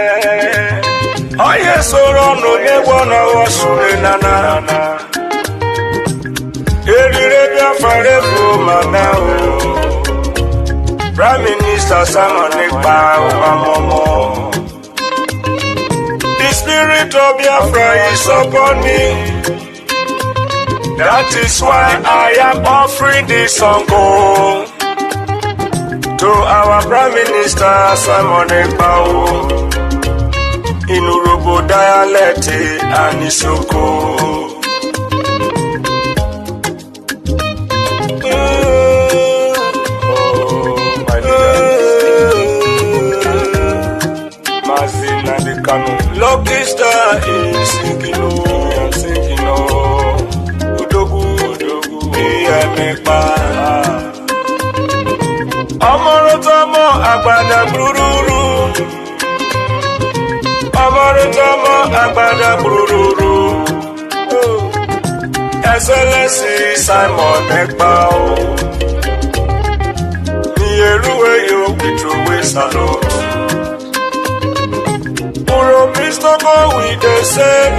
Oh yes, no one was nana. Prime Minister Simon Ekpa. The spirit of Biafra is upon me. That is why I am offering this song to our Prime Minister Simon Ekpa. In Urobo dialect and Isoko. Lucky star is singing, I'm singing, Udogu, Biafra. Amorotamo, Agbada Bururu. Amorotamo, Agbada Bururu. Excellency Simon Ekpa. Nieruwe yo, Bitrowe Salot. Mistoko with the same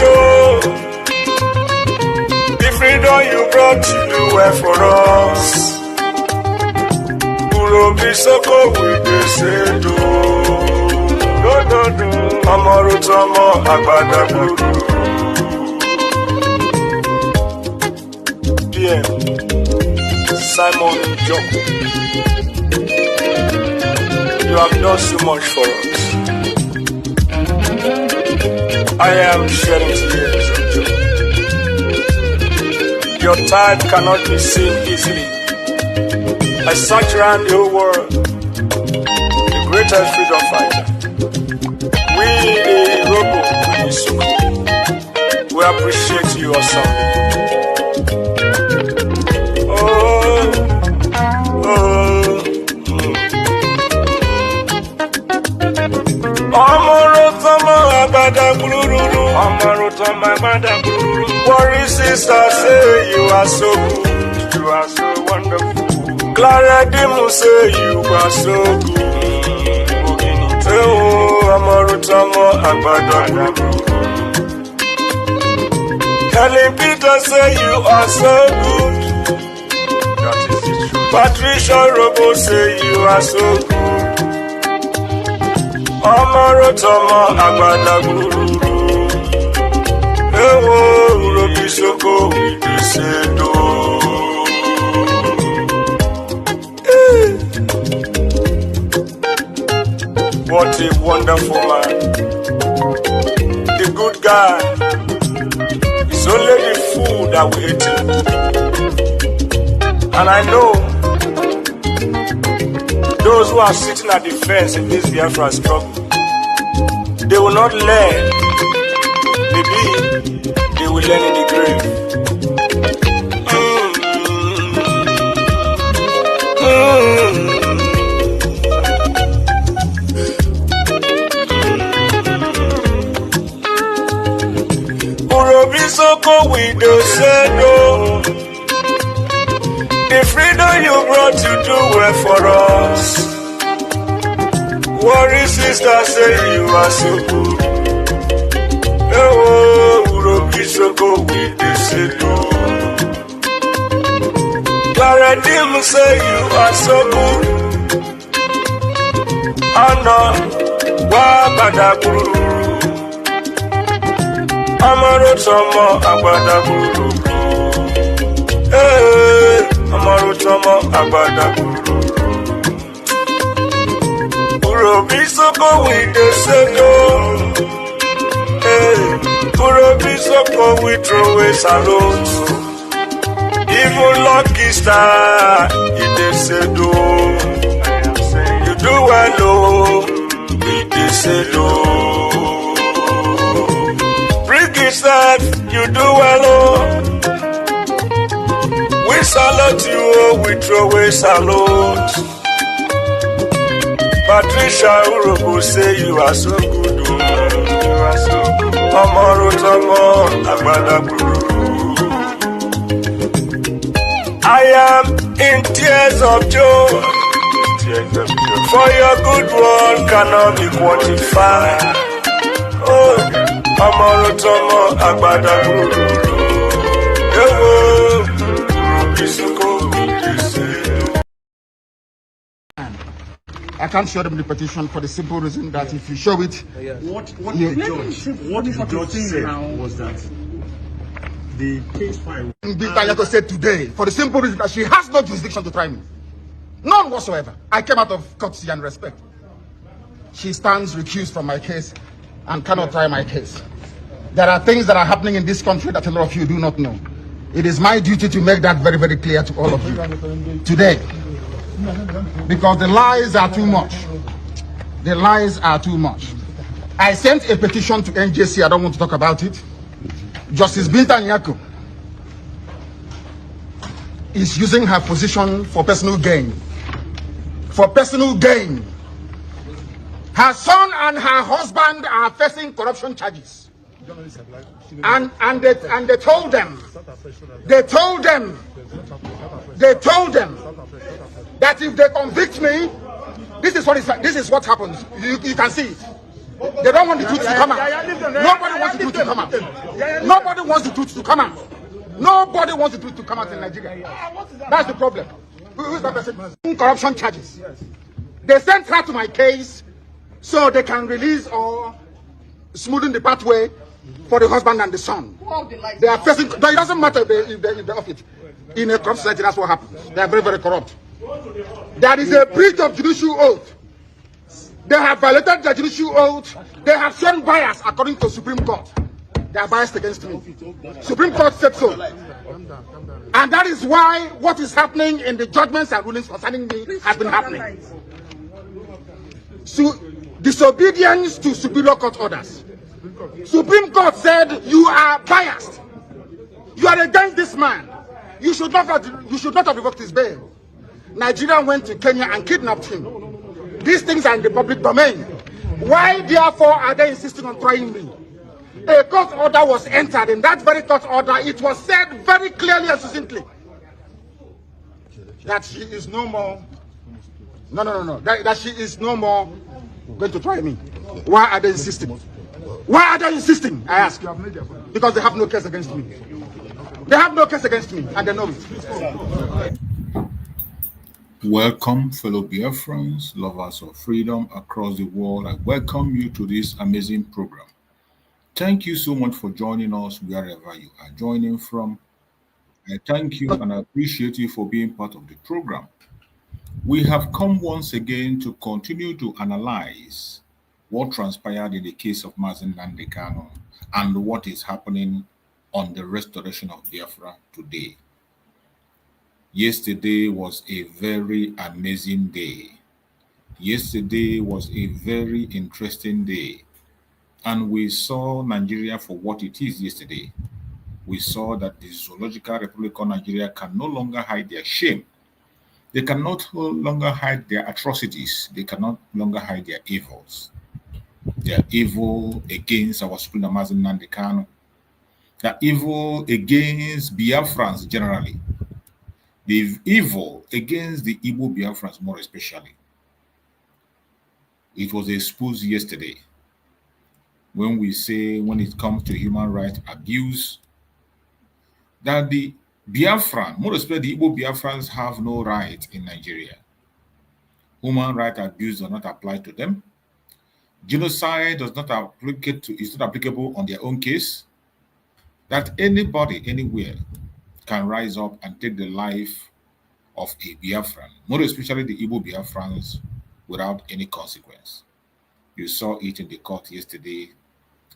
the freedom you brought to do well for us. Puro Mistoko with the same no. Amaru Tomo Agbada Guru. PM Simon Joko. You have done so much for us. I am shedding tears of joy. Your tide cannot be seen easily. I search around the whole world, the greatest freedom fighter. We, the Robo and Isuku, we appreciate you awesomely. Worry sister, say you are so good, you are so wonderful. Clara Dimu say you are so good. Oh, Amarutamo Agbada. Helen Peter say you are so good. That is the truth. Patricia Robo say you are so good. Amarutamo Agbada. Soko with the Sedo. What a wonderful man. The good guy. It's only the food that we eat. And I know those who are sitting at the fence in this Biafra struggle, they will not learn. Maybe they will learn in the grave. Urobisoko with the Sedo. The freedom you brought to do well for us. Worry sister say you are so good. Oh, Urobisoko with the Sedo. Paradim say you are so good. Anna, Wabada. Amarotomo Agbada Guru. Hey, Amarotomo Agbada Guru. Urobisoko with the Sedo. Hey, Urobisoko with throw a salute. Even lucky star in the Sedo. You do well, oh, in the Sedo. That you do well, oh. We salute you, oh, we throw a salute. Patricia Urobo say you are so good, oh. You are so good. Amarotomo Agbada Guru. I am in tears of joy, for your good work cannot be quantified. Amorotomo agbada gburu. Ewo isuko ise. I can't show them the petition for the simple reason that if you show it, what the judge said was that the case file. Biafra said today, for the simple reason that she has no jurisdiction to try me. None whatsoever. I came out of courtesy and respect. She stands recused from my case and cannot try my case. There are things that are happening in this country that a lot of you do not know. It is my duty to make that very, very clear to all of you today. Because the lies are too much. The lies are too much. I sent a petition to NJC. I don't want to talk about it. Justice Binta Nyako is using her position for personal gain. For personal gain. Her son and her husband are facing corruption charges. And they told them that if they convict me, this is what happens. You can see it. They don't want the truth to come out. Nobody wants the truth to come out. Nobody wants the truth to come out. Nobody wants the truth to come out in Nigeria. That's the problem. Who is that person? Corruption charges. They sent her to my case so they can release or smoothen the pathway for the husband and the son. They are facing. It doesn't matter if they off it. In a corrupt society, that's what happens. They are very, very corrupt. There is a breach of judicial oath. They have violated the judicial oath. They have shown bias according to Supreme Court. They are biased against me. Supreme Court said so. And that is why what is happening in the judgments and rulings concerning me has been happening. So, disobedience to superior court orders. Supreme Court said you are biased. You are against this man. You should not have revoked his bail. Nigeria went to Kenya and kidnapped him. These things are in the public domain. Why, therefore, are they insisting on trying me? A court order was entered. In that very court order, it was said very clearly and succinctly that she is no more. No. That she is no more going to try me. Why are they insisting? Why are they insisting? I ask. Because they have no case against me. They have no case against me, and they know it. Welcome, fellow Biafrans, lovers of freedom across the world. I welcome you to this amazing program. Thank you so much for joining us wherever you are joining from. I thank you and I appreciate you for being part of the program. We have come once again to continue to analyze what transpired in the case of Mazen Nnamdi Kanu and what is happening on the restoration of Biafra today. Yesterday was a very amazing day. Yesterday was a very interesting day. And we saw Nigeria for what it is yesterday. We saw that the Zoological Republic of Nigeria can no longer hide their shame. They cannot no longer hide their atrocities. They cannot longer hide their evils. Their evil against our Supreme Mazen Nnamdi Kanu. Their evil against Biafrans generally. The evil against the Igbo Biafrans more especially. It was exposed yesterday. When we say, when it comes to human rights abuse, that the Biafran, more especially the Igbo Biafrans, have no right in Nigeria. Human rights abuse does not apply to them. Genocide does not is not applicable on their own case. That anybody, anywhere, can rise up and take the life of a Biafran, more especially the Igbo Biafrans, without any consequence. You saw it in the court yesterday,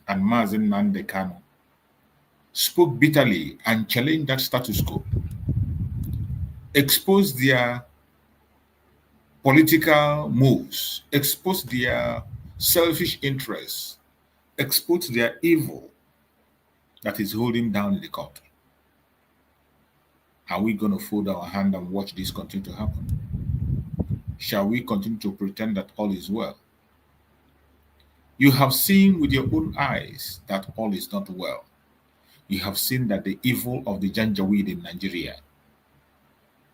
and Mazen Nnamdi Kanu spoke bitterly and challenged that status quo, exposed their political moves, exposed their selfish interests, exposed their evil that is holding down the court. Are we going to fold our hand and watch this continue to happen? Shall we continue to pretend that all is well? You have seen with your own eyes that all is not well. You have seen that the evil of the Janjaweed in Nigeria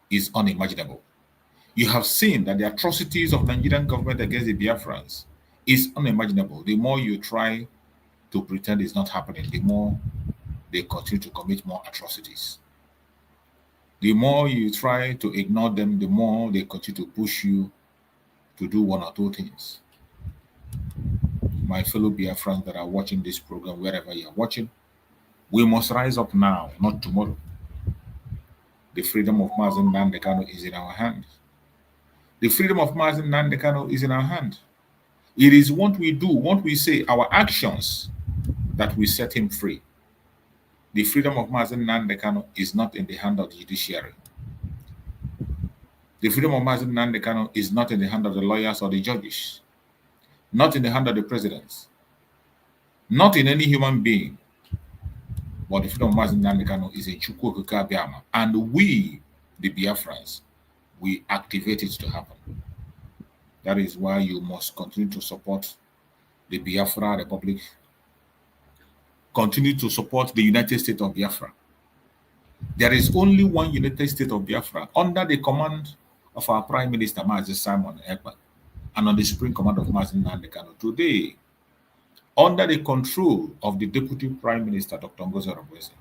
is unimaginable. You have seen that the atrocities of Nigerian government against the Biafrans is unimaginable. The more you try to pretend it's not happening, the more they continue to commit more atrocities. The more you try to ignore them, the more they continue to push you to do one or two things. My fellow Biafrans that are watching this program, wherever you are watching, we must rise up now, not tomorrow. The freedom of Mazen Nandekano is in our hands. The freedom of Mazen Nandekano is in our hands. It is what we do, what we say, our actions that will set him free. The freedom of Mazen Nandekano is not in the hand of the judiciary. The freedom of Mazen Nandekano is not in the hand of the lawyers or the judges, not in the hand of the presidents, not in any human being. But the freedom of Mazen Nandekano is in Chukwu Okike Abiama. And we, the Biafrans, we activate it to happen. That is why you must continue to support the Biafra Republic, continue to support the United States of Biafra. There is only one United States of Biafra under the command of our Prime Minister, Mazi Simon Ekpa, and on the supreme command of Mazi Nandekano. Today, under the control of the Deputy Prime Minister, Dr. Ngozi Orongozi,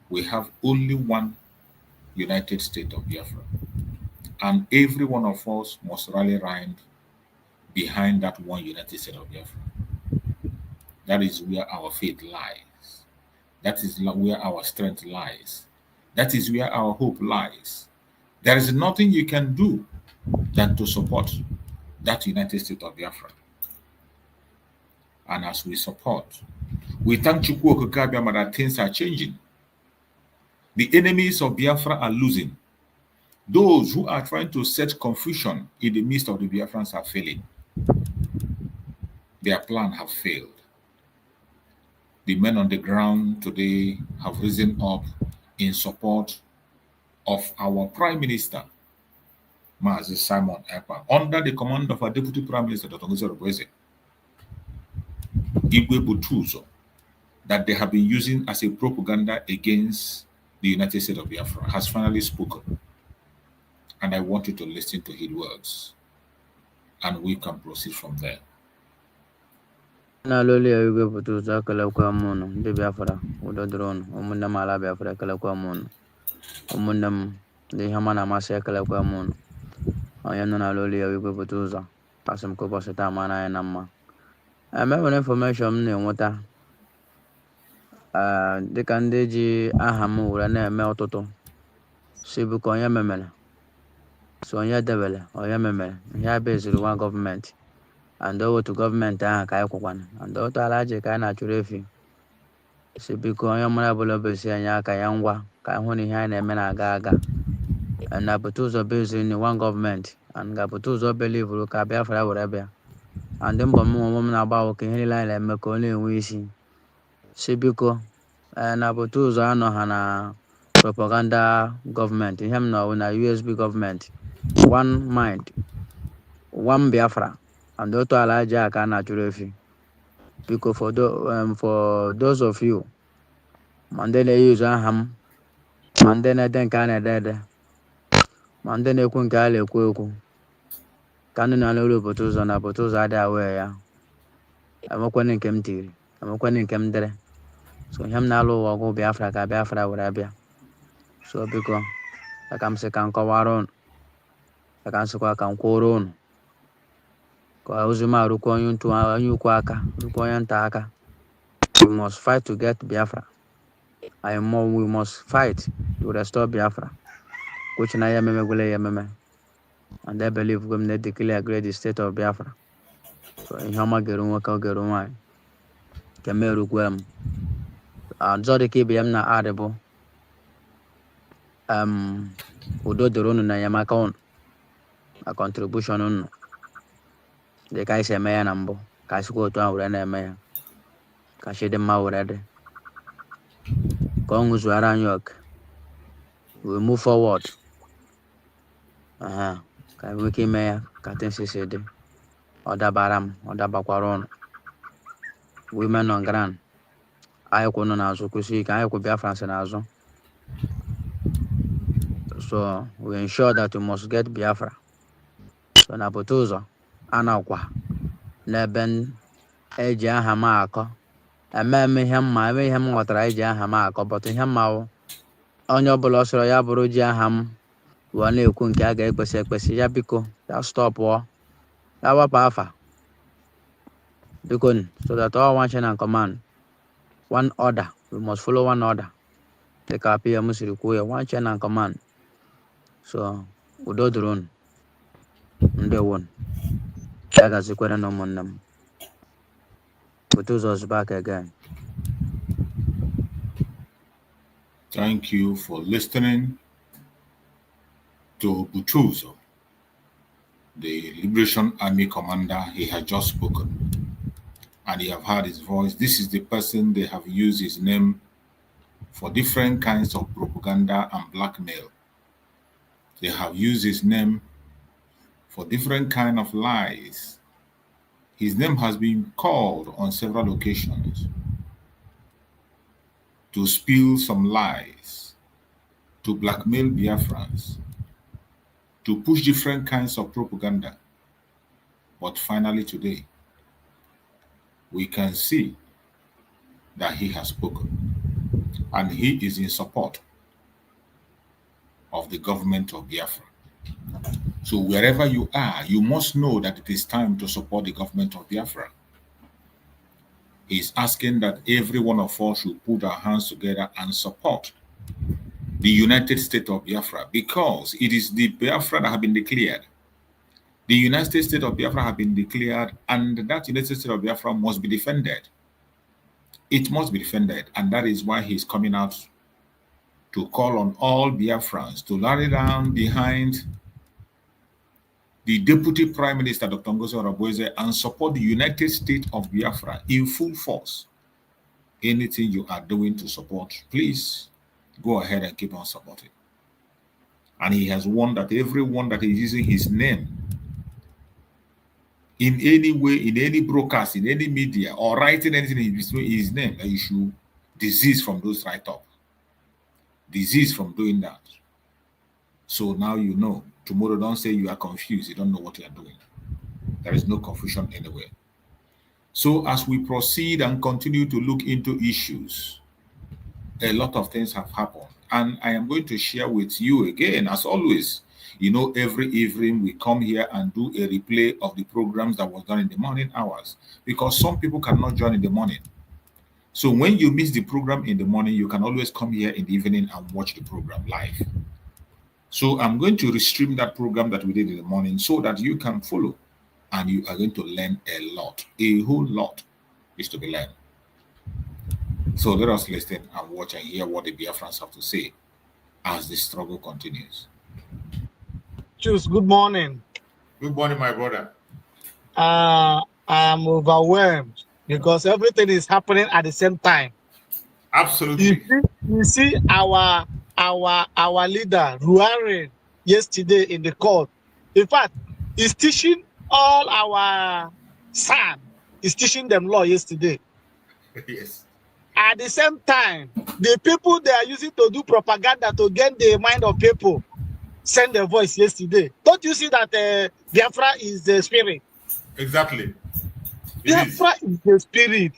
we have only one United States of Biafra. And every one of us must rally around behind that one United States of Biafra. That is where our faith lies. That is where our strength lies. That is where our hope lies. There is nothing you can do than to support that United States of Biafra. And as we support, we thank Chukwu Okike Abiama that things are changing. The enemies of Biafra are losing. Those who are trying to set confusion in the midst of the Biafrans are failing. Their plan have failed. The men on the ground today have risen up in support of our Prime Minister, Mazi Simon Ekpa, under the command of our Deputy Prime Minister, Dr. Ngozi Orongozi. Igwe Butuzo, that they have been using as a propaganda against the United States of Biafra, has finally spoken. And I want you to listen to his words, and we can proceed from there. Na loli ya Igwe Butuzo kala kwa mono ndi Biafra udo drone umunna mala Biafra kala kwa mono umunna ndi hamana masa kala kwa mono ayano na loli ya Igwe Butuzo asem ko bosita mana ya namma ame information m na-enweta dịka ndị ji aha m were na-eme ọtụtụ si bụ ka onye memere so onye debere onye memere ihe a beziri nwa gọọmenti and otu gọọmenti ahụ ka anyị kwụkwana and otu ala ji ka anyị na-achụrụ efi si biko onye mara bụla obesi anyị aka ya ngwa ka anyị hụ na ihe anyị na-eme na-aga aga na bute ụzọ beziri na nwa gọọmenti and ga-bute ụzọ belivuru ka Biafra were bịa and mbọ m onwe m na-agba ka ihe niile anyị na-eme ka ọ na-enwe isi si biko na bute ụzọ anọ ha na propaganda gọọmenti ihe m nọ na USB gọọmenti one mind one Biafra and otu ala ji aka na-achụrụ efi biko for those of you ma ndị na-eyuzu aha m ma ndị na-ede nke a na-ede ede ma ndị na-ekwu nke a na-ekwu ekwu ka ndị na-alụrụ obodo ụzọ na obodo ụzọ adịghị awee ya enwekwanị nke m tiri enwekwanị nke m dere so ihe m na-alụ ụwa ọgụ Biafra ka Biafra were bịa so biko aka m sị ka m kọwara unu aka m sịkwa ka m kwụrụ unu ka ozi m arụkwa onye ukwu aka rụkwa onye nta aka. We must fight to get Biafra. We must fight to restore Biafra, which na ya meme, and I believe we need to declare great the state of Biafra. So in Hama Gerunwaka Gerunwai, Kameru Gwem, Zodiki Biam na Adebo, Udo Durunu na Yamakon, a contribution on the Kaisa Maya Nambo, Kasuko to our Maya, Kashid Maurade, Kongus Waran York. We move forward. Can we keep Maya, Katin Sisede, Oda Baram, Oda Bakwaron, women on Grand. I couldn't also see, I could be a France and Azo. So we ensure that we must get Biafra. So Napotuzo, Anakwa, Neben, Eja Hamako, eme ihe m ghọtara iji aha m akọ, but ihe mma onye ọbụla sọrọ ya bụrụ ji aha m wee na-ekwu nke a ga-ekpesi ya biko ya stọpụọ ya wapụ afa biko, so that all one chain and command, one order, we must follow one order. Take our PM kwuo one chain and command. So udo dịrị unu, ya gazikwere na ụmụnne m. Butuzo's back again. Thank you for listening to Butuzo, the Liberation Army commander. He had just spoken, and you have heard his voice. This is the person they have used his name for different kinds of propaganda and blackmail. They have used his name for different kinds of lies. His name has been called on several occasions to spill some lies, to blackmail Biafrans, to push different kinds of propaganda. But finally today, we can see that he has spoken, and he is in support of the government of Biafra. So wherever you are, you must know that it is time to support the government of Biafra. He's asking that every one of us should put our hands together and support the United States of Biafra, because it is the Biafra that have been declared. The United States of Biafra have been declared, and that United States of Biafra must be defended. It must be defended, and that is why he's coming out to call on all Biafrans to rally down behind the Deputy Prime Minister, Dr. Ngozi Oronigwe, and support the United States of Biafra in full force. Anything you are doing to support, please go ahead and keep on supporting. And he has warned that everyone that is using his name in any way, in any broadcast, in any media, or writing anything in his name, that you should desist from those write-up. Desist from doing that. So now you know. Tomorrow, don't say you are confused. You don't know what you are doing. There is no confusion anywhere. So as we proceed and continue to look into issues, a lot of things have happened. And I am going to share with you again, as always. You know, every evening we come here and do a replay of the programs that was done in the morning hours, because some people cannot join in the morning. So when you miss the program in the morning, you can always come here in the evening and watch the program live. So I'm going to restream that program that we did in the morning so that you can follow, and you are going to learn a lot. A whole lot is to be learned. So let us listen and watch and hear what the Biafrans have to say as the struggle continues. Choose. Good morning. Good morning, my brother. I am overwhelmed because everything is happening at the same time. Absolutely. You see our leader Ruaren yesterday in the court. In fact, he's teaching all our son. He's teaching them law yesterday. Yes. At the same time, the people they are using to do propaganda to get the mind of people send their voice yesterday. Don't you see that Biafra is the spirit? Exactly. Biafra is the spirit.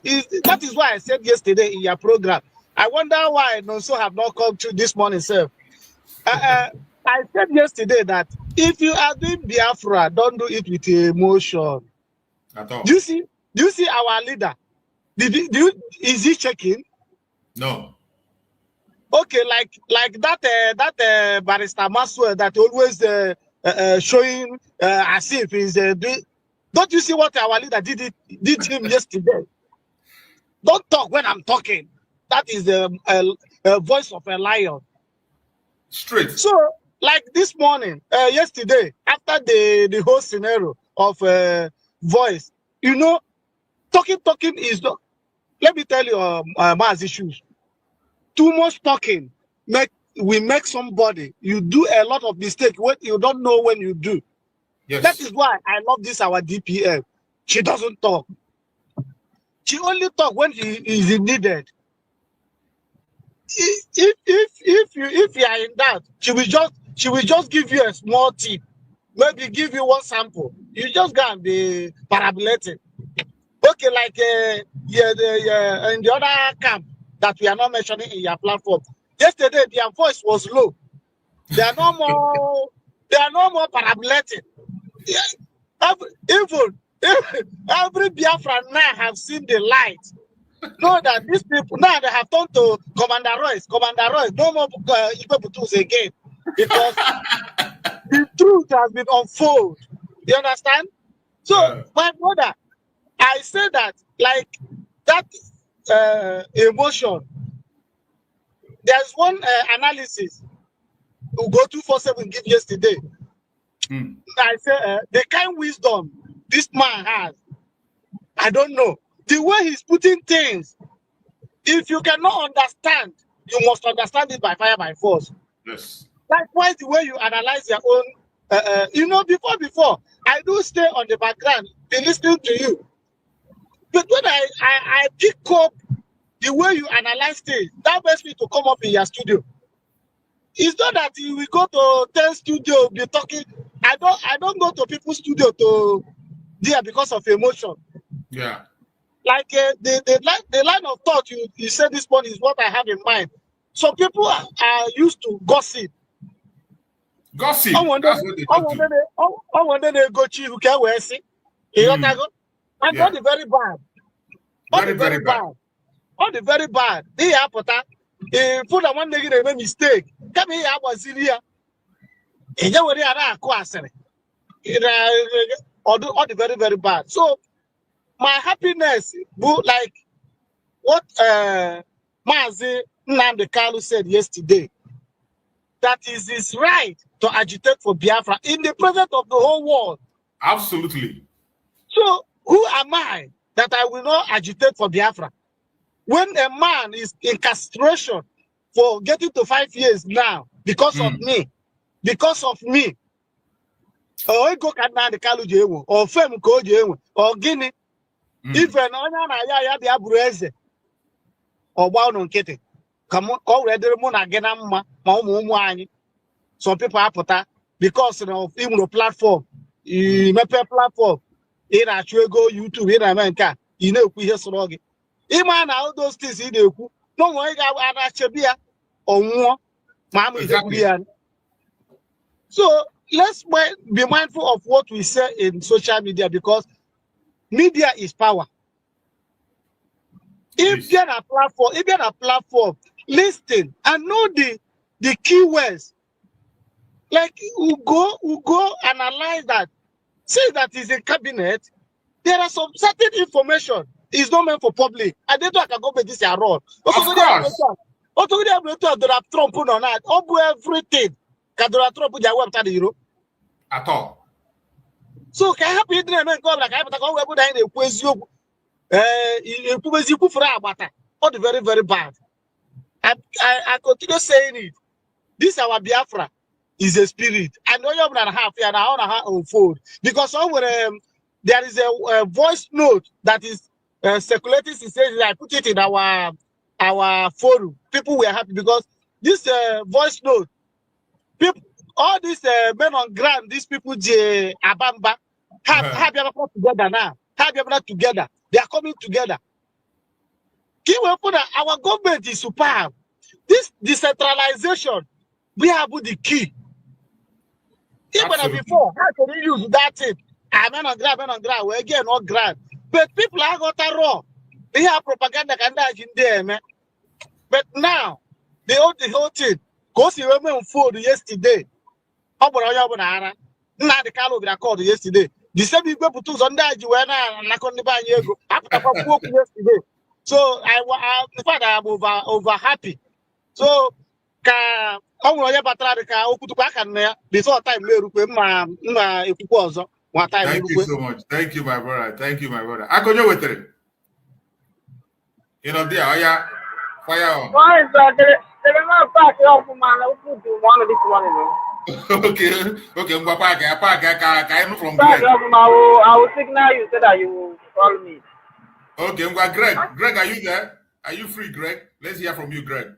That is why I said yesterday in your program. I wonder why Nonso have not come to this morning, sir. I said yesterday that if you are doing Biafra, don't do it with emotion. At all. Do you see our leader? Is he checking? No. Okay, like that Barrister Maswell that always showing as if he's don't you see what our leader did him yesterday? Don't talk when I'm talking. That is a voice of a lion. Straight. So, like this morning, yesterday, after the whole scenario of voice, you know, talking is not. Let me tell you, mass issues. Too much talking will make somebody. You do a lot of mistakes when you don't know when you do. Yes. That is why I love this our DPM. She doesn't talk. She only talk when she is needed. If you are in that, she will just give you a small tip, maybe give you one sample. You just go and be parabolating. Okay, like in the other camp that we are not mentioning in your platform. Yesterday, their voice was low. They are no more. They are no more parabolating. Yeah, even every Biafran now have seen the light. Know that these people now they have turned to Commander Royce. Commander Royce, no more Igbo again, because the truth has been unfolded. You understand? So, my brother, I say that like that emotion. There's one analysis who go 247 give yesterday. I say the kind wisdom this man has, I don't know. The way he's putting things, if you cannot understand, you must understand it by fire, by force. Yes. Likewise, the way you analyze your own, you know, before, I do stay on the background, be listening to you. But when I pick up the way you analyze things, that makes me to come up in your studio. It's not that you will go to 10 studio, be talking. I don't go to people's studio to there because of emotion. Yeah. Like the line of thought you said this morning is what I have in mind. So people are used to gossip. Gossip. That's what they do. I wonder they go to who can wear see. And all the very bad. Very bad. All the very bad. They have put put one nigga make mistake. Come here, I was in here. And you were there all the very, very bad. So my happiness, like what Mazi Nnamdi Kanu said yesterday, that is his right to agitate for Biafra in the presence of the whole world. Absolutely. So who am I that I will not agitate for Biafra? When a man is in castration for getting to 5 years now because of me, or go can the Kalu or Fem go or Guinea, if an onion the Abreze or Bound on Kitty, come already moon again, some people are put that because of even the platform, you make a platform in actually go YouTube in America, you know, we hear so Iman all those things in the no one got or more, Mamma is. So let's be mindful of what we say in social media, because media is power. If you're a platform, listen and know the keywords. Like we go analyze that. Say that is a cabinet. There are some certain information is not meant for public. I don't know I can go with this role. Of course. Trump on that. Everything. Donald Trump put their website, you know. At all. So can I help you like I have to go where they question all the very, very bad. I continue saying it. This our Biafra is a spirit. I know you're not half and I want to unfold because there is a voice note that is circulating. I put it in our forum. People were happy because this voice note. People, all these men on ground, these people, Abamba, have you come together now? Have you together? They are coming together. Our government is superb. This decentralization, we have the key. Even before, how can we use that thing? Men on ground, we again not ground. But people are got a raw. They have propaganda can in there, man. But now, they own the whole thing. Because you remember food yesterday. Now the Carlo be called yesterday. The same people put on that you were yesterday. So in fact I'm over happy. So before time thank you so much. Thank you, my brother. Thank you, my brother. I go with it. You know, there, fire on. Okay, I'm from Greg. I will signal you so that you will call me. Okay, I'm going Greg. Greg, are you there? Are you free, Greg? Let's hear from you, Greg.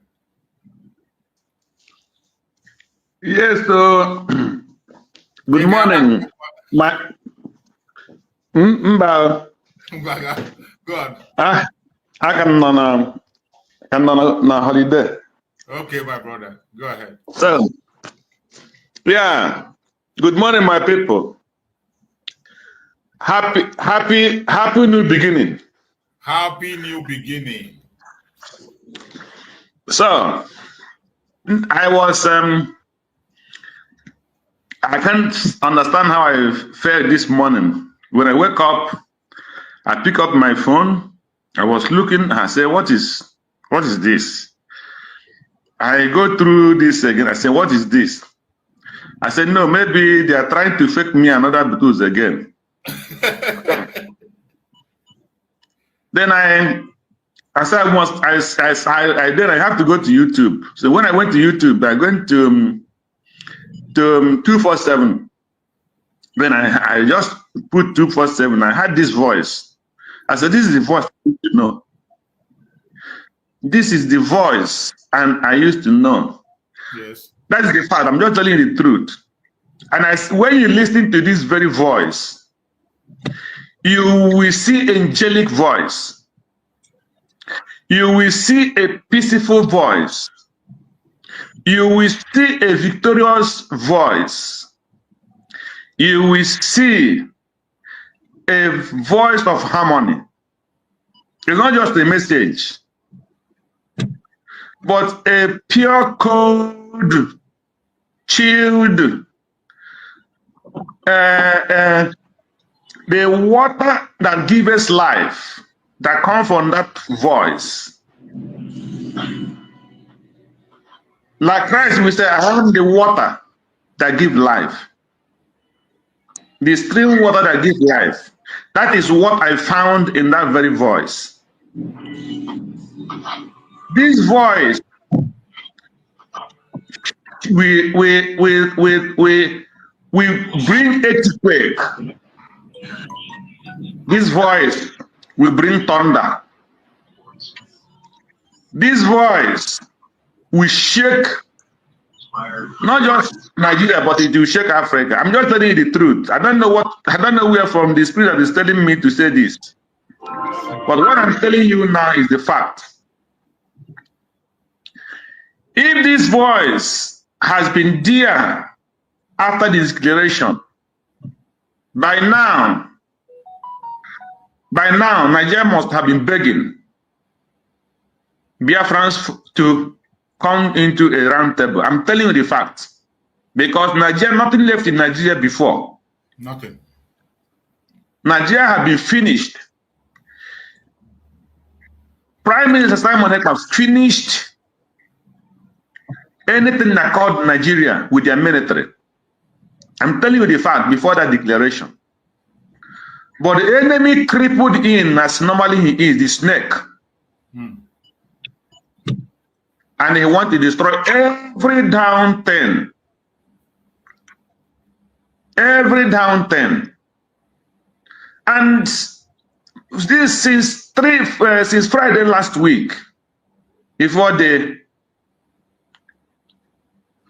Yes, good morning. Go on. I can on a holiday. Okay, my brother. Go ahead. So, yeah. Good morning, my people. Happy new beginning. Happy new beginning. So, I was I can't understand how I felt this morning. When I wake up, I pick up my phone. I was looking. I say, what is this? I go through this again. I say, what is this? I said, no, maybe they are trying to fake me another Beatles again. Then I said, then I have to go to YouTube. So when I went to YouTube, I went to 247. Then I just put 247. I had this voice. I said, this is the voice I used to know. This is the voice and I used to know. Yes. That is the fact. I'm just telling you the truth. And when you listen to this very voice, you will see angelic voice. You will see a peaceful voice. You will see a victorious voice. You will see a voice of harmony. It's not just a message, but a pure, cold, chilled, the water that gives us life, that comes from that voice. Like Christ, we say, I am the water that gives life. The stream water that gives life. That is what I found in that very voice. This voice, we bring earthquake. This voice will bring thunder. This voice will shake not just Nigeria, but it will shake Africa. I'm just telling you the truth. I don't know where from the spirit that is telling me to say this. But what I'm telling you now is the fact. If this voice has been there after the declaration, by now, Nigeria must have been begging Biafrans to come into a round table. I'm telling you the fact. Because Nigeria, nothing left in Nigeria before. Nothing. Nigeria had been finished. Prime Minister Simon Ekpa finished anything that called Nigeria with their military. I'm telling you the fact before that declaration. But the enemy crippled in as normally he is, the snake. And he wants to destroy every down thing. Every down thing. And this since Friday last week, before the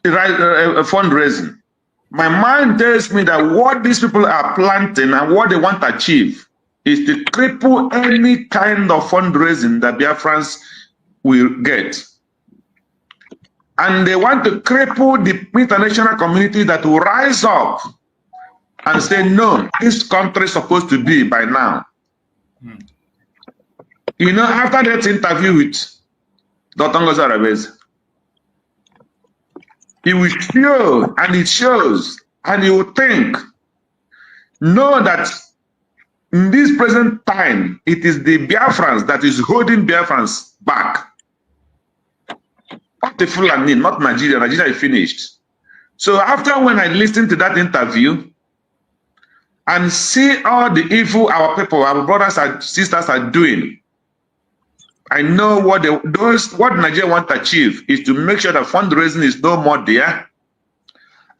fundraising, my mind tells me that what these people are planting and what they want to achieve is to cripple any kind of fundraising that Biafrans will get. And they want to cripple the international community that will rise up and say, no, this country is supposed to be by now. You know, after that interview with Dr. Ngozi Arabez, he will show, and it shows, and he will think, know that in this present time, it is the Biafrans that is holding Biafrans back. Not the Fulani, not Nigeria. Nigeria is finished. So after when I listened to that interview and see all the evil our people, our brothers and sisters are doing, I know what Nigeria want to achieve is to make sure that fundraising is no more there,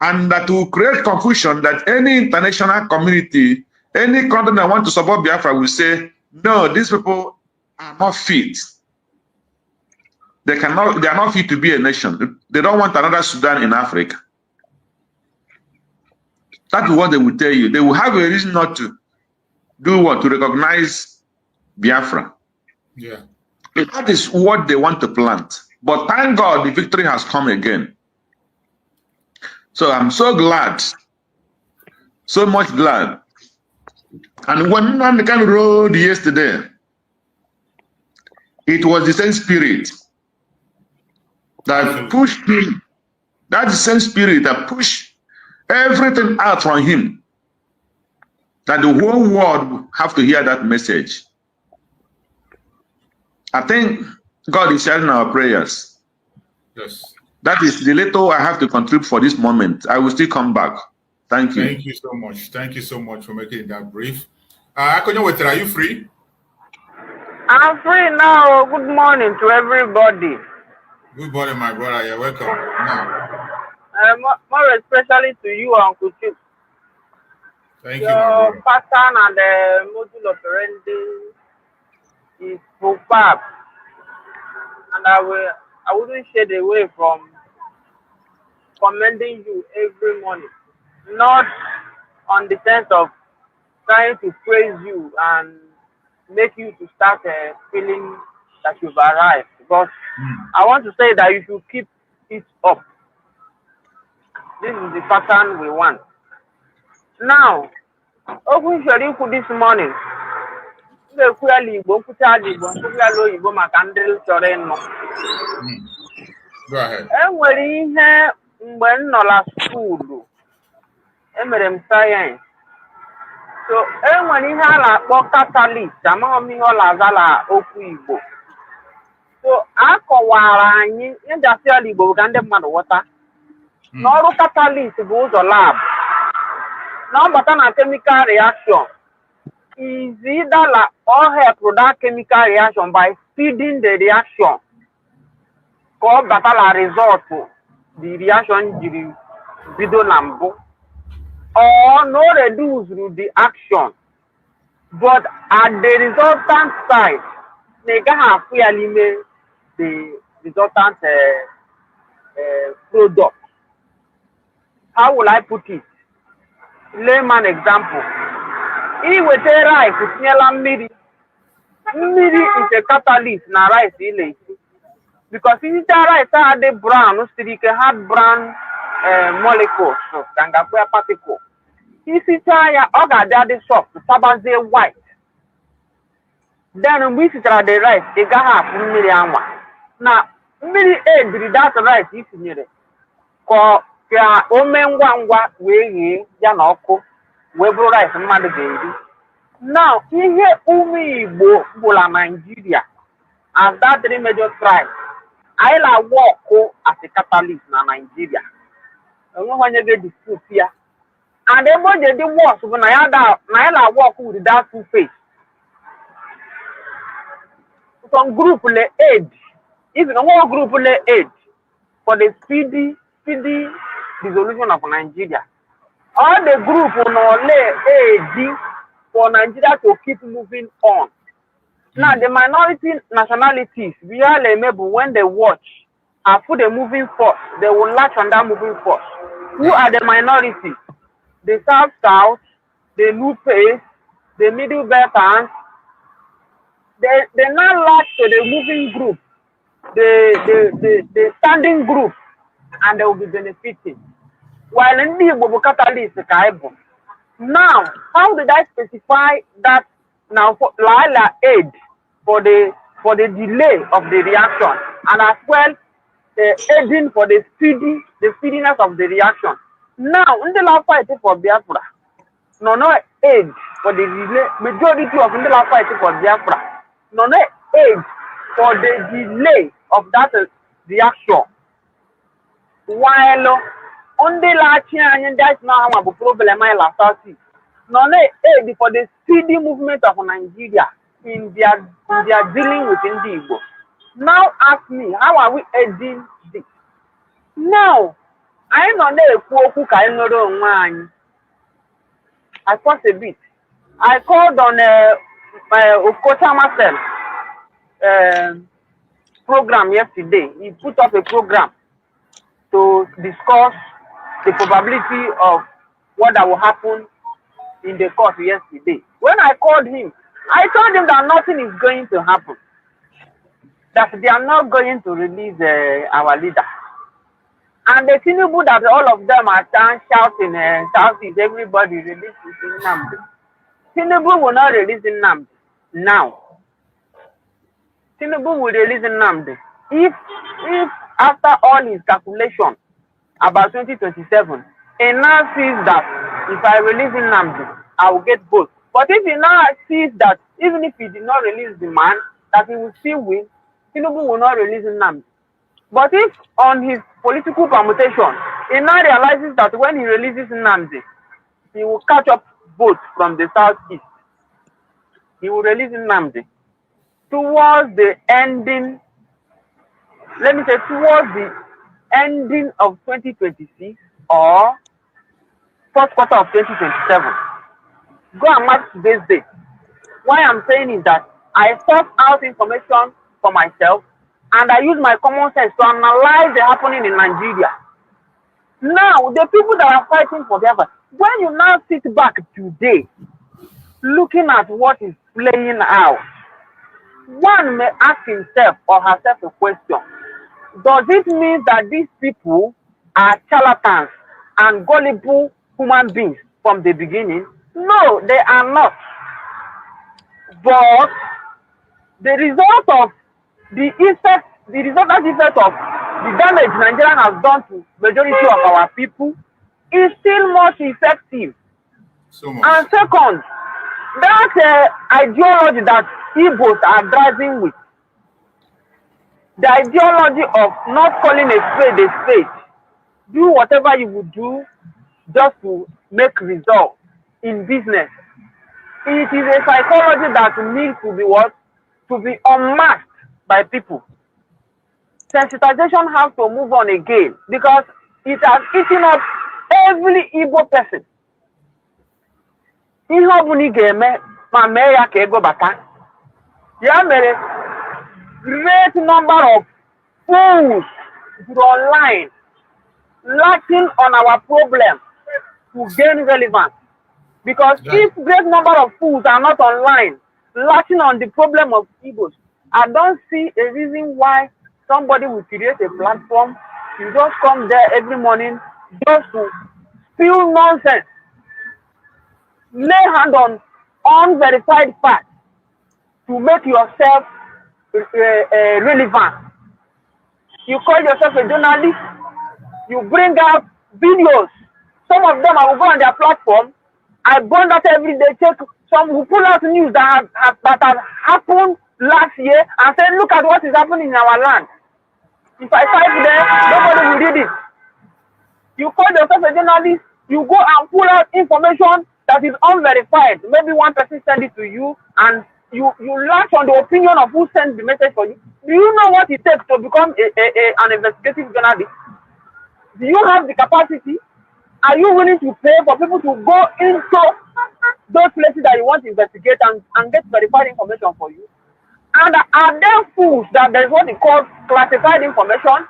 and that will create confusion that any international community, any country that want to support Biafra will say, no, these people are not fit. They are not fit to be a nation. They don't want another Sudan in Africa. That's what they will tell you. They will have a reason not to. do what? To recognize Biafra. Yeah. That is what they want to plant. But thank God the victory has come again. So I'm so glad, so much glad. And when Nandekan rode yesterday, it was the same spirit that pushed him. That's the same spirit that pushed everything out from him. That the whole world have to hear that message. I think God is sharing our prayers. Yes. That is the little I have to contribute for this moment. I will still come back. Thank you. Thank you so much. Thank you so much for making it that brief. Akonyo, are you free? I'm free now. Good morning to everybody. Good morning, my brother. You're welcome. Now. More especially to you, Uncle Chip. Thank you, my brother. Pattern and the module operandi is superb, and I wouldn't shy away from commending you every morning, not on the sense of trying to praise you and make you to start feeling that you've arrived, but I want to say that you should keep it up. This is the pattern we want. Now, open Shariku this morning. Go ahead. Enwere ihe mgbe m nọ na skuulu emere m sayensị, so enwere ihe a na-akpọ catalyst, amaghị m ihe ọ na-aza na okwu Igbo. So a kọwara anyị ihe gasị ala Igbo ka ndị mmadụ ghọta n'ọrụ catalyst bụ ụzọ lab na ọbata na chemical reaction is either la or help that chemical reaction by feeding the reaction or batala result the reaction jiri bido na mbụ, or no reduce the action, but at the resultant side they have clearly the resultant product. How will I put it? Layman example. Iwete rice tinyela mmiri. Mmiri is a catalyst na rice ile. Because if the rice had the brown, it had brown molecules, so gangakwe particle. If it's a the soft, tabaze white. Then we sit at the rice, they got half mmiri anwa. Now, mmiri aid that rice if you need it. Ko ya omengwa ngwa we ya na oku. Webro rice mmadụ ga-eri. Now, ihe ụmụ Igbo bụla Nigeria as that three major tribes, anyị na-work as a catalyst na Nigeria. Enweghị onye ga-dispute ya. And ebe o ji dị work bụ na ya na-work with that two phase. Some group le aid, even one group le aid for the speedy dissolution of Nigeria. All the group no lay aid for Nigeria to keep moving on. Now the minority nationalities, we are able when they watch and put a moving force, they will latch on that moving force. Who are the minorities? The South, the Lupe, the Middle Beltans. They now latch to the moving group, the standing group, and they will be benefiting. While in the catalyst, now, how did I specify that now for Lila aid for the delay of the reaction, and as well aiding for the speediness of the reaction? Now, in the last fight for Biafra, no aid for the delay. Majority of the last fight for Biafra, no aid for the delay of that reaction. While on the last year, and that's not how a problem I last see. No aid for the speedy movement of Nigeria in their dealing with Igbo. Now ask me, how are we aiding this? Now, I know I paused a bit. I called on Okota Marcel program yesterday. He put up a program to discuss the probability of what that will happen in the court yesterday. When I called him, I told him that nothing is going to happen. That they are not going to release our leader. And the Tinubu that all of them are shouting, Southeast, everybody release Nnamdi. Tinubu will not release Nnamdi now. Tinubu will release Nnamdi if after all his calculations about 2027, he now sees that if I release Nnamdi, I will get votes. But if he now sees that even if he did not release the man, that he will still win, Tinubu will not release Nnamdi. But if on his political permutation, he now realizes that when he releases Nnamdi, he will catch up votes from the southeast. He will release Nnamdi towards the ending, let me say towards the ending of 2026 or first quarter of 2027. Go and mark today's date. Why I'm saying is that I sought out information for myself and I use my common sense to analyze the happening in Nigeria. Now, the people that are fighting for Biafra, when you now sit back today, looking at what is playing out, one may ask himself or herself a question. Does it mean that these people are charlatans and gullible human beings from the beginning? No, they are not. But the result of the resultant effect of the damage Nigeria has done to majority of our people is still much effective. So much. And second, that ideology that Igbos are driving with, the ideology of not calling a spade, do whatever you would do just to make results in business. It is a psychology that needs to be what? To be unmasked by people. Sensitization has to move on again because it has eaten up every Igbo person. Ihe ọbụla ị ga-eme ma mee ya ka ego bata. Ya mere, great number of fools online latching on our problem to gain relevance. Because if great number of fools are not online latching on the problem of Igbos, I don't see a reason why somebody will create a platform. You just come there every morning just to spew nonsense. Lay hand on unverified facts to make yourself relevant. You call yourself a journalist, you bring out videos. Some of them I will go on their platform. I burn that every day, check some who pull out news that have happened last year and say, look at what is happening in our land. If I type there, nobody will read it. You call yourself a journalist, you go and pull out information that is unverified. Maybe one person send it to you and you latch on the opinion of who sent the message for you. Do you know what it takes to become an investigative journalist? Do you have the capacity? Are you willing to pay for people to go into those places that you want to investigate and get verified information for you? And are there fools that there is what they call classified information?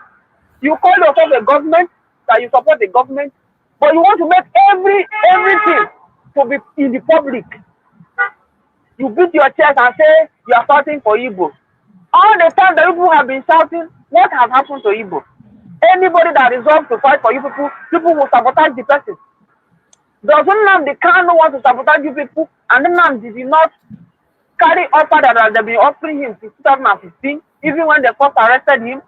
You call yourself a government, that you support the government, but you want to make everything to be in the public. You beat your chest and say you are fighting for Igbo. All the time that people have been shouting, what has happened to Igbo? Anybody that resolves to fight for you people will sabotage the person. Does Nnamdi Kanu want to sabotage you people? And Nnamdi did not carry offer that they've been offering him since 2015, even when they first arrested him.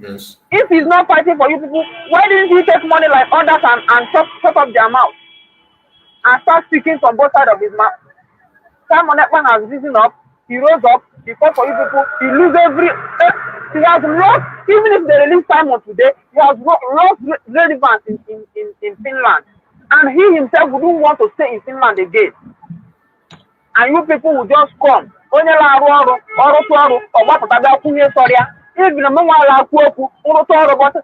Yes. If he's not fighting for you people, why didn't he take money like others and shut up their mouth and start speaking from both sides of his mouth? Simon Ekman has risen up, he rose up, he fought for you people, he loses he has lost, even if they release Simon today, he has lost relevance in Finland. And he himself wouldn't want to stay in Finland again. And you people will just come. Even the moment I walk,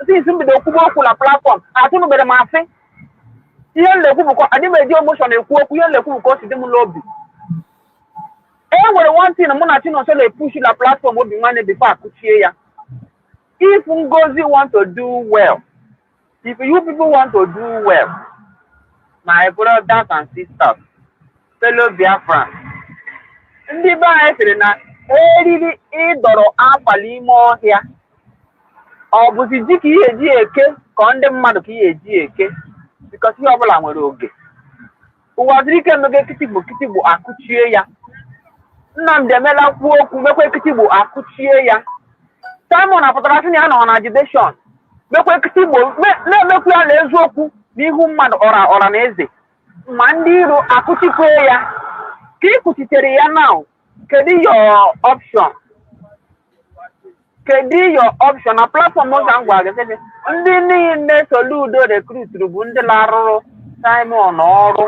since the platform, I think about my thing. I didn't make the emotion lobby. One thing I'm not push the platform will be managed before I could hear. If Ngozi want to do well, if you people want to do well, my brothers and sisters, fellow Biafra. Ndị be anyị sịrị na eriri ịdọrọ akwa n'ime ọhịa ọ bụzi ji ka ihe eji eke ka ndị mmadụ ka ihe eji eke bikọs ihe ọbụla nwere oge. Ụwa dịrị ike emego kitigbo akụchie ya. Nnamdi emela kwuo okwu mekwe kitigbo akụchie ya. Simon apụtara sị na ya nọ na agitation mekwe kitigbo na-emekwu ya na eziokwu n'ihu mmadụ ọra na eze ma ndị iro akụchikwe ya ka ị kụchitere ya now. Kedu your option? Kedu your option? Na platform ọzọ ngwa gị ndị niile Soludo rekruturu bụ ndị larụrụ Simon ọrụ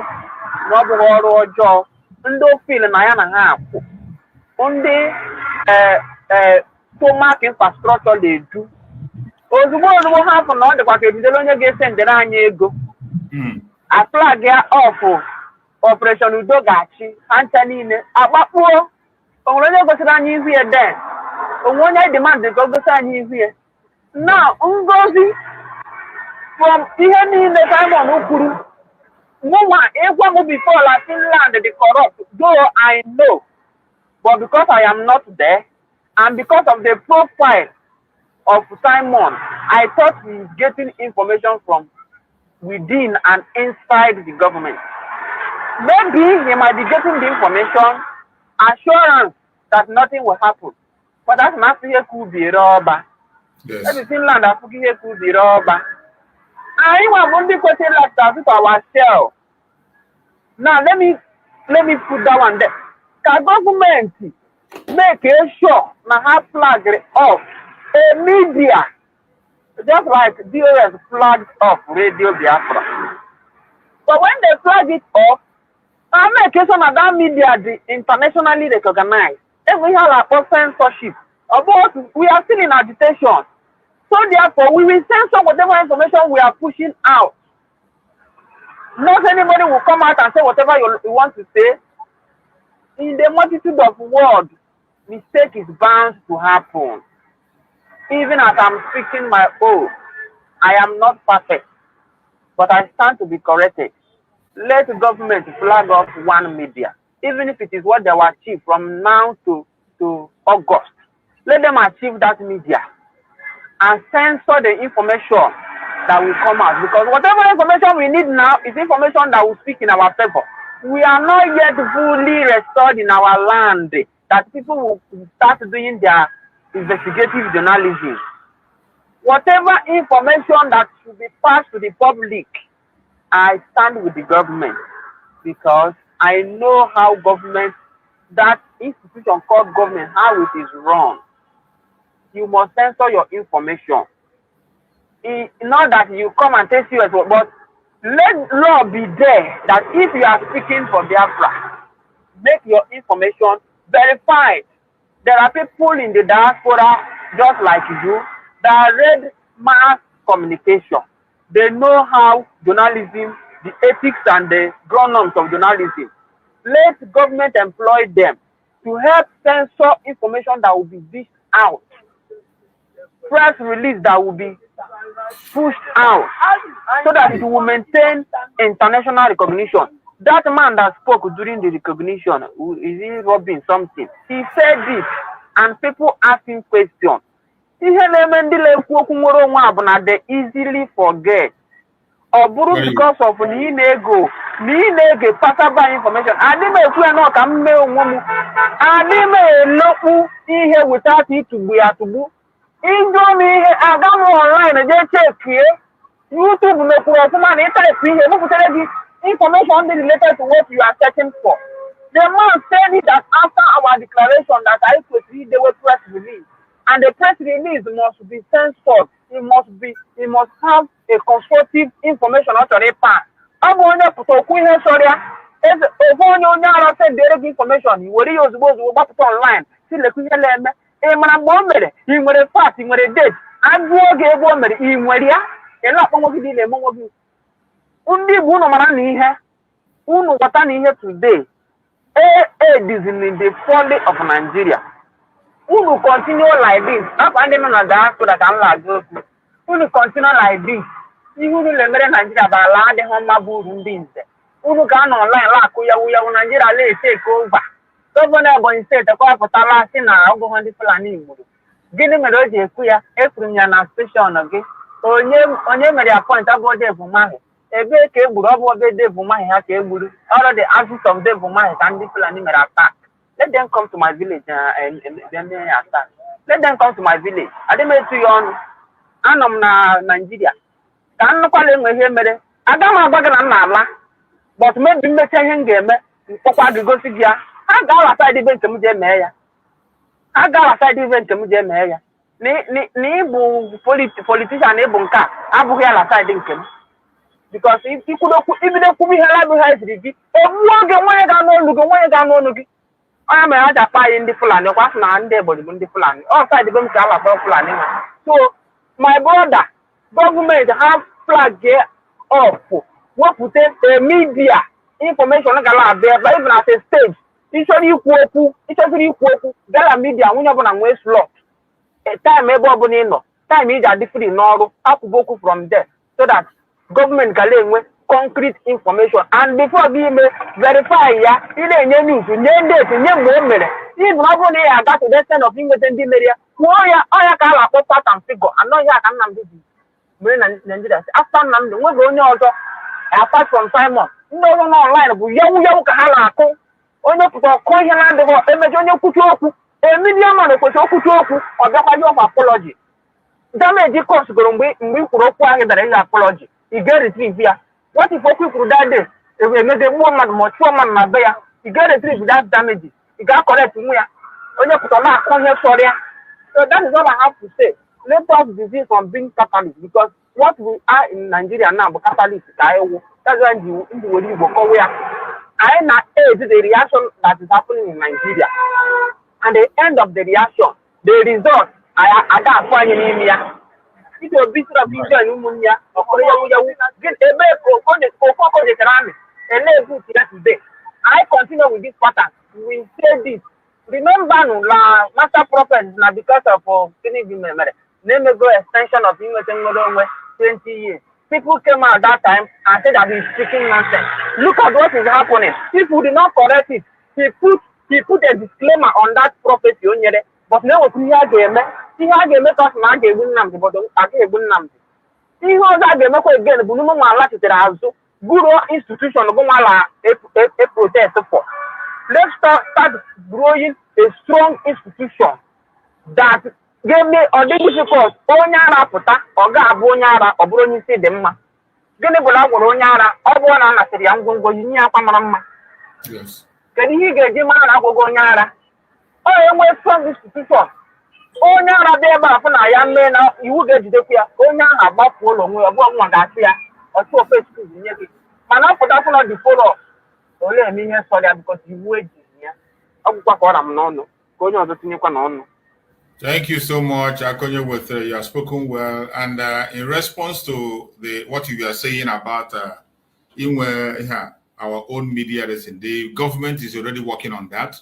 na ọ bụghị ọrụ ọjọọ, ndị ofil na ya na ha akwụ, ndị tomak infrastructure na-edu ozugbo ha hapụ na ọ dịkwa ka ebidoro onye ga-ese ndere anyị ego aflag ya ọfụ Operation Udo ga-achị ha ncha niile agbakpuo. O nwere onye gosiri anyị ihu ya den, onwe onye demand ka o gosi anyị ihu ya na ngozi from ihe niile Simon kwuru. Mụnwa ịgwa m before la Finland the corrupt, though I know, but because I am not there and because of the profile of Simon, I thought he is getting information from within and inside the government. Maybe he might be getting the information, assurance that nothing will happen. But that's not here could be rubber. Yes. That is Finland that here could be rubber. I want only question like that to ourselves. Now let me put that one there. Can government make sure na have flag off a media just like DOS flagged off Radio Biafra? But when they flag it off, I make sure that media is internationally recognized. Then we have a censorship. About we are still in agitation. So therefore, we will censor whatever information we are pushing out. Not anybody will come out and say whatever you want to say. In the multitude of words, mistake is bound to happen. Even as I'm speaking my own, I am not perfect, but I stand to be corrected. Let the government flag off one media, even if it is what they will achieve from now to August. Let them achieve that media and censor the information that will come out. Because whatever information we need now is information that will speak in our favor. We are not yet fully restored in our land that people will start doing their investigative journalism. Whatever information that should be passed to the public, I stand with the government because I know how government, that institution called government, how it is run. You must censor your information. Not that you come and take serious, but let law be there that if you are speaking for Biafra, make your information verified. There are people in the diaspora just like you that read mass communication. They know how journalism, the ethics and the ground norms of journalism. Let government employ them to help censor information that will be dished out. Press release that will be pushed out so that it will maintain international recognition. That man that spoke during the recognition, is he robbing something? He said this and people asked him questions. They easily forget. Or because of ego, passerby information. I didn't without it to be at to Indomie, I don't know online and just check here. YouTube no information related to what you are searching for. The man said it that after our declaration that I could read the press release. And the press release must be censored. It must have a constructive information out of the part. I'm going to put a queen sorry. If only said direct information, you will use those online. See the queen he would have fast, he would have dead. I'm going to woman, he would have a lot of you. Only one of my here, Uno Watani here today. Is in the folly of Nigeria. Uno continue like this. Up and then on that so that I'm like this. Uno continue like this. You will remember Nigeria by land the home of beans. unu ga-anọ online lakụ yawu Nigeria na-eteke over. Gọvanọ Ebonyi steeti akọwapụtala sị na ọgụgụ ndị Fulani gburu. Gịnị mere o ji ekwu ya? Ekwuru m ya na steshọn gị. Onye mere ya point abụọ Dave Umahi. Ebee ka egburu? Ọ bụ obe Dave Umahi ha ka egburu. Ọrụ the absence of Dave Umahi ka ndị Fulani mere attack. Let them come to my village and attack. Let them come to my village. Adị m etu ya ọnụ. Anọ m na Nigeria. Ka nnụkwala enwe ihe mere. Aga m agwa gị na m na-ala. But maybe mmecha ihe m ga-eme. Mkpọkwa gị gosi gị ya. Ha ga-ala side ibe nke m jee mee ya. Ha ga-ala side ibe nke m jee mee ya. Na ịbụ politician ịbụ nke a abụghị ala side nke m. Because ibido kwubu ihe labụ ha esiri gị, ogbuo oge nwanyị ga n'olu gị, nwanyị ga n'olu gị. Onye mere ha ji akpa anyị ndị Fulani, ọkwa sị na ndị Ebonyi bụ ndị Fulani. Ọ side ibe m ka ala kpọrọ Fulani ha. So, my brother, government have flag up, wepụta a media information gala abịa, but even at a stage, ịchọrọ ikwu okwu, gala media nwunye ọbụla nwee slot. Time ebe ọbụla ị nọ, time iji adị free n'ọrụ, akwụba okwu from there, so that government ga enwe concrete information. And before gị ime verify ya, ị na-enye news, nye date, nye mgbe o mere. Even ọ bụrụ na ị aga to the extent of inweta ndị mere ya, kwuo ya, ọ ya ka a na-akpọ part and figure. Anọ ya ka Nnamdi ji mere na Nigeria. After Nnamdi, nwere onye ọzọ apart from Simon. Ndị ọrụ nọ online bụ yawu ka ha na-akụ. Onye pụtara kọọ ihe na-adịghị, emechi onye kwuchi okwu. Medium man ekwesị okwuchi okwu, ọ bịakwa of apology. Damage cost goro mgbe ị kwuru okwu ahụ dara ihe apology. Ị ga-retrieve ya. What if okwu kwuru that day? Emege gbuo mmadụ ma chụọ mmadụ na be ya. Ị ga-retrieve that damage. Ị ga-correct nwe ya. Onye pụtara na-akọ ihe sọrọ ya. So that is all I have to say. Let us desist from being Catholics, because what we are in Nigeria now bụ Catholics ka anyị wụ. That's why ndị were Igbo kọwa ya. I na-aid the reaction that is happening in Nigeria. And the end of the reaction, the result, I got for you in here. It's a bit of vision in Munya, or get a bit of ceramic, and let's do it today. I continue with this pattern. We say this. Remember, la master prophet is not because of finishing memory. Name go extension of English 20 years. People came out at that time and said that he's speaking nonsense. Look at what is happening. People did not correct it. He put a disclaimer on that prophecy, but now he had to make us not a good number, but a good number. He was at the Mako again, the Bunuma Latin, Guru institution, a protest for. Let's start growing a strong institution that gave me a difficult Onyara Puta, or Gabonyara, or Bruni say the ma. Genebula Onyara, or one and a young Gongonia Pamarama. Yes. Can he get him out of Gonyara? Oh, I'm a strong institution. Onyara Deba for a young man, you will get the fear. Onyara about Polo, one Garcia, or two face to the Mana for that one before. Only a million for that because you wait. Thank you so much, Akonyo. With you have spoken well, and in response to what you are saying about our own media, the government is already working on that.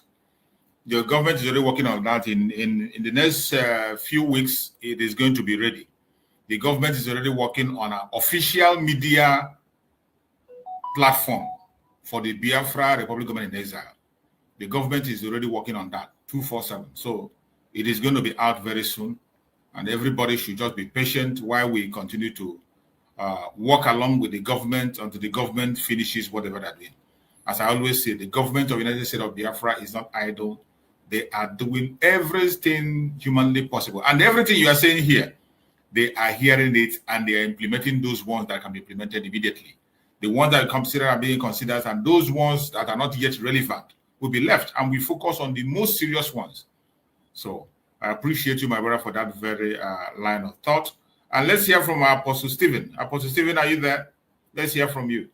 The government is already working on that. In the next few weeks, it is going to be ready. The government is already working on an official media platform for the Biafra Republic Government in Exile. The government is already working on that 24/7. So it is going to be out very soon. And everybody should just be patient while we continue to work along with the government until the government finishes whatever they're doing. As I always say, the government of the United States of Biafra is not idle. They are doing everything humanly possible. And everything you are saying here, they are hearing it and they are implementing those ones that can be implemented immediately. The ones that are being considered, and those ones that are not yet relevant will be left, and we focus on the most serious ones. So I appreciate you, my brother, for that very line of thought. And let's hear from Apostle Stephen. Apostle Stephen, are you there? Let's hear from you.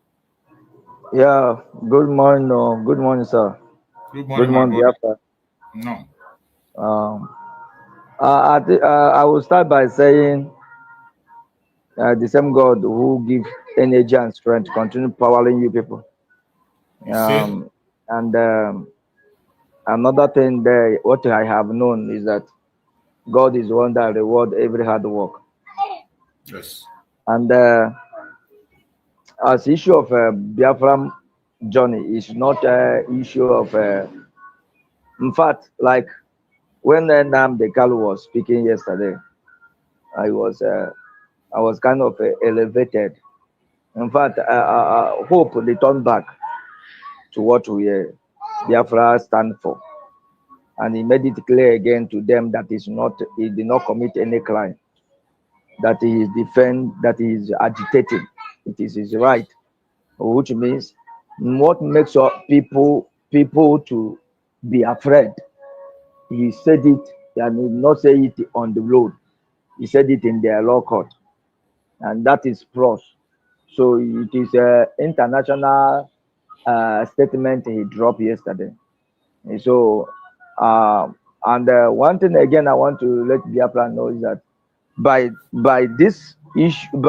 Yeah, good morning. Good morning, sir. Good morning, Biafra. No. I will start by saying the same God who gives energy and strength continue powering you people. And another thing there, what I have known is that God is one that rewards every hard work. Yes. And as issue of Biafra journey. It's not an issue of. In fact, like when Nnamdi Kanu was speaking yesterday, I was kind of elevated. In fact, I hope they turn back to what we Biafra stand for, and he made it clear again to them that he did not commit any crime, that he is that he is agitating. It is his right, which means what makes people to be afraid. He said it, and he did not say it on the road. He said it in their law court, and that is pros. So it is an international statement he dropped yesterday. And so, one thing again I want to let Biafra know is that by this issue,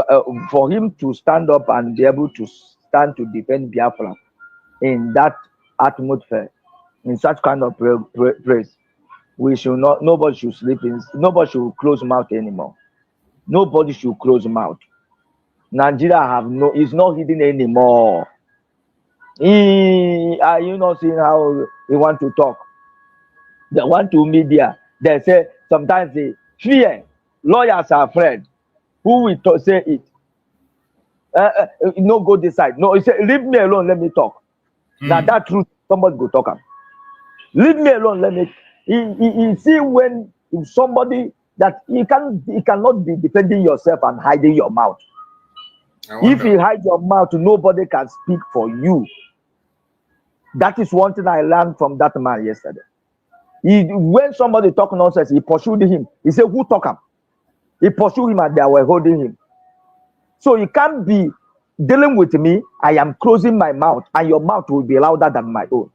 for him to stand up and be able to stand to defend Biafra in that atmosphere, in such kind of praise, we should not. Nobody should sleep in. Nobody should close mouth anymore. Nobody should close mouth. Nigeria is not hidden anymore. Are you not seeing how he want to talk? They want to media. They say sometimes they fear. Lawyers are afraid. Who will say it? No, go decide. No, he said, leave me alone. Let me talk. Now that truth, somebody go talk. Leave me alone. Let me. He see when if somebody that you cannot be defending yourself and hiding your mouth. If you hide your mouth, nobody can speak for you. That is one thing I learned from that man yesterday. When somebody talk nonsense, he pursued him. He said, "Who talk him?" He pursued him, and they were holding him. So you can't be dealing with me. I am closing my mouth, and your mouth will be louder than my own.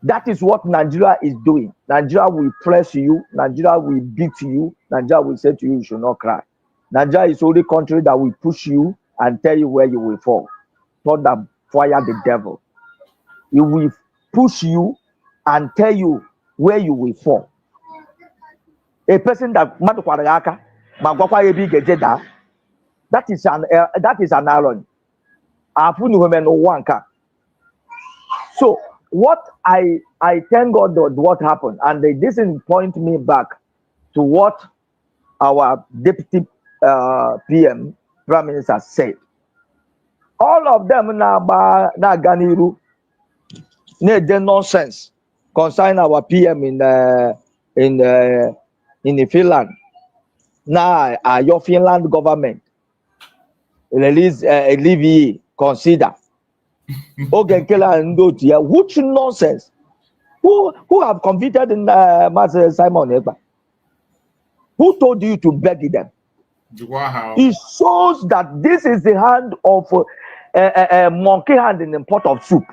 That is what Nigeria is doing. Nigeria will press you. Nigeria will beat you. Nigeria will say to you, "You should not cry." Nigeria is the only country that will push you and tell you where you will fall. Not that fire the devil. It will push you and tell you where you will fall. A person that that is an iron. So what I thank God that what happened, and this is point me back to what our deputy PM Prime Minister said. All of them na ganiru nonsense concerning our PM in Finland. Now your Finland government release consider which nonsense? Who have convicted in Master Simon Ekpa? Who told you to beg them? It shows that this is the hand of a monkey hand in the pot of soup.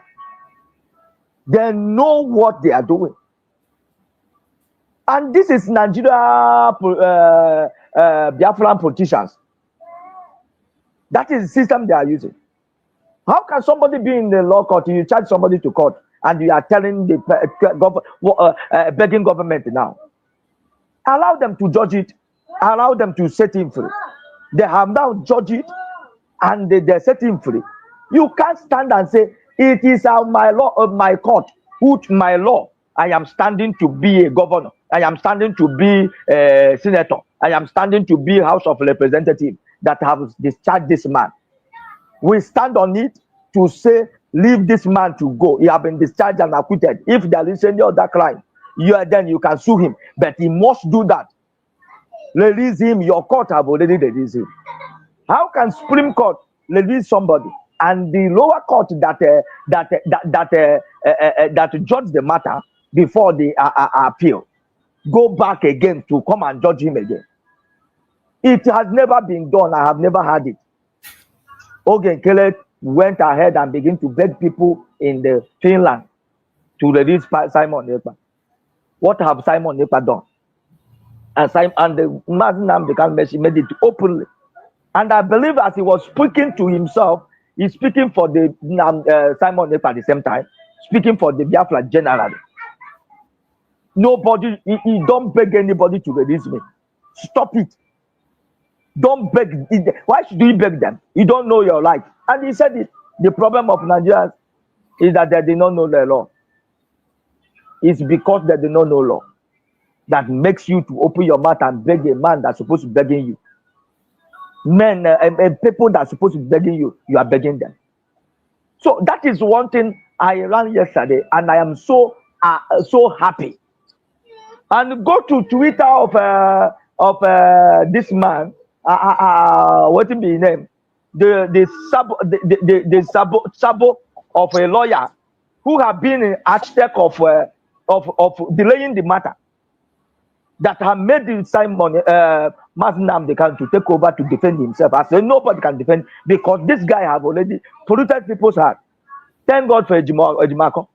They know what they are doing. And this is Nigeria Biafran politicians. That is the system they are using. How can somebody be in the law court, you charge somebody to court, and you are telling the begging government now? Allow them to judge it. Allow them to set him free. They have now judged it, and they set him free. You can't stand and say, it is my law of my court, which my law. I am standing to be a governor. I am standing to be a senator. I am standing to be House of Representatives that have discharged this man. We stand on it to say, leave this man to go. He has been discharged and acquitted. If there is any other crime, then you can sue him. But he must do that. Release him. Your court have already released him. How can Supreme Court release somebody and the lower court that judge the matter before the appeal go back again to come and judge him again? It has never been done. I have never had it. Ogen Kele went ahead and began to beg people in the Finland to release Simon Ekpa. What have Simon Ekpa done? And the man became made it openly. And I believe as he was speaking to himself, he's speaking for the Simon Ekpa at the same time, speaking for the Biafra generally. Nobody, he don't beg anybody to release me. Stop it. Don't beg. Why should you beg them? You don't know your life. And he said it. The problem of Nigeria, is that they did not know the law. It's because they did not know law that makes you to open your mouth and beg a man that's supposed to be begging you. Men and people that are supposed to be begging you, you are begging them. So that is one thing I ran yesterday, and I am so happy. And go to Twitter of this man, what is his name? The sabo of a lawyer who have been an architect of delaying the matter, that have made the Simon Masnam the country to take over to defend himself. I said nobody can defend because this guy have already polluted people's heart. Thank God for Ejimako.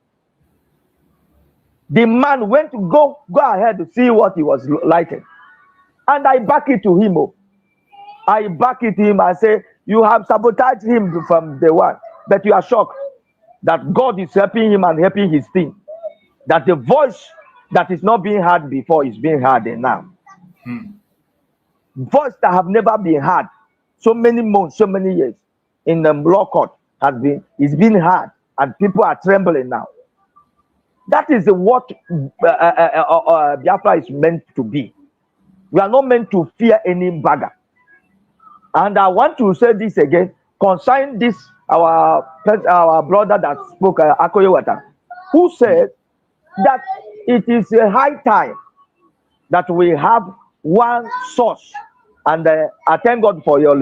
The man went to go ahead to see what he was lighting, and I back it to him. I back it to him. I say you have sabotaged him from day one, but you are shocked that God is helping him and helping his team. That the voice that is not being heard before is being heard now. Voice that have never been heard so many months, so many years in the law court is being heard, and people are trembling now. That is what Biafra is meant to be. We are not meant to fear any beggar. And I want to say this again, concerning this our brother that spoke, Akoyewata, who said that it is a high time that we have one source. And I thank God for your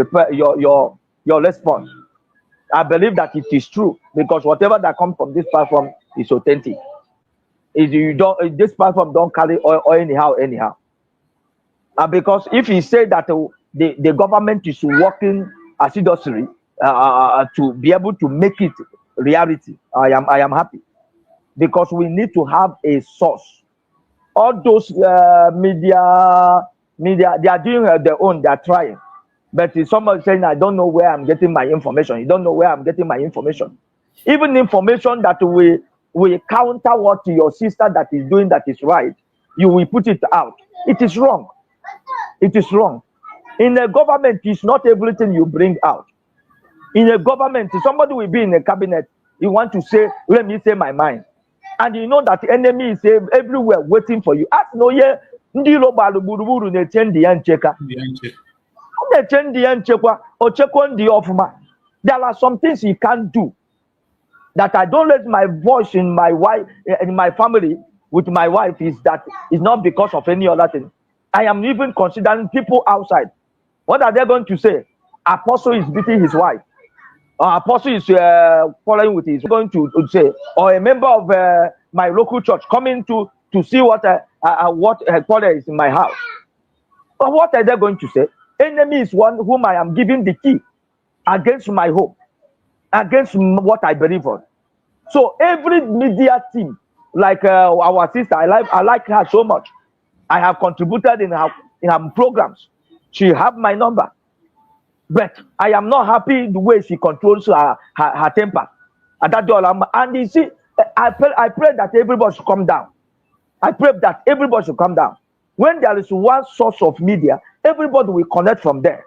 response. I believe that it is true because whatever that comes from this platform is authentic. This platform don't carry oil anyhow. Because if he said that the government is working assiduously to be able to make it reality, I am happy, because we need to have a source. All those media, they are doing their own, they are trying. But if someone saying, I don't know where I'm getting my information, you don't know where I'm getting my information. Even information that we counter what your sister that is doing that is right, you will put it out. It is wrong. It is wrong. In a government, it's not everything you bring out. In a government, somebody will be in a cabinet, you want to say, let me say my mind. And you know that the enemy is everywhere waiting for you. As no ye, there are some things you can't do. That I don't let my voice in my wife, in my family with my wife, is that it's not because of any other thing. I am even considering people outside. What are they going to say? Apostle is beating his wife. Apostle is following with his going to say, or a member of my local church coming to see what headquarters is in my house. But what are they going to say? Enemy is one whom I am giving the key against my hope, against what I believe on. So every media team, like our sister, I like her so much. I have contributed in her programs. She have my number. But I am not happy the way she controls her temper. And you see, I pray that everybody should come down. I pray that everybody should come down. When there is one source of media, everybody will connect from there.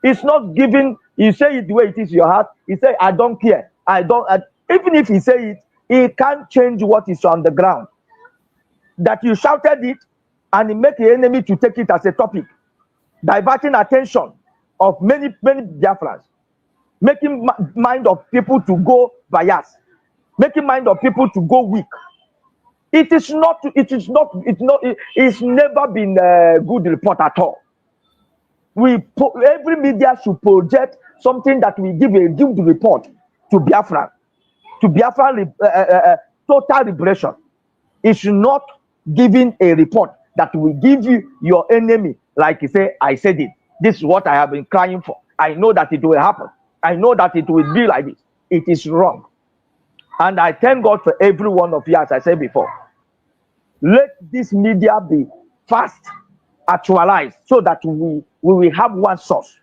It's not giving, you say it the way it is in your heart. You say, I don't care. Even if you say it, it can't change what is on the ground. That you shouted it and it make the enemy to take it as a topic, diverting attention of many Biafrans, making mind of people to go biased, making mind of people to go weak. It's never been a good report at all. Every media should project something that will give a good report to Biafra, total liberation. It should not giving a report that will give you your enemy, like you say, I said it. This is what I have been crying for. I know that it will happen. I know that it will be like this. It is wrong. And I thank God for every one of you, as I said before. Let this media be fast actualized so that we will have one source.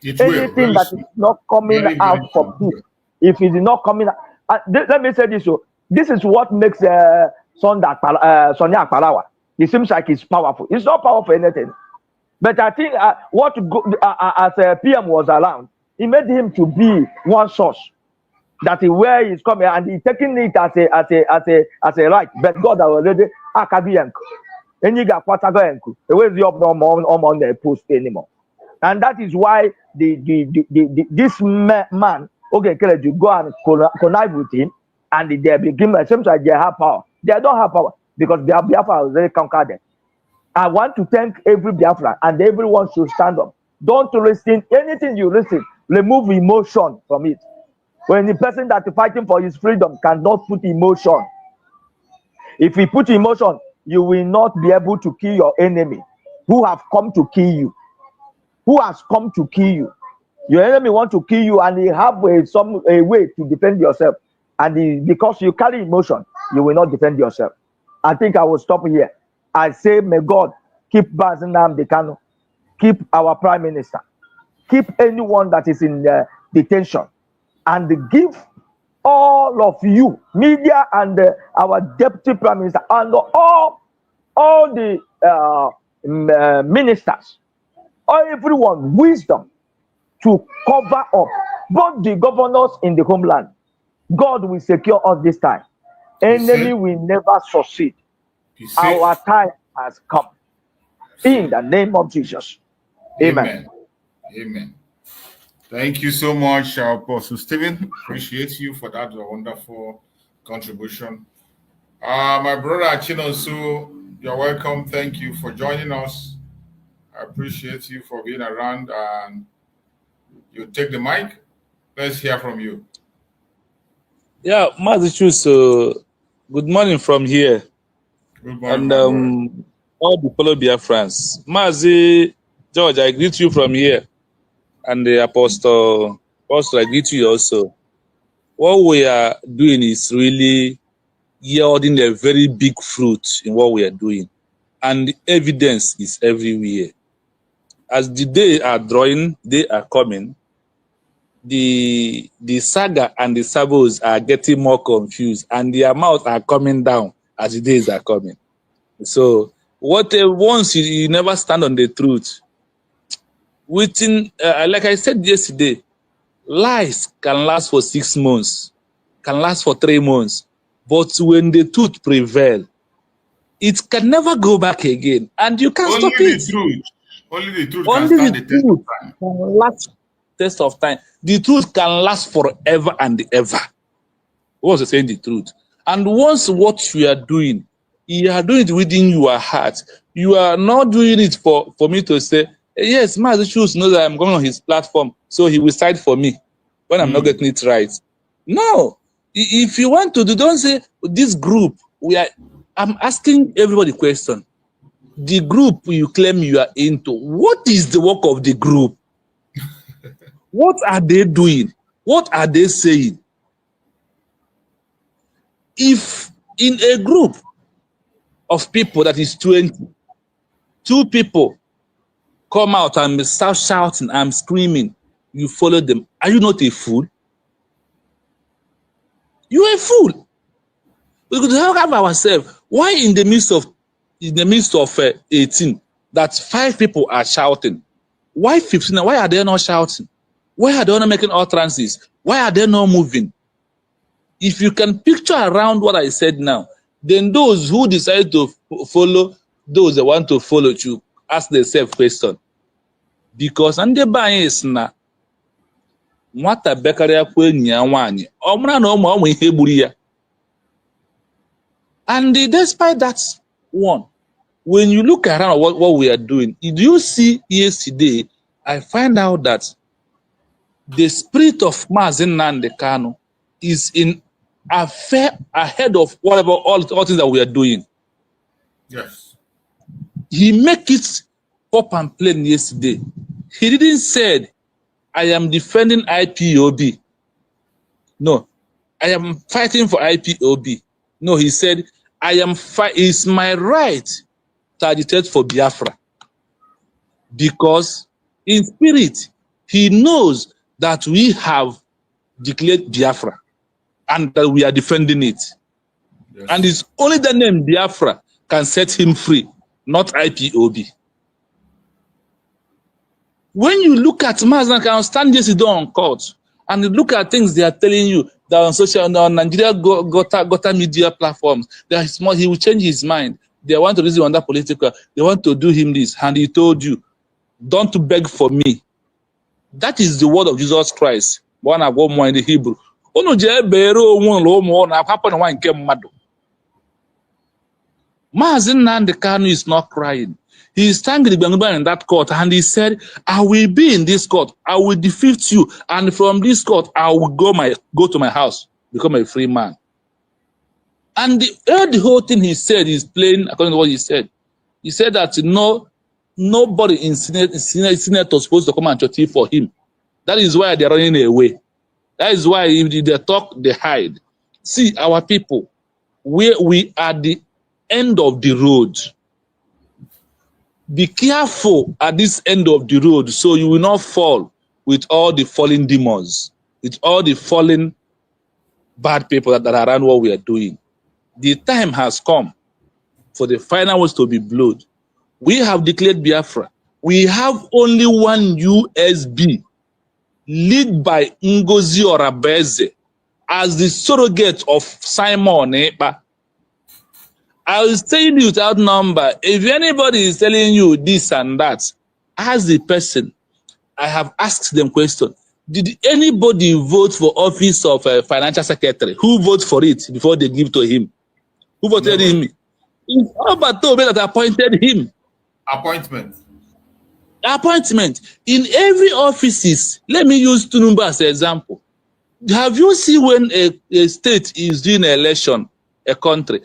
Anything that is not coming out from this, if it is not coming out, let me say this. So this is what makes Sonia Akpalawa. It seems like it's powerful. It's not powerful for anything. But I think as PM was around, he made him to be one source. that where he's coming and he's taking it as a right. But God already akabiyanku. And you got kwatagoyanku. The way the on the post anymore. And that is why this man, okay, you go and connive with him, and they begin. It seems like they have power. They don't have power because Biafra already conquered them. I want to thank every Biafra, and everyone should stand up. Don't listen anything you listen. Remove emotion from it. When the person that is fighting for his freedom cannot put emotion, if he put emotion, you will not be able to kill your enemy who have come to kill you. Who has come to kill you? Your enemy want to kill you, and he have a way to defend yourself. And because you carry emotion, you will not defend yourself. I think I will stop here. I say, may God keep Bazinam Dekano, keep our Prime Minister, keep anyone that is in detention, and give all of you, media and our Deputy Prime Minister, and all the ministers, everyone wisdom to cover up both the governors in the homeland. God will secure us this time. Enemy will never succeed. Our time has come. In the name of Jesus. Amen. Amen. Thank you so much, Apostle Stephen. Appreciate you for that wonderful contribution. My brother Chinonso, you're welcome. Thank you for joining us. I appreciate you for being around, and you take the mic. Let's hear from you. Yeah, Massachusetts. Good morning from here. Good morning, and all the fellow Biafrans. Mazi George, I greet you from here, and the Apostle, I greet you also. What we are doing is really yielding a very big fruit in what we are doing, and the evidence is everywhere. As the days are drawing, they are coming. The saga and the sabos are getting more confused, and their mouths are coming down as the days are coming. So, once you never stand on the truth, within, like I said yesterday, lies can last for 6 months, can last for 3 months, but when the truth prevails, it can never go back again, and you can't stop it. Only the truth can stand the test of time. Last test of time. The truth can last forever and ever. What's saying the truth? And once what you are doing it within your heart. You are not doing it for me to say, yes, Massachusetts knows that I'm going on his platform, so he will side for me when I'm not getting it right. No. If you want to do, don't say this group. I'm asking everybody a question. The group you claim you are into, what is the work of the group? What are they doing? What are they saying? If in a group of people that is 20, 2 people come out and start shouting and screaming, you follow them. Are you not a fool? You are a fool. We could help ourselves. Why in the midst of 18 that 5 people are shouting? Why 15? Why are they not shouting? Why are they not making utterances? Why are they not moving? If you can picture around what I said now, then those who decide to follow, those that want to follow you, ask themselves question. Because and the bias na nwata bekaria kwa enyi ya nwanyi omra na omu ihe gburu ya. And despite that one, when you look around what we are doing, did you see yesterday, I find out that the spirit of Mazi Nnamdi Kanu is in ahead of whatever all things that we are doing. Yes. He make it pop and plain yesterday. He didn't say, I am defending IPOB. No, I am fighting for IPOB. No, he said, it's my right to agitate for Biafra. Because in spirit, he knows that we have declared Biafra and that we are defending it. Yes. And it's only the name Biafra can set him free, not IPOB. When you look at Mazi Nnamdi Kanu stand yesterday on court And look at things they are telling you that on Nigeria Gota media platforms, that he will change his mind. They want to reason on that political. They want to do him this. And he told you, don't beg for me. That is the word of Jesus Christ. One I go more in the Hebrew. Maazin Nnamdi Kanu is not crying. He is thanking the Benguban in that court, and he said, I will be in this court. I will defeat you. And from this court, I will go to my house, become a free man. And the whole thing he said is plain according to what he said. He said that nobody in Senate was supposed to come and church for him. That is why they're running away. That is why if they talk, they hide. See, our people, we are the end of the road. Be careful at this end of the road so you will not fall with all the fallen demons, with all the fallen bad people that are around what we are doing. The time has come for the final words to be blown. We have declared Biafra. We have only one USB, led by Ngozi Orabeze, as the surrogate of Simon Ekpa. I will tell you without number, if anybody is telling you this and that, ask the person. I have asked them question. Did anybody vote for office of financial secretary? Who voted for it before they give to him? Who voted him? It's Albert Tobe that appointed him. Appointment. In every offices, let me use Tinubu as an example. Have you seen when a state is doing an election, a country,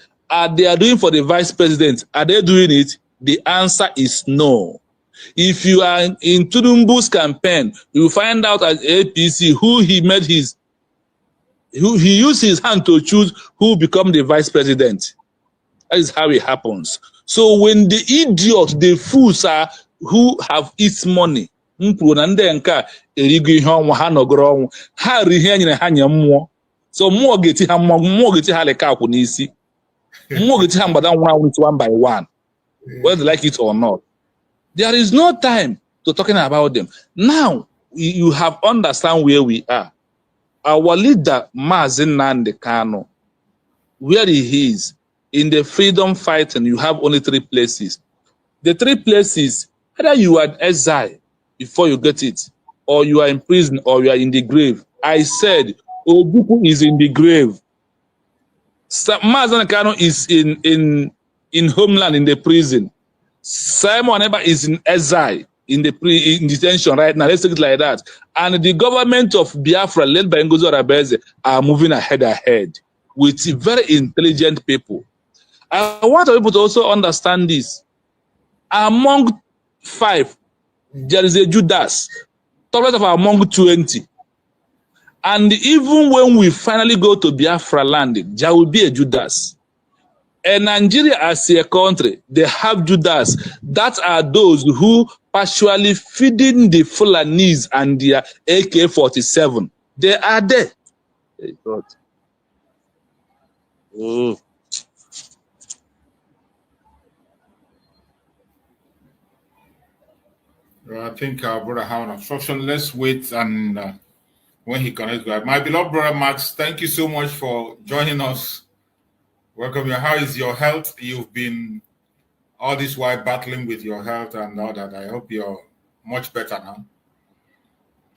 they are doing for the vice president, are they doing it? The answer is no. If you are in Tinubu's campaign, you will find out at APC who he used his hand to choose who become the vice president. That is how it happens. So when the idiots, the fools are who have its money, so more get one by one, whether they like it or not. There is no time to talking about them. Now you have understand where we are. Our leader, Maazin Nnamdi Kanu, where he is in the freedom fighting, you have only 3 places. The 3 places, either you are in exile before you get it, or you are in prison, or you are in the grave. I said, Obuku is in the grave. Maazin Kanu is in homeland in the prison. Simon Ekpa is in exile in detention right now. Let's take it like that. And the government of Biafra, led by Ngozi Orabeze, are moving ahead with very intelligent people. I want people to also understand this. Among 5, there is a Judas, tolerant of among 20. And even when we finally go to Biafra land, there will be a Judas. And Nigeria as a country, they have Judas. That are those who partially feeding the Fulanese and their AK-47. They are there. Hey, God. Oh. I think our brother have an obstruction. Let's wait and when he connects. My beloved brother Max, thank you so much for joining us. Welcome. How is your health? You've been all this while battling with your health and all that. I hope you're much better now.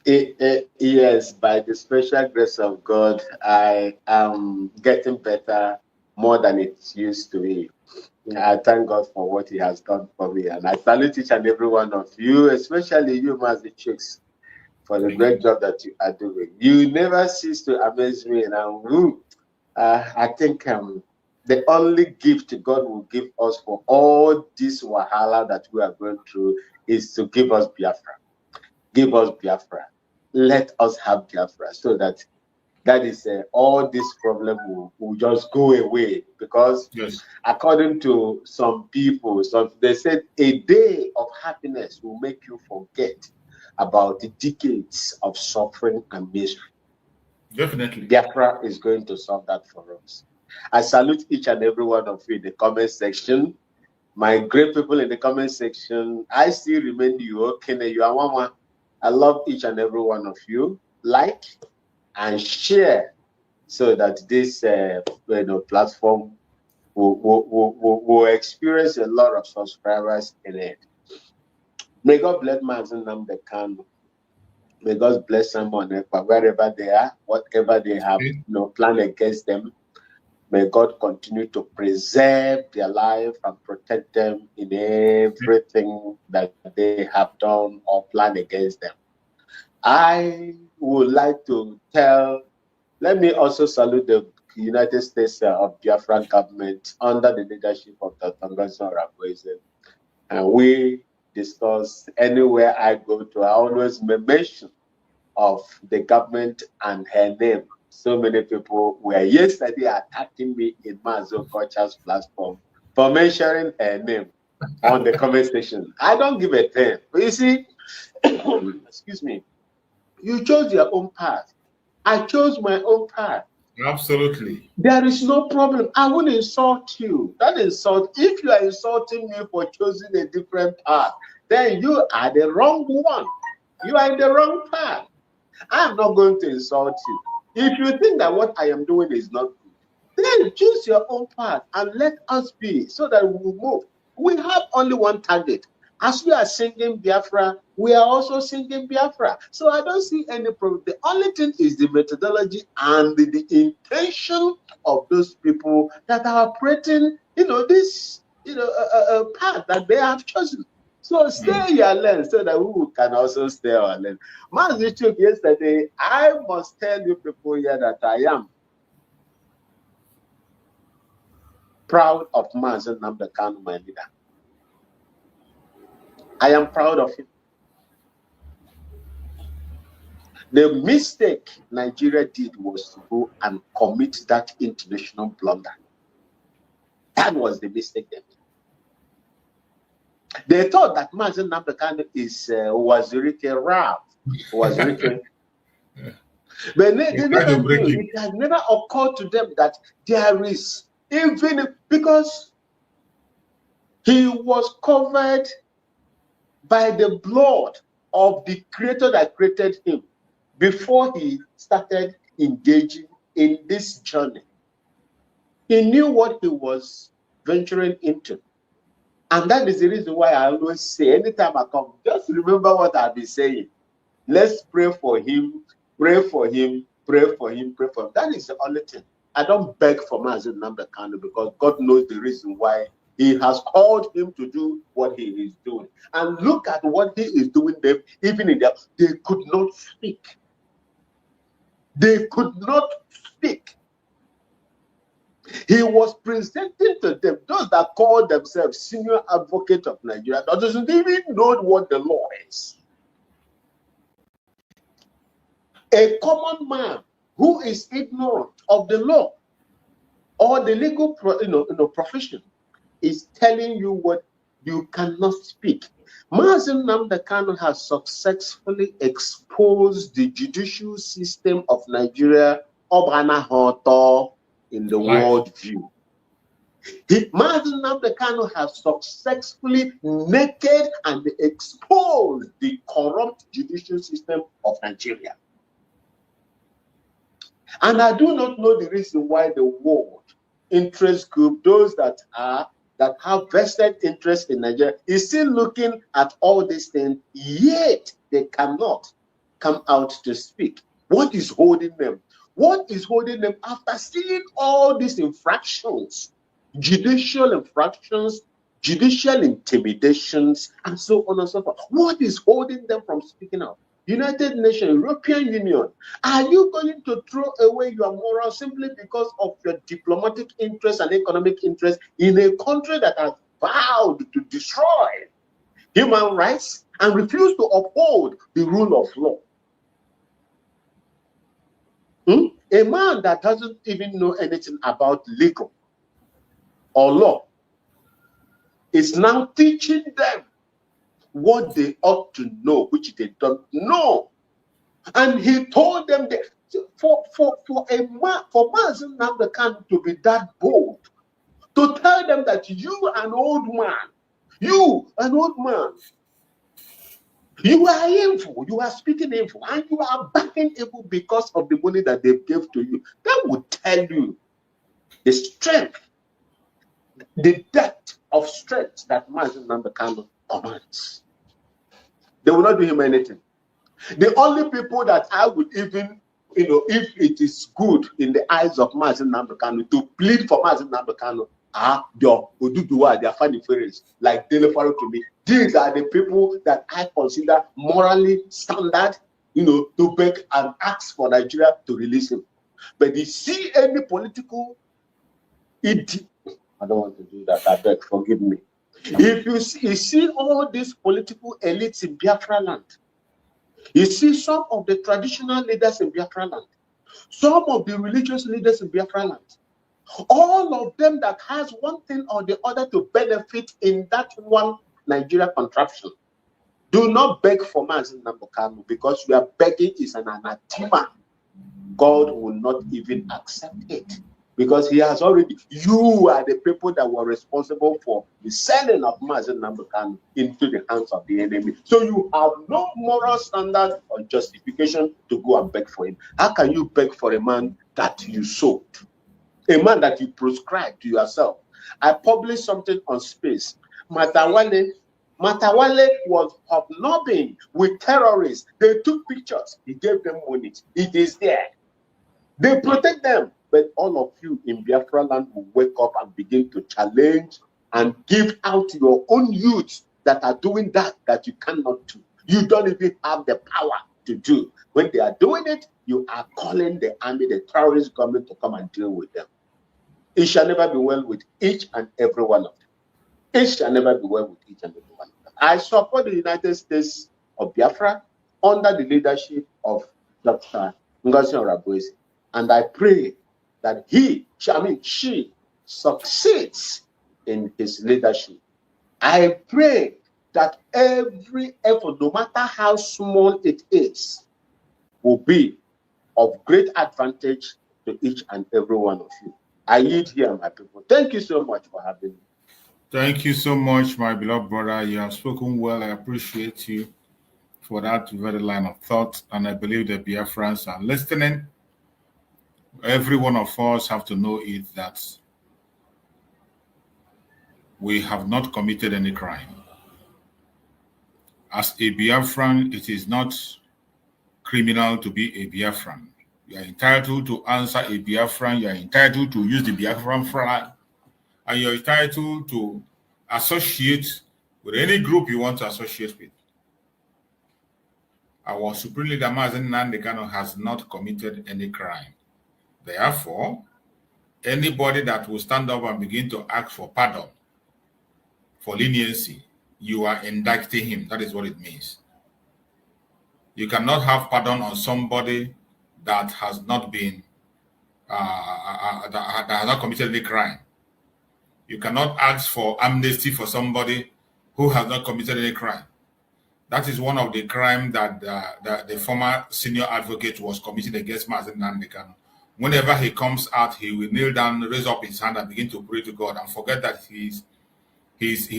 Yes, by the special grace of God, I am getting better more than it used to be. I thank God for what He has done for me. And I salute each and every one of you, especially you, Mazi Chicks, for the great job that you are doing. You never cease to amaze me. And I think the only gift God will give us for all this wahala that we are going through is to give us Biafra. Give us Biafra. Let us have Biafra so that is all this problem will just go away. Because according to some people, they said a day of happiness will make you forget about the decades of suffering and misery. Definitely. Biafra is going to solve that for us. I salute each and every one of you in the comment section. My great people in the comment section, I still remain you. Okay, you are one. I love each and every one of you. Like, and share so that this platform will experience a lot of subscribers in it. May God bless Mazen Nnamdi Kanu. May God bless someone wherever they are, whatever they have planned against them. May God continue to preserve their life and protect them in everything that they have done or planned against them. I would like to let me also salute the United States of Biafra government under the leadership of Dr. Ngozi Orakwe. And we discuss anywhere I go to, I always mention of the government and her name. So many people were yesterday attacking me in Mazo Kocha's platform for mentioning her name on the comment section. I don't give a damn. But you see, excuse me, you chose your own path. I chose my own path. Absolutely. There is no problem. I won't insult you. That insult, if you are insulting me for choosing a different path, then you are the wrong one. You are in the wrong path. I am not going to insult you. If you think that what I am doing is not good, then choose your own path and let us be so that we will move. We have only one target. As we are singing Biafra, we are also singing Biafra. So I don't see any problem. The only thing is the methodology and the intention of those people that are operating, this, path that they have chosen. So stay your lane so that we can also stay our lane. Mazi yesterday, I must tell you people here that I am proud of Mazi Nnamdi Kanu, my leader. I am proud of him. The mistake Nigeria did was to go and commit that international blunder. That was the mistake they made. They thought that Mazi Nnamdi Kanu was written rap, was written. But they never knew, it had never occurred to them that there is, even because he was covered by the blood of the creator that created him before he started engaging in this journey. He knew what he was venturing into. And that is the reason why I always say, anytime I come, just remember what I've been saying. Let's pray for him, pray for him, pray for him, pray for him. That is the only thing. I don't beg for Mazi Nnamdi Kanu because God knows the reason why he has called him to do what he is doing. And look at what he is doing there, even in that, they could not speak. They could not speak. He was presenting to them, those that call themselves senior advocate of Nigeria, that doesn't even know what the law is. A common man who is ignorant of the law or the legal profession is telling you what you cannot speak. Mazi Nnamdi Kanu has successfully exposed the judicial system of Nigeria in the world view. Mazi Nnamdi Kanu has successfully naked and exposed the corrupt judicial system of Nigeria. And I do not know the reason why the world interest group, those that have vested interest in Nigeria, is still looking at all these things, yet they cannot come out to speak. What is holding them? What is holding them after seeing all these infractions, judicial infractions, judicial intimidations, and so on and so forth? What is holding them from speaking out? United Nations, European Union, are you going to throw away your morals simply because of your diplomatic interest and economic interest in a country that has vowed to destroy human rights and refuse to uphold the rule of law? A man that doesn't even know anything about legal or law is now teaching them what they ought to know, which they don't know. And he told them that for Mazi Nnamdi Kanu to be that bold, to tell them that you, an old man, You are evil. You are speaking evil, and you are backing evil because of the money that they gave to you. That would tell you the strength, the depth of strength that Mazi Nnamdi commands. They will not do him anything. The only people that I would even, if it is good in the eyes of Mazi Nnamdi to plead for Mazi Nnamdi are the Oduduwa, their funny fairies, like Delefaro to me. These are the people that I consider morally standard, to beg and ask for Nigeria to release him. But you see any political idiot, I don't want to do that, I beg, forgive me. If you see all these political elites in Biafra land, you see some of the traditional leaders in Biafra land, some of the religious leaders in Biafra land, all of them that has one thing or the other to benefit in that one Nigeria contraption. Do not beg for Mazi Nnamdi because you are begging is an anathema. God will not even accept it because he has already, you are the people that were responsible for the selling of Mazi Nnamdi into the hands of the enemy. So you have no moral standard or justification to go and beg for him. How can you beg for a man that you sold? A man that you prescribed to yourself. I published something on Space. Matawale was hobnobbing with terrorists. They took pictures. He gave them money. It is there. They protect them. But all of you in Biafra land will wake up and begin to challenge and give out your own youths that are doing that you cannot do. You don't even have the power to do. When they are doing it, you are calling the army, the terrorist government to come and deal with them. It shall never be well with each and every one of them. It shall never be well with each and every one of them. I support the United States of Biafra under the leadership of Dr. Ngozi Orabuezi. And I pray that she succeeds in his leadership. I pray that every effort, no matter how small it is, will be of great advantage to each and every one of you. I yield here, my people. Thank you so much for having me. Thank you so much, my beloved brother. You have spoken well. I appreciate you for that very line of thought. And I believe the Biafrans are listening. Every one of us have to know it that we have not committed any crime. As a Biafran, it is not criminal to be a Biafran. You are entitled to answer a Biafran. You are entitled to use the Biafran flag. And you're entitled to associate with any group you want to associate with. Our Supreme Leader Mazi Nnamdi has not committed any crime. Therefore, anybody that will stand up and begin to ask for pardon, for leniency, you are indicting him. That is what it means. You cannot have pardon on somebody that has not been, that has not committed any crime. You cannot ask for amnesty for somebody who has not committed any crime. That is one of the crimes that the former senior advocate was committing against Mazi Nnamdi. Whenever he comes out, he will kneel down, raise up his hand, and begin to pray to God and forget that he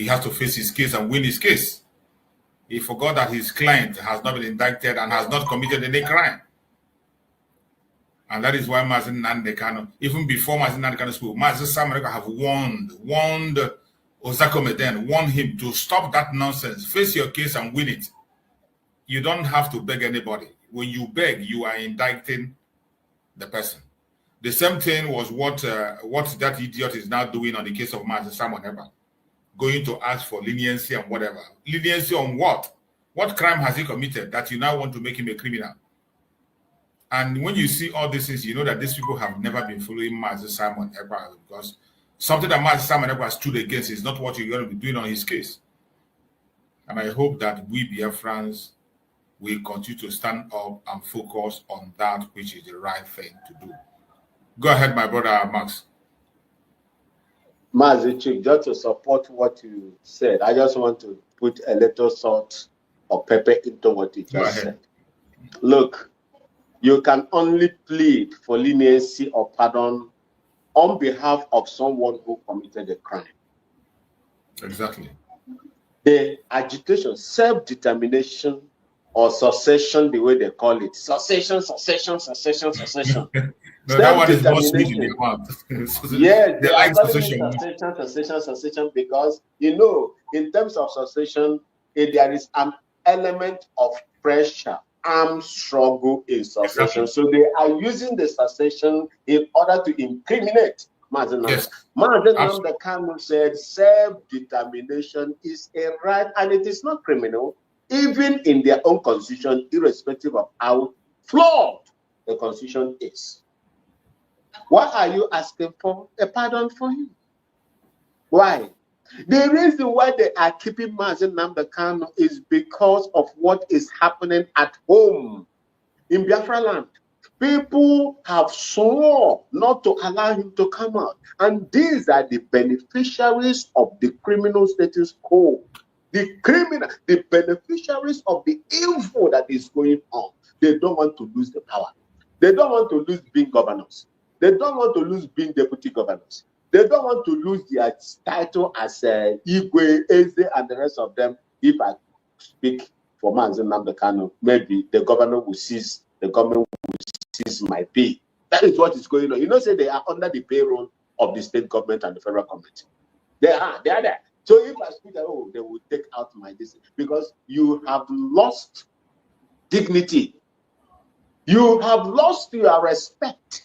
has to face his case and win his case. He forgot that his client has not been indicted and has not committed any crime. And that is why Mazi Nnamdi, even before Mazi Nnamdi spoke, Mazi Samareka have warned Osakome then, warned him to stop that nonsense, face your case and win it. You don't have to beg anybody. When you beg, you are indicting the person. The same thing was what that idiot is now doing on the case of Mazi Samareka, going to ask for leniency and whatever. Leniency on what? What crime has he committed that you now want to make him a criminal? And when you see all these things, you know that these people have never been following Mazi Simon Ekpa, because something that Mazi Simon Ekpa stood against is not what you're going to be doing on his case. And I hope that we Biafrans will continue to stand up and focus on that which is the right thing to do. Go ahead, my brother Max. Mazi Chief, just to support what you said, I just want to put a little salt or pepper into what you just said. Look, you can only plead for leniency or pardon on behalf of someone who committed a crime. Exactly. The agitation, self-determination or succession, the way they call it. Succession. No, that one is more sweet in the mouth. Yes, They they are like calling succession. it succession because, you know, in terms of succession, there is an element of pressure, armed struggle in succession. Exactly. So they are using the succession in order to incriminate Mazen Namdekano. Yes. Mazen Namdekano said self-determination is a right and it is not criminal, even in their own constitution, irrespective of how flawed the constitution is. Why are you asking for a pardon for him? Why? The reason why they are keeping Mazen Namdekano is because of what is happening at home in Biafra land. People have sworn not to allow him to come out. And these are the beneficiaries of the criminal status quo. The beneficiaries of the evil that is going on. They don't want to lose the power. They don't want to lose being governors. They don't want to lose being deputy governors. They don't want to lose their title as Igwe, Eze, and the rest of them. If I speak for Mazen Namdekano, maybe the government will cease, the government will cease my pay. That is what is going on. You know, say they are under the payroll of the state government and the federal government. They are there. So if I speak, oh, they will take out my decision because you have lost dignity. You have lost your respect.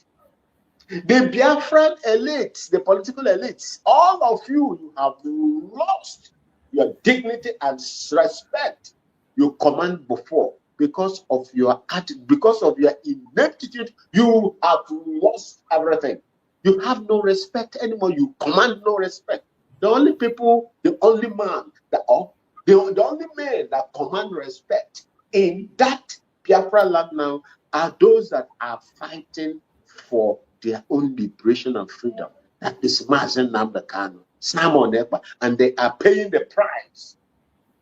The Biafran elites, the political elites, all of you have lost your dignity and respect you command before because of your attitude, because of your ineptitude. You have lost everything. You have no respect anymore. You command no respect. The only people, the only man, the only men that command respect in that Biafra land now are those that are fighting for their own liberation and freedom. That is Mazen Namdekano, Simon Ekpa, and they are paying the price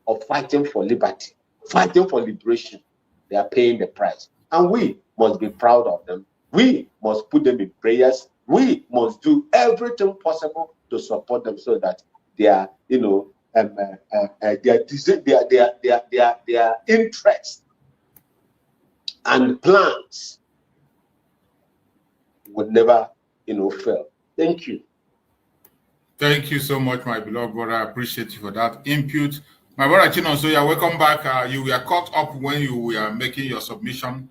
of fighting for liberty, fighting for liberation. They are paying the price. And we must be proud of them. We must put them in prayers. We must do everything possible to support them so that their, their interests and plans would never, fail. Thank you. Thank you so much, my beloved brother. I appreciate you for that input. My brother Chino, so yeah, welcome back. You were caught up when you were making your submission.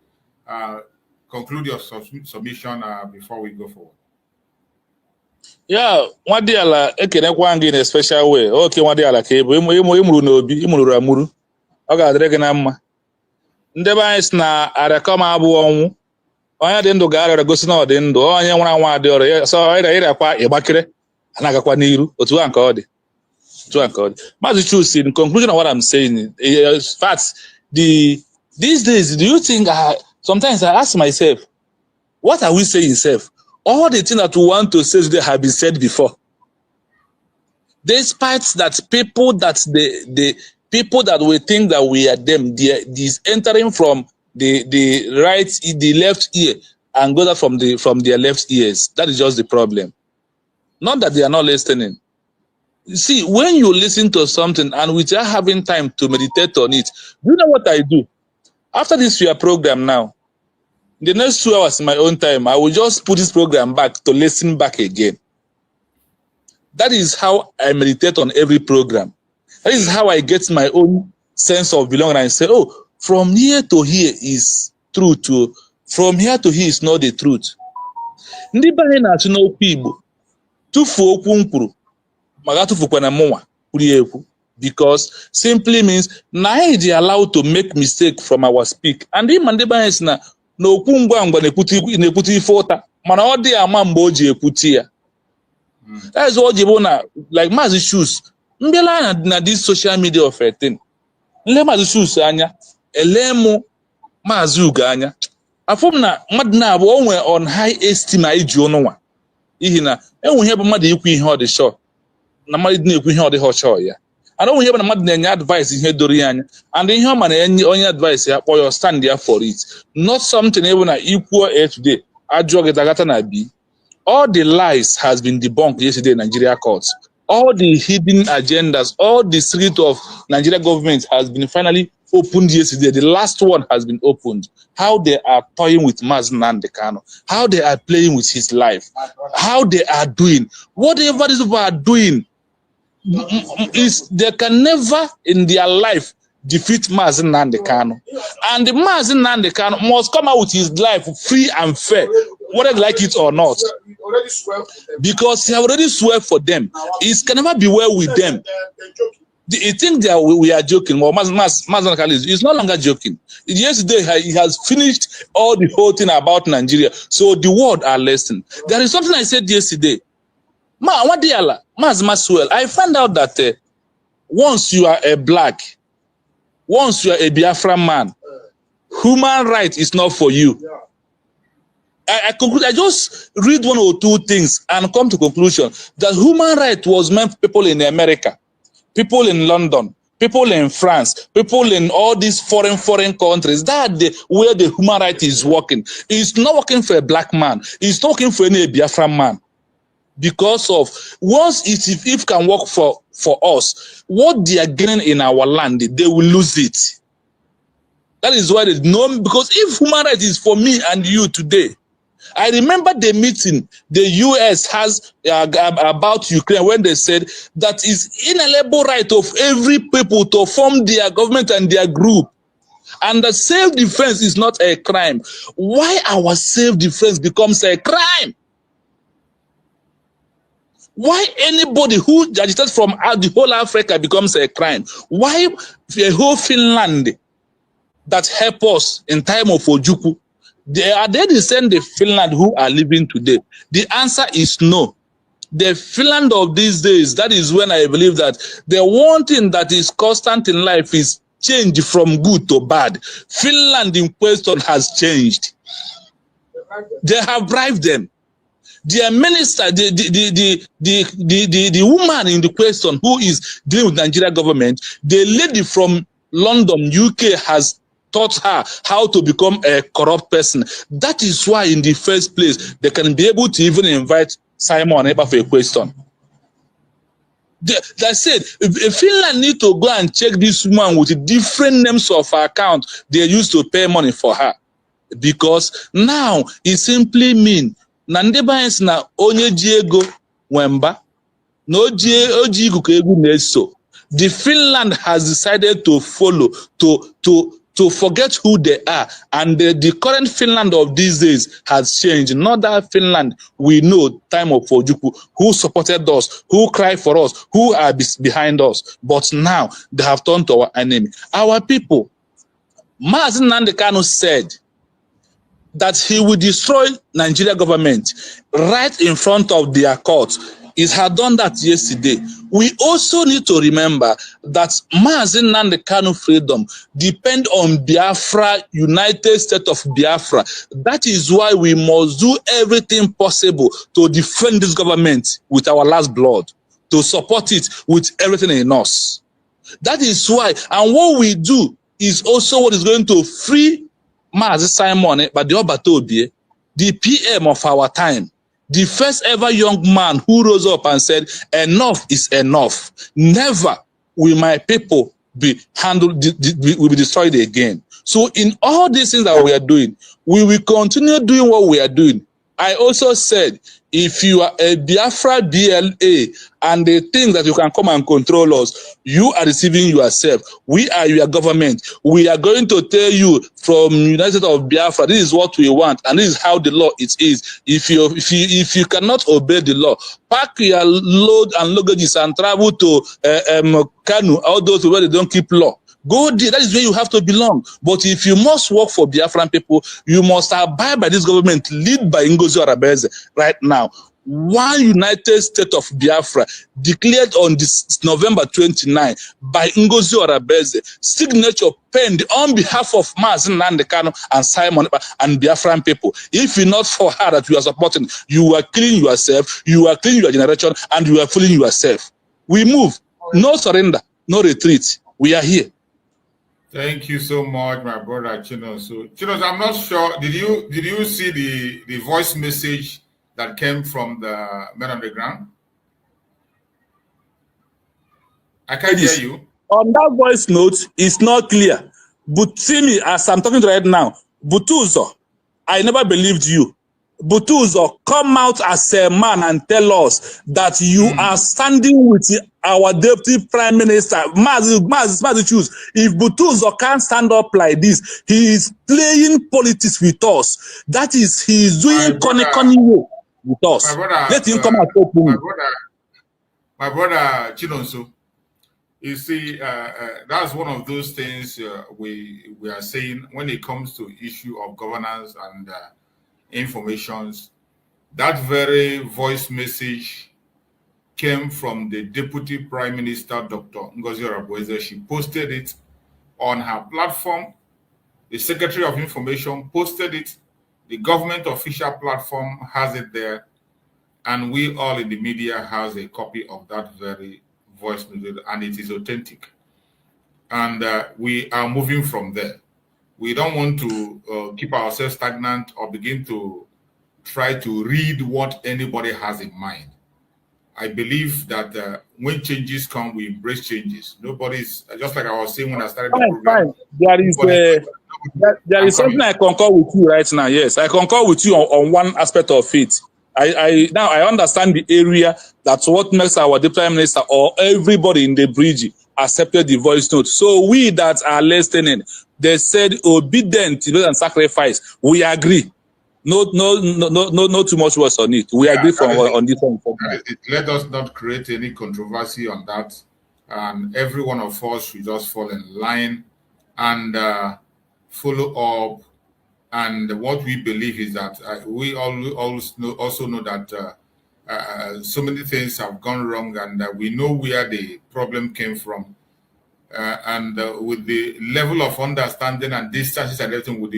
Conclude your submission before we go forward. Yeah, Wadiala ekenekwa gị in a special way. Okay, Wadiala ka ebe ịmụrụ n'obi, ịmụrụ amụrụ. Ọ ga-adịrị gị na mma. Ndị be anyị sị na arịakọm abụọ ọnwụ. Onye dị ndụ ga-arịọrọ gosi na ọ dị ndụ. Onye nwere anwa adị ọrụ ya. So ịrịakwa ịgbakere anagakwa n'iru. Otu a nke ọ dị. Mazi Chus, in conclusion of what I'm saying, in fact, these days, do you think sometimes I ask myself, what are we saying, self? All the things that we want to say today have been said before. Despite that, people that the people that we think that we are them, is entering from the left ear and go out from their left ears. That is just the problem. Not that they are not listening. See, when you listen to something and without having time to meditate on it, do you know what I do? After this your program now, the next 2 hours in my own time, I will just put this program back to listen back again. That is how I meditate on every program. That is how I get my own sense of belonging and say, oh, from here to here is truth. From here to here is not the truth. Ndị be anyị na-achụ n'okwu Igbo, tufuo okwu nkwuru, maga tufukwana mụnwa kwuru ekwu, because simply means na anyị dị allowed to make mistake from our speak. And ịma ndị be anyị si na okwu ngwa ngwa na-ekwute ife ụta, mana ọ dị ama mgbe o ji ekwute ya. That is what you want, like Mazi Chus. Mbela na this social media of a thing. Nle Mazi Chus anya, elemu Mazi Uga anya. Afom na mmadụ na abụ onwe on high esteem iji onunwa. Ihi na enwe ihe bụ mmadụ ikwu ihe ọ dị sure. Na mmadụ na-ekwu ihe ọ dị sure ya. And onwe ihe bụ na mmadụ na-enye advice ihe doro ya anya. And ihe ọ ma na-enye onye advice ya kpọ ya stand there for it. Not something ebe na ikwuo today. Ajụọ gị dagata na bi. All the lies has been debunked yesterday in Nigeria courts. All the hidden agendas, all the secret of Nigeria government has been finally opened yesterday. The last one has been opened. How they are toying with Mazen Nnamdi Kanu, how they are playing with his life, how they are doing whatever these people are doing. Is they can never in their life defeat Mazen Nnamdi Kanu, and the Mazen Nnamdi Kanu must come out with his life free and fair, whether they like it or not, because he already swear for them. It can never be well with them. You think that we are joking? Well, Mazen Kanu is no longer joking. Yesterday, he has finished all the whole thing about Nigeria, so the world are listening. There is something I said yesterday. Maswell, I found out that once you are a black, once you are a Biafra man, human right is not for you. I conclude. I just read one or two things and come to conclusion that human right was meant for people in America, people in London, people in France, people in all these foreign countries. That's where the human right is working. It's not working for a black man. It's not working for any Biafra man. Because of once if can work for us, what they are gaining in our land, they will lose it. That is why they know, because if human rights is for me and you today, I remember the meeting the US has about Ukraine when they said that is inalienable right of every people to form their government and their group, and that self-defense is not a crime. Why our self-defense becomes a crime? Why anybody who agitates from the whole Africa becomes a crime? Why the whole Finland that help us in time of Ojukwu, are they the same the Finland who are living today? The answer is no. The Finland of these days, that is when I believe that the one thing that is constant in life is change from good to bad. Finland in question has changed. They have bribed them. Their minister, the woman in the question who is dealing with Nigeria government, the lady from London, UK, has taught her how to become a corrupt person. That is why, in the first place, they can be able to even invite Simon Ekpa for a question. They said if Finland need to go and check this woman with different names of her account they used to pay money for her, because now it simply means na ndị banks na onye ji ego nwemba na oji iguku egu na-eso. The Finland has decided to follow, to forget who they are, and the current Finland of these days has changed. Not that Finland we know time of Ojukwu, who supported us, who cried for us, who are behind us, but now they have turned to our enemy. Our people, Mazen Nnamdi Kanu said that he will destroy Nigeria government right in front of their court. He had done that yesterday. We also need to remember that Mazen Nnamdi Kanu freedom depend on Biafra, United States of Biafra. That is why we must do everything possible to defend this government with our last blood, to support it with everything in us. That is why, and what we do is also what is going to free Mazi Simon Ekpa, the PM of our time, the first ever young man who rose up and said, enough is enough. Never will my people be handled, will be destroyed again. So in all these things that we are doing, we will continue doing what we are doing. I also said, if you are a Biafra BLA and they think that you can come and control us, you are deceiving yourself. We are your government. We are going to tell you from United States of Biafra, this is what we want, and this is how the law it is. If you cannot obey the law, pack your load and luggages and travel to Kanu, all those where they don't keep law. Go there. That is where you have to belong. But if you must work for Biafran people, you must abide by this government led by Ngozi Arabeze right now. One United States of Biafra declared on this November 29 by Ngozi Arabeze, signature penned on behalf of Mazen Nnamdi Kanu and Simon Ekpa and Biafran people. If you're not for her that you are supporting, you are killing yourself, you are killing your generation, and you are fooling yourself. We move. No surrender, no retreat. We are here. Thank you so much, my brother Chinos. So, Chinos, I'm not sure. Did you see the voice message that came from the men on the ground? I can't hear you. On that voice note, it's not clear. But see me as I'm talking right now. Butuzo, I never believed you. Butuzo, come out as a man and tell us that you are standing with our deputy prime minister. Mazi choose. If Butuzo can't stand up like this, he is playing politics with us. That is, he is doing cunning way with us. Let him come out openly. My brother Chinonso, you see, that's one of those things we are saying when it comes to issue of governance and informations. That very voice message came from the Deputy Prime Minister, Dr. Ngozi Oreboweze. She posted it on her platform. The Secretary of Information posted it. The government official platform has it there. And we all in the media has a copy of that very voice message, and it is authentic. And we are moving from there. We don't want to keep ourselves stagnant or begin to try to read what anybody has in mind. I believe that when changes come, we embrace changes. Nobody's, just like I was saying when I started the program. There is something I concur with you right now. Yes, I concur with you on one aspect of it. Now I understand the area. That's what makes our deputy prime minister or everybody in the bridge accepted the voice note. So we that are listening, they said obedient and sacrifice. We agree. No too much words on it. We agree on this one. Let us not create any controversy on that. And every one of us should just fall in line and follow up. And what we believe is that we also know that so many things have gone wrong, and we know where the problem came from. And with the level of understanding and distances and everything, with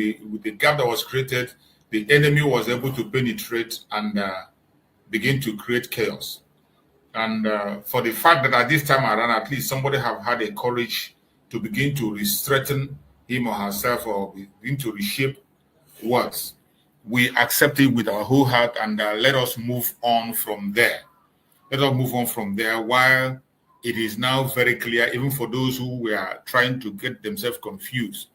the gap that was created, the enemy was able to penetrate and begin to create chaos. And for the fact that at this time around, at least somebody have had a courage to begin to strengthen him or herself or begin to reshape words, we accept it with our whole heart, and let us move on from there. Let us move on from there while it is now very clear, even for those who were trying to get themselves confused.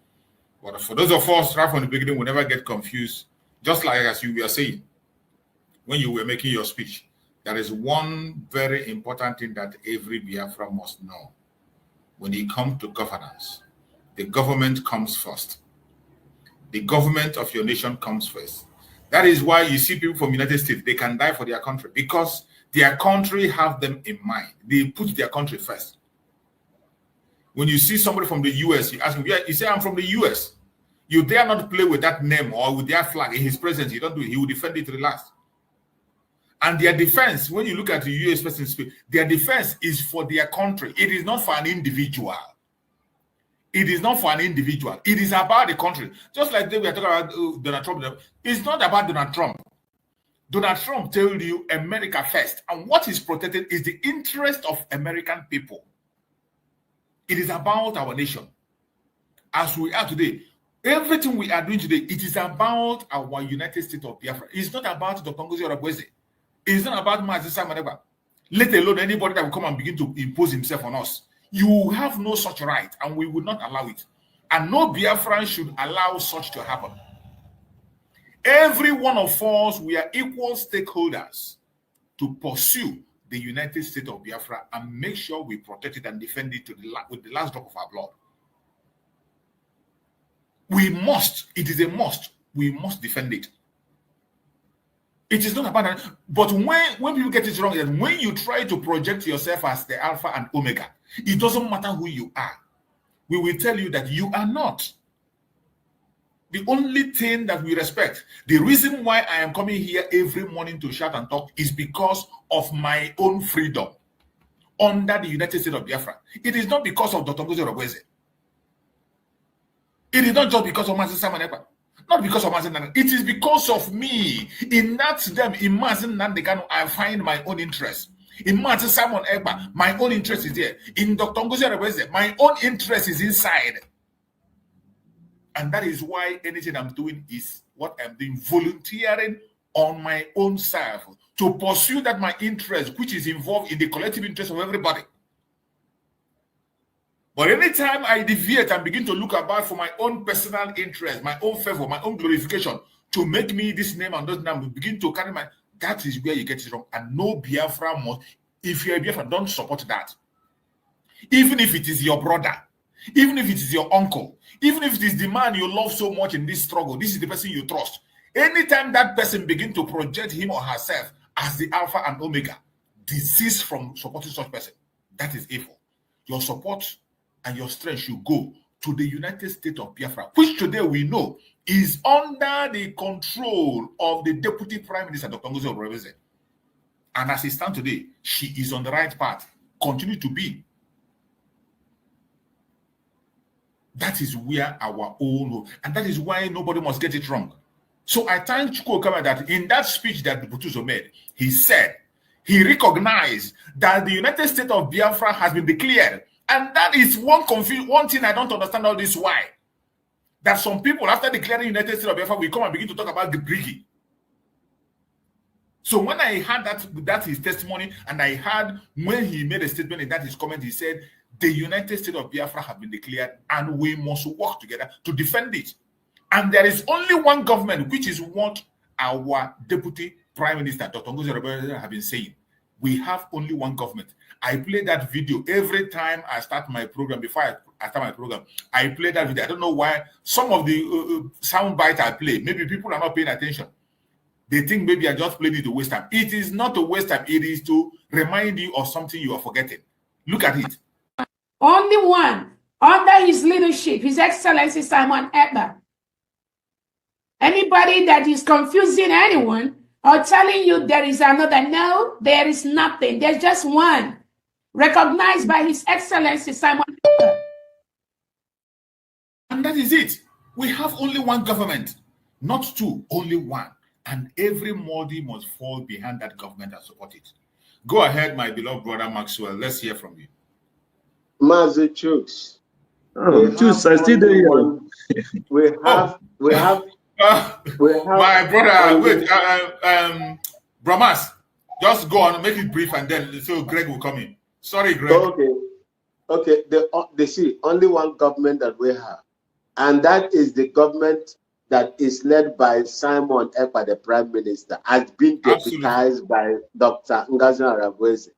But for those of us right from the beginning, we never get confused. Just like as you were saying, when you were making your speech, there is one very important thing that every Biafra must know. When it comes to governance, the government comes first. The government of your nation comes first. That is why you see people from the United States, they can die for their country because their country have them in mind. They put their country first. When you see somebody from the US, you ask him, yeah, you say, I'm from the US. You dare not play with that name or with their flag in his presence. You don't do it. He will defend it to the last. And their defense, when you look at the US person speak, their defense is for their country. It is not for an individual. It is not for an individual. It is about the country. Just like we are talking about Donald Trump. It's not about Donald Trump. Donald Trump told you America first. And what is protected is the interest of American people. It is about our nation. As we are today, everything we are doing today, it is about our United States of Biafra. It's not about Dr. Ngozi Oreboweze. It's not about Mazi Samanegba. Let alone anybody that will come and begin to impose himself on us. You have no such right, and we will not allow it. And no Biafran should allow such to happen. Every one of us, we are equal stakeholders to pursue the United States of Biafra and make sure we protect it and defend it with the last drop of our blood. We must. It is a must. We must defend it. It is not about that. But when people get it wrong, when you try to project yourself as the Alpha and Omega, it doesn't matter who you are. We will tell you that you are not. The only thing that we respect, the reason why I am coming here every morning to shout and talk is because of my own freedom under the United States of Biafra. It is not because of Dr. Ngozi Oreboweze. It is not just because of Mazi Samanegba. Not because of Mazi Nandekano. It is because of me. In that them, in Mazi Nandekano, I find my own interest. In Mazi Simon Egba, my own interest is there. In Dr. Ngozi Oreboweze, my own interest is inside. And that is why anything I'm doing is what I'm doing, volunteering on my own self to pursue that my interest, which is involved in the collective interest of everybody. But anytime I deviate and begin to look about for my own personal interest, my own favor, my own glorification, to make me this name and those names, begin to carry my, that is where you get it wrong. And no Biafra must, if you're a Biafra, don't support that. Even if it is your brother, even if it is your uncle, even if it is the man you love so much in this struggle, this is the person you trust. Anytime that person begin to project him or herself as the Alpha and Omega, desist from supporting such person. That is evil. Your support and your strength should go to the United States of Biafra, which today we know is under the control of the Deputy Prime Minister, Dr. Ngozi Obreveze. And as it stands today, she is on the right path, continue to be. That is where our own, and that is why nobody must get it wrong. So I thank Chukwu Okama that in that speech that Butuzo made, he said, he recognized that the United States of Biafra has been declared. And that is one thing I don't understand all this why. That some people, after declaring United States of Biafra, will come and begin to talk about the Briggy. So when I heard that his testimony, and I heard when he made a statement in that his comment, he said, the United States of Biafra have been declared and we must work together to defend it. And there is only one government, which is what our Deputy Prime Minister, Dr. Ngozi Obreveze, have been saying. We have only one government. I play that video every time I start my program. Before I start my program, I play that video. I don't know why. Some of the sound bite I play, maybe people are not paying attention. They think maybe I just played it to waste time. It is not to waste time. It is to remind you of something you are forgetting. Look at it. Only one, under his leadership, His Excellency Simon Ekpa. Anybody that is confusing anyone or telling you there is another, no, there is nothing. There's just one, recognized by His Excellency Simon Ekpa. And that is it. We have only one government, not two, only one. And every Modi must fall behind that government and support it. Go ahead, my beloved brother Maxwell. Let's hear from you. Mazi Chooks. Chooks, I still there. We have my brother, wait, Bramas, just go on, make it brief, and then so Greg will come in. Sorry, Greg. Okay. They see only one government that we have, and that is the government that is led by Simon Ekpa, the Prime Minister, has been deputized by Dr. Ngozi Obreveze.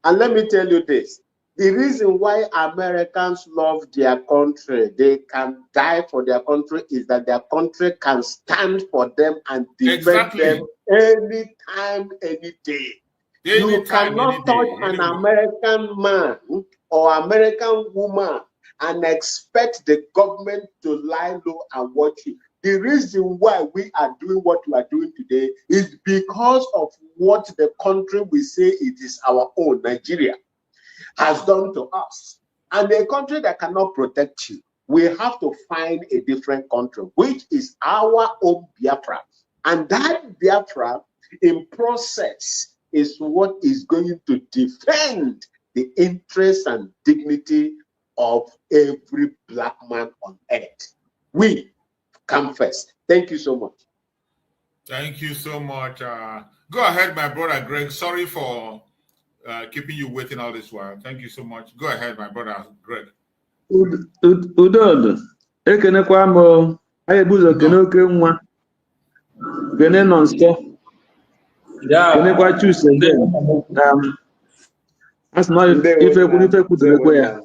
And let me tell you this. The reason why Americans love their country, they can die for their country, is that their country can stand for them and defend them anytime, any day. You cannot touch an American man or American woman and expect the government to lie low and watch you. The reason why we are doing what we are doing today is because of what the country we say it is our own, Nigeria, has done to us. And a country that cannot protect you, we have to find a different country, which is our own Biafra. And that Biafra in process is what is going to defend the interests and dignity of every black man on earth. We come first. Thank you so much. Thank you so much. Go ahead, my brother Greg. Sorry for keeping you waiting all this while. Thank you so much. Go ahead, my brother Greg. Udo, ekenekwa m anyị buzo kene oke nwa kene nọ nso kenekwa Chooks again. That's not ife kwudekwe ya.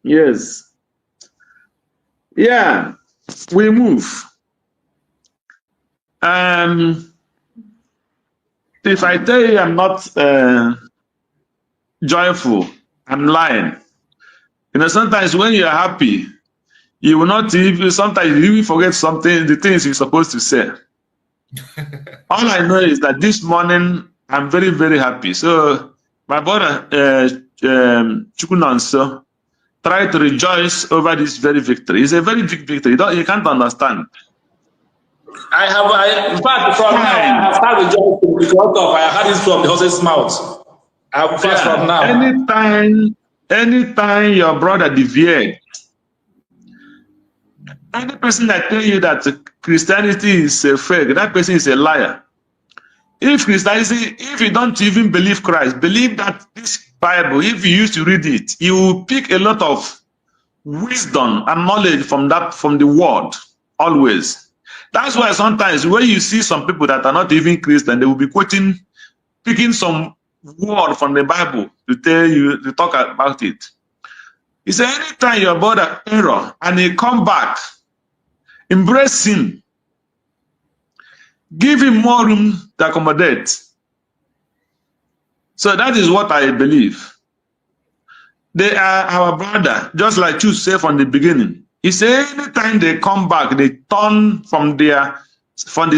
Yes. Yeah, we move. If I tell you I'm not joyful, I'm lying. You know, sometimes when you're happy, you will not even, sometimes you even forget something, the things you're supposed to say. All I know is that this morning, I'm very, very happy. So, my brother, Chukunonso, try to rejoice over this very victory. It's a very big victory. You can't understand. In fact, from now, I have started rejoicing because I heard it from the horse's mouth. I have fast from now. Anytime your brother deviates, any person that tell you that Christianity is a fake, that person is a liar. If you don't even believe Christ, believe that this Bible, if you used to read it, you will pick a lot of wisdom and knowledge from the word, always. That's why sometimes when you see some people that are not even Christian, they will be picking some word from the Bible to tell you, to talk about it. He said, anytime you're about an error and he come back, embrace him, give him more room to accommodate. So that is what I believe. They are our brother, just like you said from the beginning. He said, anytime they come back, they turn from the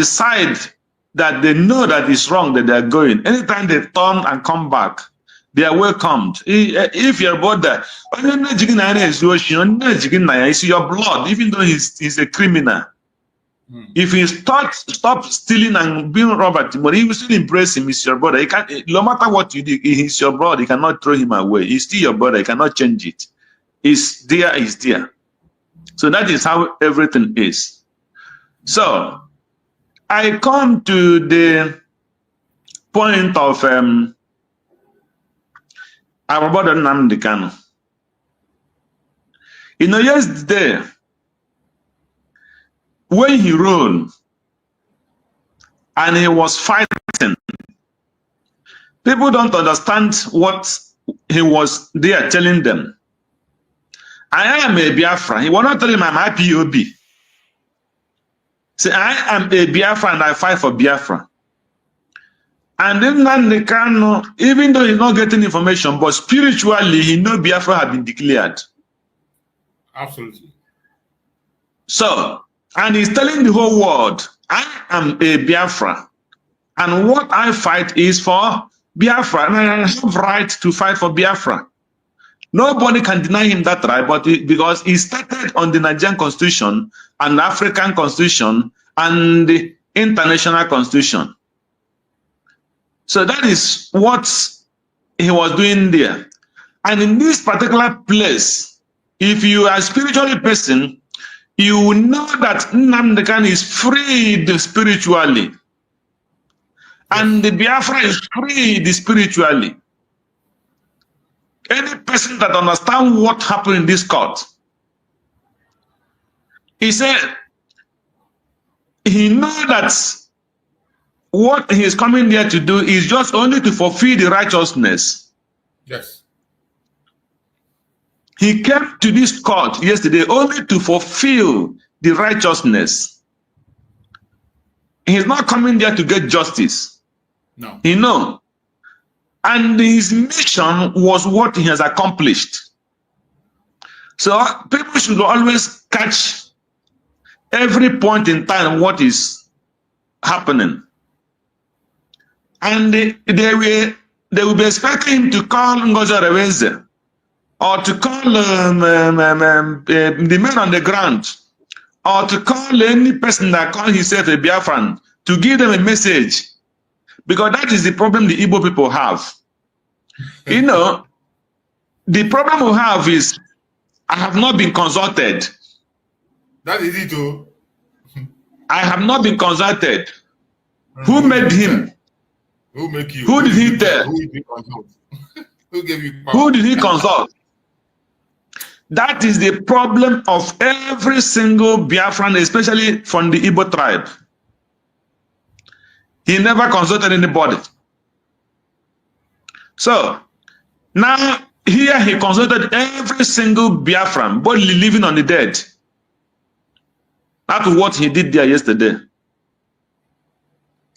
side that they know that is wrong that they are going. Anytime they turn and come back, they are welcomed. If your brother, it's your blood, even though he's a criminal. If he stop stealing and being Robert, but he will still embrace him. It's your brother. He can't, no matter what you do, he's your brother. You cannot throw him away. He's still your brother. You cannot change it. It's there. It's there. So that is how everything is. So I come to the point of our brother Nnamdi Kanu. You know, yesterday, when he rode and he was fighting, people don't understand what he was there telling them. I am a Biafra. He was not telling him I'm IPOB. Say, I am a Biafra and I fight for Biafra. And then Nnamdi Kanu, even though he's not getting information, but spiritually he knows Biafra has been declared. Absolutely. So, and he's telling the whole world, I am a Biafra. And what I fight is for Biafra. And I have right to fight for Biafra. Nobody can deny him that right, but because he started on the Nigerian Constitution and the African Constitution and the International Constitution. So that is what he was doing there. And in this particular place, if you are a spiritual person, you will know that Nnamdi Kanu is freed spiritually. And the Biafra is freed spiritually. Any person that understands what happened in this court, he said, he knows that what he is coming there to do is just only to fulfill the righteousness. Yes. He came to this court yesterday only to fulfill the righteousness. He's not coming there to get justice. No. He knows. And his mission was what he has accomplished. So people should always catch every point in time what is happening. And they will be expecting him to call Ngozi Orewenze or to call the men on the ground or to call any person that calls himself a Biafran to give them a message. Because that is the problem the Igbo people have. You know, the problem we have is I have not been consulted. That is it, too. I have not been consulted. Who made him? Who make you? Who did he tell? Who did he consult? Who gave you power? Who did he consult? That is the problem of every single Biafran, especially from the Igbo tribe. He never consulted anybody. So, now here he consulted every single Biafran, both living on the dead. That's what he did there yesterday.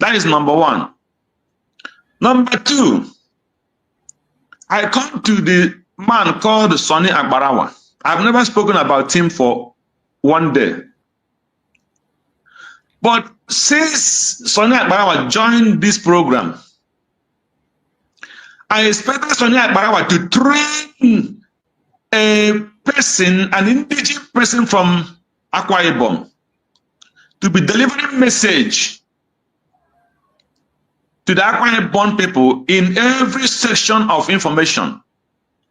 That is number one. Number two, I come to the man called Sonny Agbarawa. I've never spoken about him for one day. But since Sonny Agbarawa joined this program, I expected Sonny Agbarawa to train a person, an indigenous person from Akwa Ibom, to be delivering message to the Akwa Ibom people in every section of information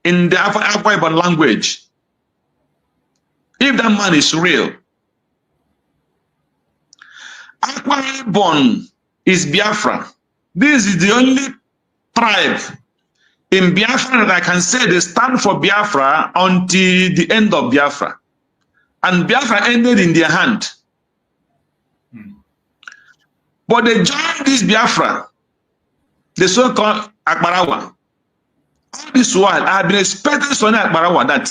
in the Akwa Ibom language. If that man is real. Akwa Ibom is Biafra. This is the only tribe in Biafra that I can say they stand for Biafra until the end of Biafra. And Biafra ended in their hand. But they joined this Biafra, the so-called Akbarawa. All this while, I have been expecting Sonny Akbarawa that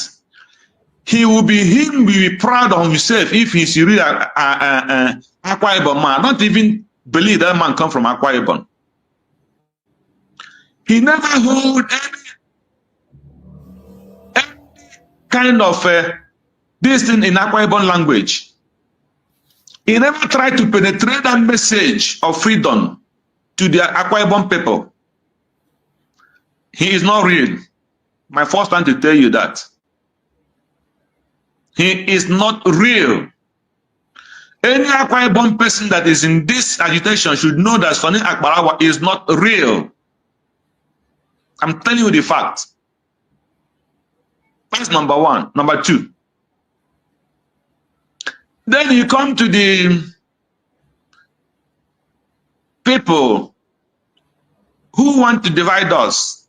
he will be proud of himself if he's really Akwa Ibom man. Not even believe that man come from Akwa Ibom. He never hold any kind of this thing in Akwa Ibom language. He never tried to penetrate that message of freedom to the Akwa Ibom people. He is not real. My first time to tell you that. He is not real. Any Akwa Ibom person that is in this agitation should know that Sonny Akbarawa is not real. I'm telling you the fact. That's number one. Number two. Then you come to the people who want to divide us.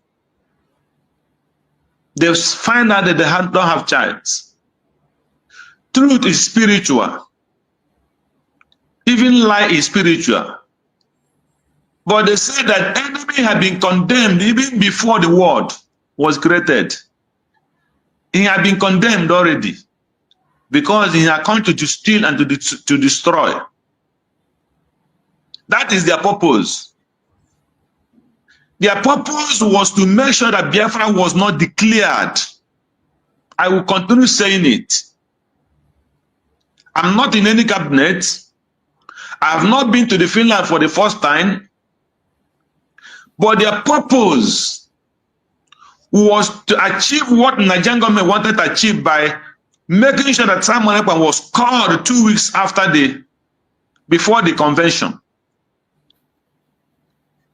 They find out that they don't have chance. Truth is spiritual. Even lie is spiritual. But they say that enemy had been condemned even before the world was created. He had been condemned already because he had come to steal and to destroy. That is their purpose. Their purpose was to make sure that Biafra was not declared. I will continue saying it. I'm not in any cabinet. I have not been to the Finland for the first time. But their purpose was to achieve what Nigerian government wanted to achieve by making sure that Simon Ekpa was called 2 weeks before the convention.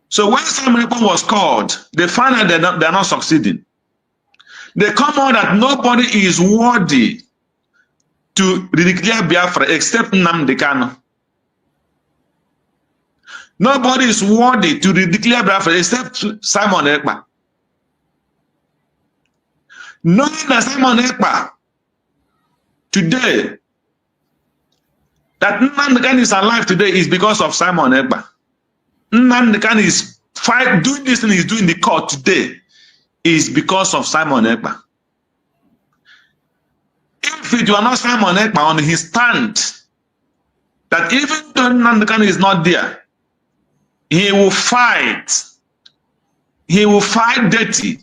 So when Simon Ekpa was called, they found out they're not succeeding. They come out that nobody is worthy to declare Biafra except Nnamdi Kanu. Nobody is worthy to declare Biafra except Simon Ekpa. Knowing that Simon Ekpa today, that Nnamdi Kanu is alive today is because of Simon Ekpa. Nnamdi Kanu is doing this thing he's doing in the court today is because of Simon Ekpa. If it were not Simon Ekpa on his stand, that even though Nnamdi Kanu is not there, he will fight. He will fight dirty.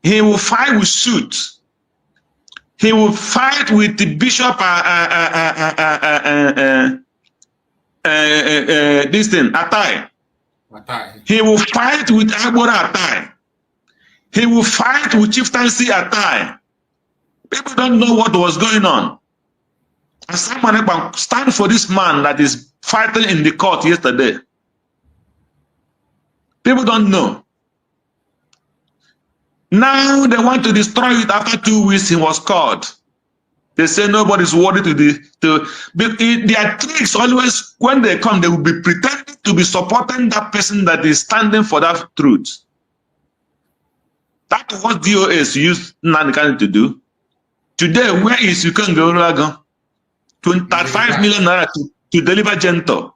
He will fight with suit. He will fight with the bishop. This thing, Atai. He will fight with Agbora Atai. He will fight with Chieftaincy Atai. People don't know what was going on. And someone stand for this man that is fighting in the court yesterday. People don't know. Now they want to destroy it after 2 weeks he was caught. They say nobody's worthy their tricks always, when they come, they will be pretending to be supporting that person that is standing for that truth. That's what DOS used Nnamdi Kanu to do. Today, where is Yukan Gauraga? 25 million naira to deliver Gento.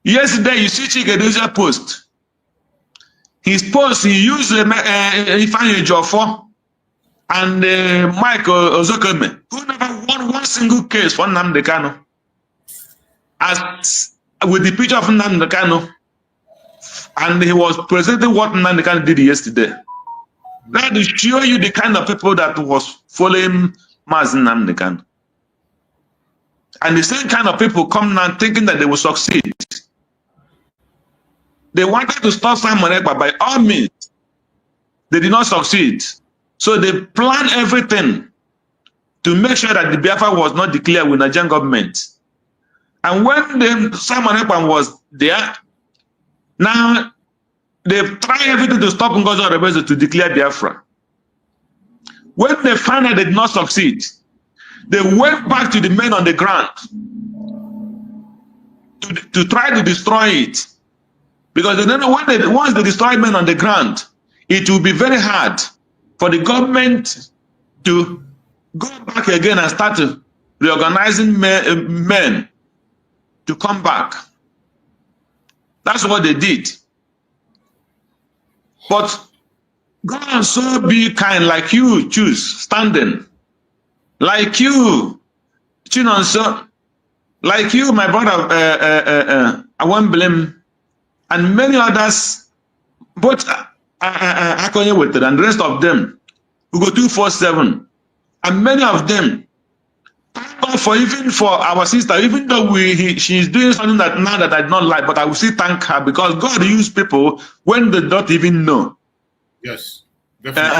Yesterday, you see Chigedosia post. His post, he used Ifeanyi Ejiofor and Mike Ozokeme, who never won one single case for Nnamdi Kanu. As with the picture of Nnamdi Kanu, and he was presenting what Nnamdi Kanu did yesterday. That will show you the kind of people that was following Mazi Nnamdi Kanu. And the same kind of people come now thinking that they will succeed. They wanted to stop Simon Ekpa by all means. They did not succeed. So they planned everything to make sure that the Biafra was not declared with Nigerian government. And when Simon Ekpa was there, now they've tried everything to stop Ngozi Orebezo to declare Biafra. When they found out they did not succeed, they went back to the men on the ground to try to destroy it. Because they don't know once they destroy men on the ground, it will be very hard for the government to go back again and start reorganizing men to come back. That's what they did. But God so be kind, like you choose standing, like you, Chinonso, like you, my brother, I won't blame, and many others, both Akonye with it and the rest of them, who go 247, and many of them, even for our sister, even though she's doing something that now that I do not like, but I will still thank her because God used people when they don't even know. Yes, definitely.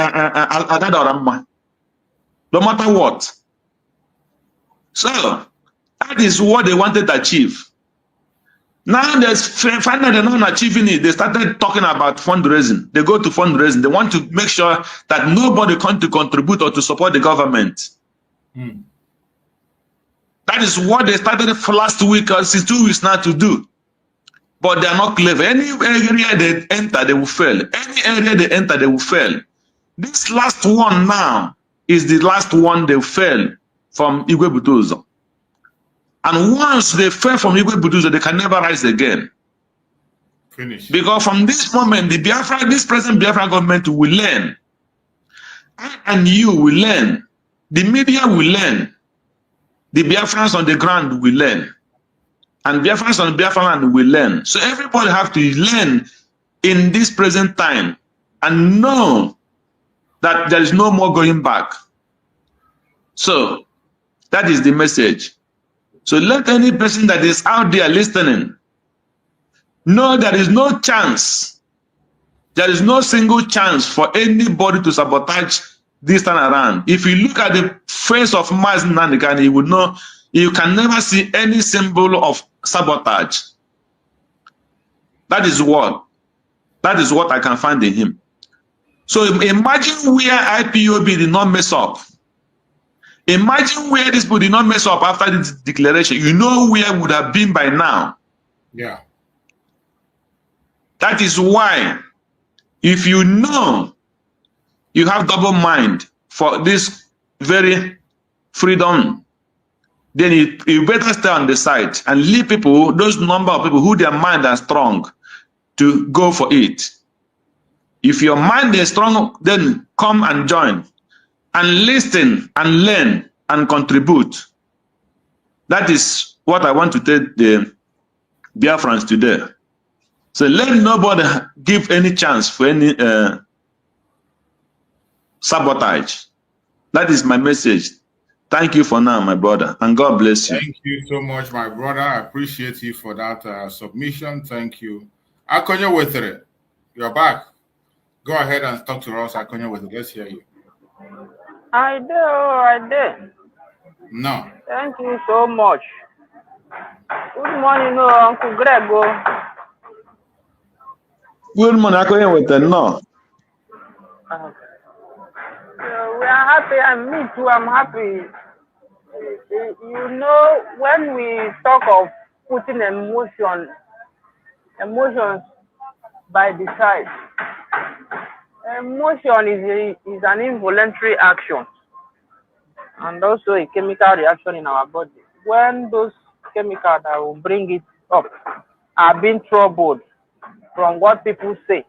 No matter what. So that is what they wanted to achieve. Now there's finally they're not achieving it. They started talking about fundraising. They go to fundraising. They want to make sure that nobody can to contribute or to support the government. That is what they started last week or since 2 weeks now to do. But they are not clever. Any area they enter, they will fail. Any area they enter, they will fail. This last one now is the last one they fail from Igwe Butuzo. And once they fail from Igwe Butuzo, they can never rise again. Finish. Because from this moment, this present Biafra government will learn. I and you will learn. The media will learn. The Biafrans on the ground will learn. And Biafrans on Biafra land will learn. So everybody have to learn in this present time and know that there is no more going back. So that is the message. So let any person that is out there listening know there is no chance. There is no single chance for anybody to sabotage this time around. If you look at the face of Mazi Nnamdi, you would know you can never see any symbol of sabotage. That is what I can find in him. So imagine where IPOB did not mess up. Imagine where this people did not mess up after this declaration. You know where would have been by now. Yeah. That is why, if you know you have double mind for this very freedom, then you better stay on the side and leave people, those number of people who their mind are strong, to go for it. If your mind is strong, then come and join and listen and learn and contribute. That is what I want to tell the Biafrans today. So let nobody give any chance for any sabotage. That is my message. Thank you for now, my brother, and God bless you. Thank you so much, my brother. I appreciate you for that submission. Thank you. Akonye Wetere, you're back. Go ahead and talk to us, Akonye Wetere. Let's hear you. I did. No. Thank you so much. Good morning, Uncle Grego. Good morning, Akonye Wetere. No. We are happy, and me too, I'm happy. You know, when we talk of putting emotions by the side, emotion is an involuntary action and also a chemical reaction in our body. When those chemicals that will bring it up are being troubled from what people say,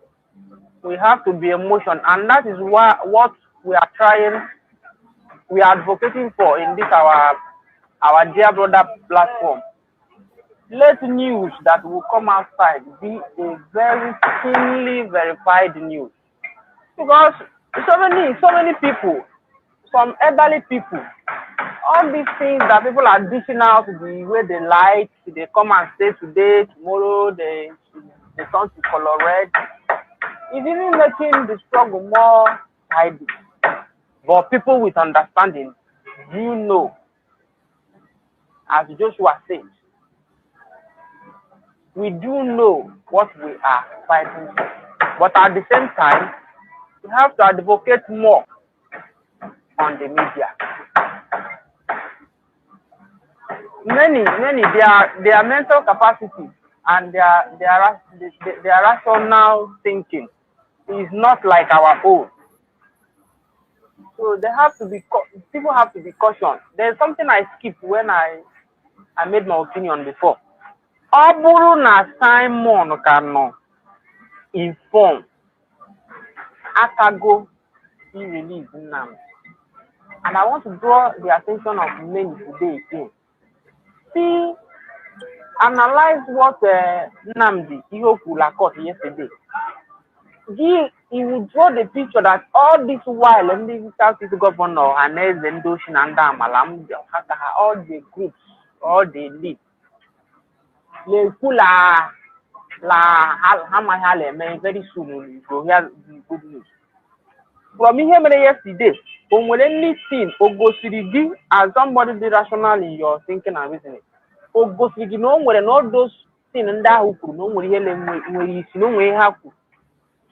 we have to be emotion, and that is what we are advocating for in this our dear brother platform. Let news that will come outside be a very keenly verified news, because so many people, some elderly people, all these things that people are dishing out the way they like, they come and say today, tomorrow they turn to color red. It's even making the struggle more tidy. But people with understanding do know, as Joshua said, we do know what we are fighting for. But at the same time, we have to advocate more on the media. Many, their mental capacity and their rational thinking is not like our own. So they have to be people have to be cautious. There's something I skipped when I made my opinion before. Oburu na Simon can inform Akago he released Nam. And I want to draw the attention of many today again. See, analyze what Namdi Ihoku Lakot yesterday. He will draw the picture that all this while, and the Southeast governor, Hanez, Ndoshin, and Malam, all the groups, all the leads, they pull la Hamahale, very soon you will hear the good news. From here yesterday, when anything Ogosirigi as somebody be rational in your thinking and reasoning. Ogosirigi no when all those things and that who no when you see no way have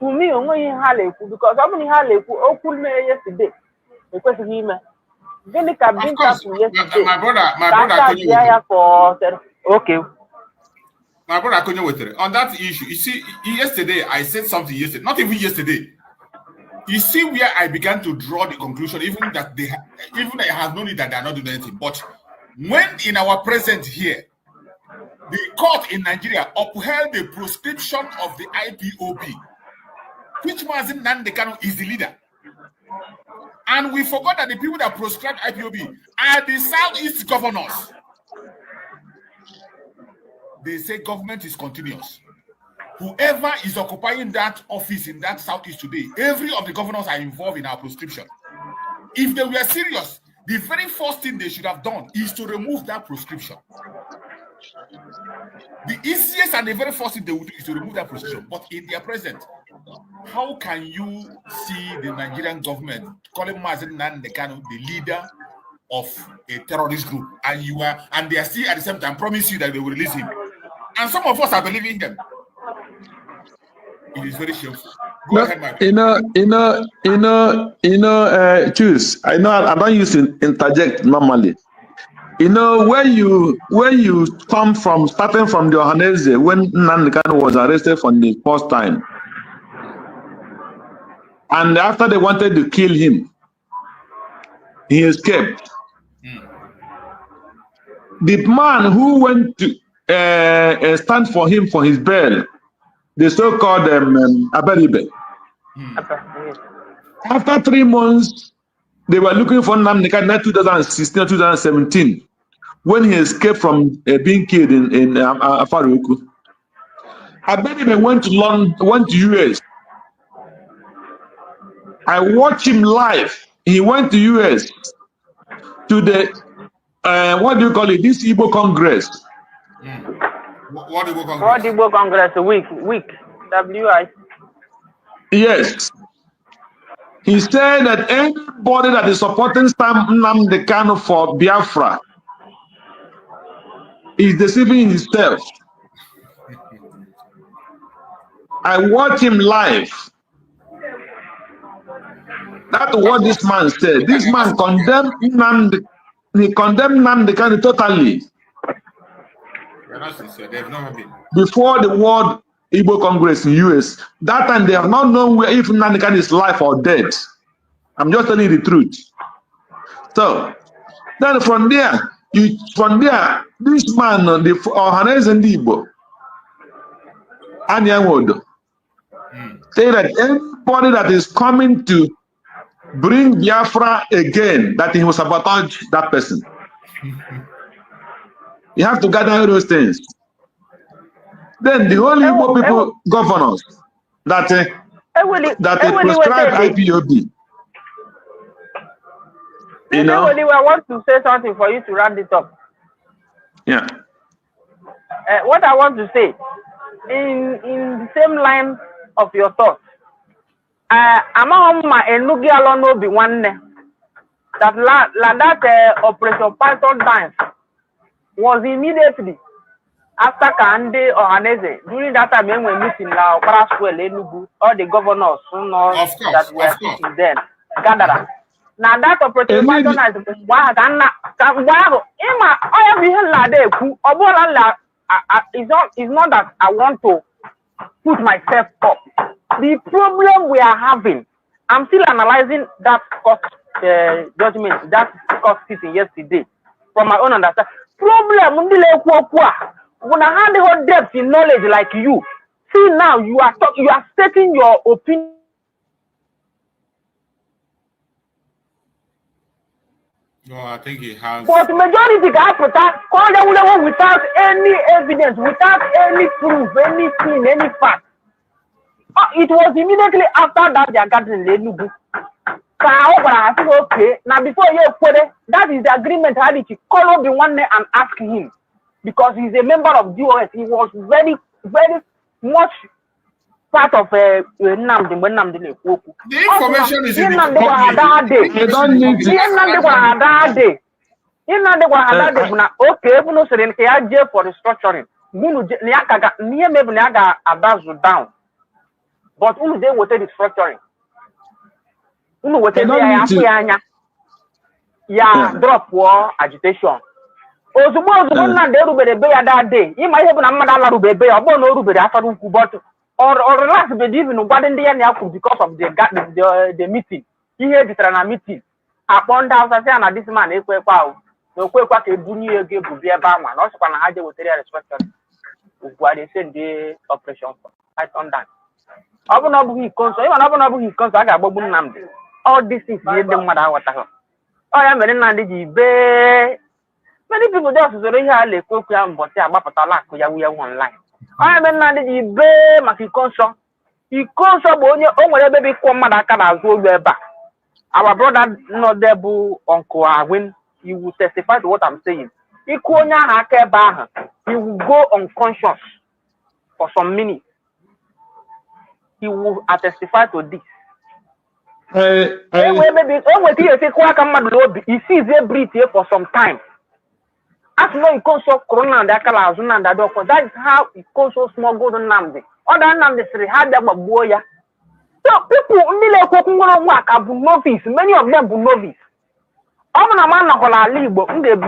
to me only Haleku because how many Haleku open me yesterday? Because him then it can bring up yesterday. My brother for okay. My brother Akonyo with it. On that issue, you see, yesterday I said something yesterday, not even yesterday. You see where I began to draw the conclusion, even that I have known it that they are not doing anything. But when in our present here, the court in Nigeria upheld the proscription of the IPOB, which Mazin Nandekano is the leader. And we forgot that the people that proscribed IPOB are the Southeast governors. They say government is continuous. Whoever is occupying that office in that Southeast today, every of the governors are involved in our proscription. If they were serious, the very first thing they should have done is to remove that proscription. The easiest and the very first thing they would do is to remove that proscription. But in their present, how can you see the Nigerian government calling Mazen Nandekano the leader of a terrorist group, and they are still at the same time promise you that they will release him? And some of us are believing them. It is very shameful. Go ahead, my choose. I know I don't use to interject normally. When you come from starting from the Ohaneze when Nandekano was arrested for the first time, and after they wanted to kill him, he escaped. The man who went to stand for him for his bail, the so-called Abelibe. After 3 months, they were looking for Nandekano in 2016 or 2017 when he escaped from being killed in Afaruku. Abelibe went to US. I watched him live. He went to US to the what do you call it? This Igbo Congress. What Igbo Congress? Week. WI. Yes. He said that anybody that is supporting Nandekano for Biafra is deceiving himself. I watched him live. That's what this man said. This man condemned Nandekano totally. They've never been. Before the World Igbo Congress in US, that time they have not known where if Nandekano is alive or dead. I'm just telling you the truth. So then from there, this man, the Ohaneze and Igbo, Anyanwodo, say that anybody that is coming to bring Biafra again, that he will sabotage that person. You have to gather those things. Then the only Igbo people, governors, that prescribe IPOB. I want to say something for you to round it up. Yeah. What I want to say, in the same line of your thoughts, that Operation Python dance was immediately after Kande or Haneze. During that time, when we were meeting now, all the governors that were sitting then gathered. Now that Operation Python dance, it's not that I want to put myself up. The problem we are having, I'm still analyzing that court judgment, that court sitting yesterday from my own understanding. Problem when I had the whole depth in knowledge like you. See now you are stating your opinion. No, I think he has. But majority got without any evidence, without any proof, anything, any fact. It was immediately after that they are gathering Lenugu. Okay, now before you put it, that is the agreement. How did you call up the one day and ask him? Because he's a member of DOS. He was very, very much part of Namdi. The information is in the public. I don't need to. Okay, for restructuring. Down. But who they will take restructuring? Who will take drop war agitation. That day. You might have another baby or no rubber after but or last believe in what in the end because of the meeting. He had the meeting. Upon down and this man is no quick what a bunny gave to be a barman, also can hide with their restructuring. What they send the operation right on that. I will not be concerned. I will not be concerned. I got Namdi. All this is the matter. What I am very nandy. Many people just really have a cook but they are about to online. I am a nandy. Maki console. He console bonyo on whatever baby come as well back. Our brother not there, Uncle Arwin. He will testify to what I'm saying. He will go unconscious for some minutes. He will testify to this. He sees a breathe here for some time. As no console corona and that is how it console small golden Namdi. Other Namdi had them a boy. So people only work are novice, many of them are novice. I'm a man of a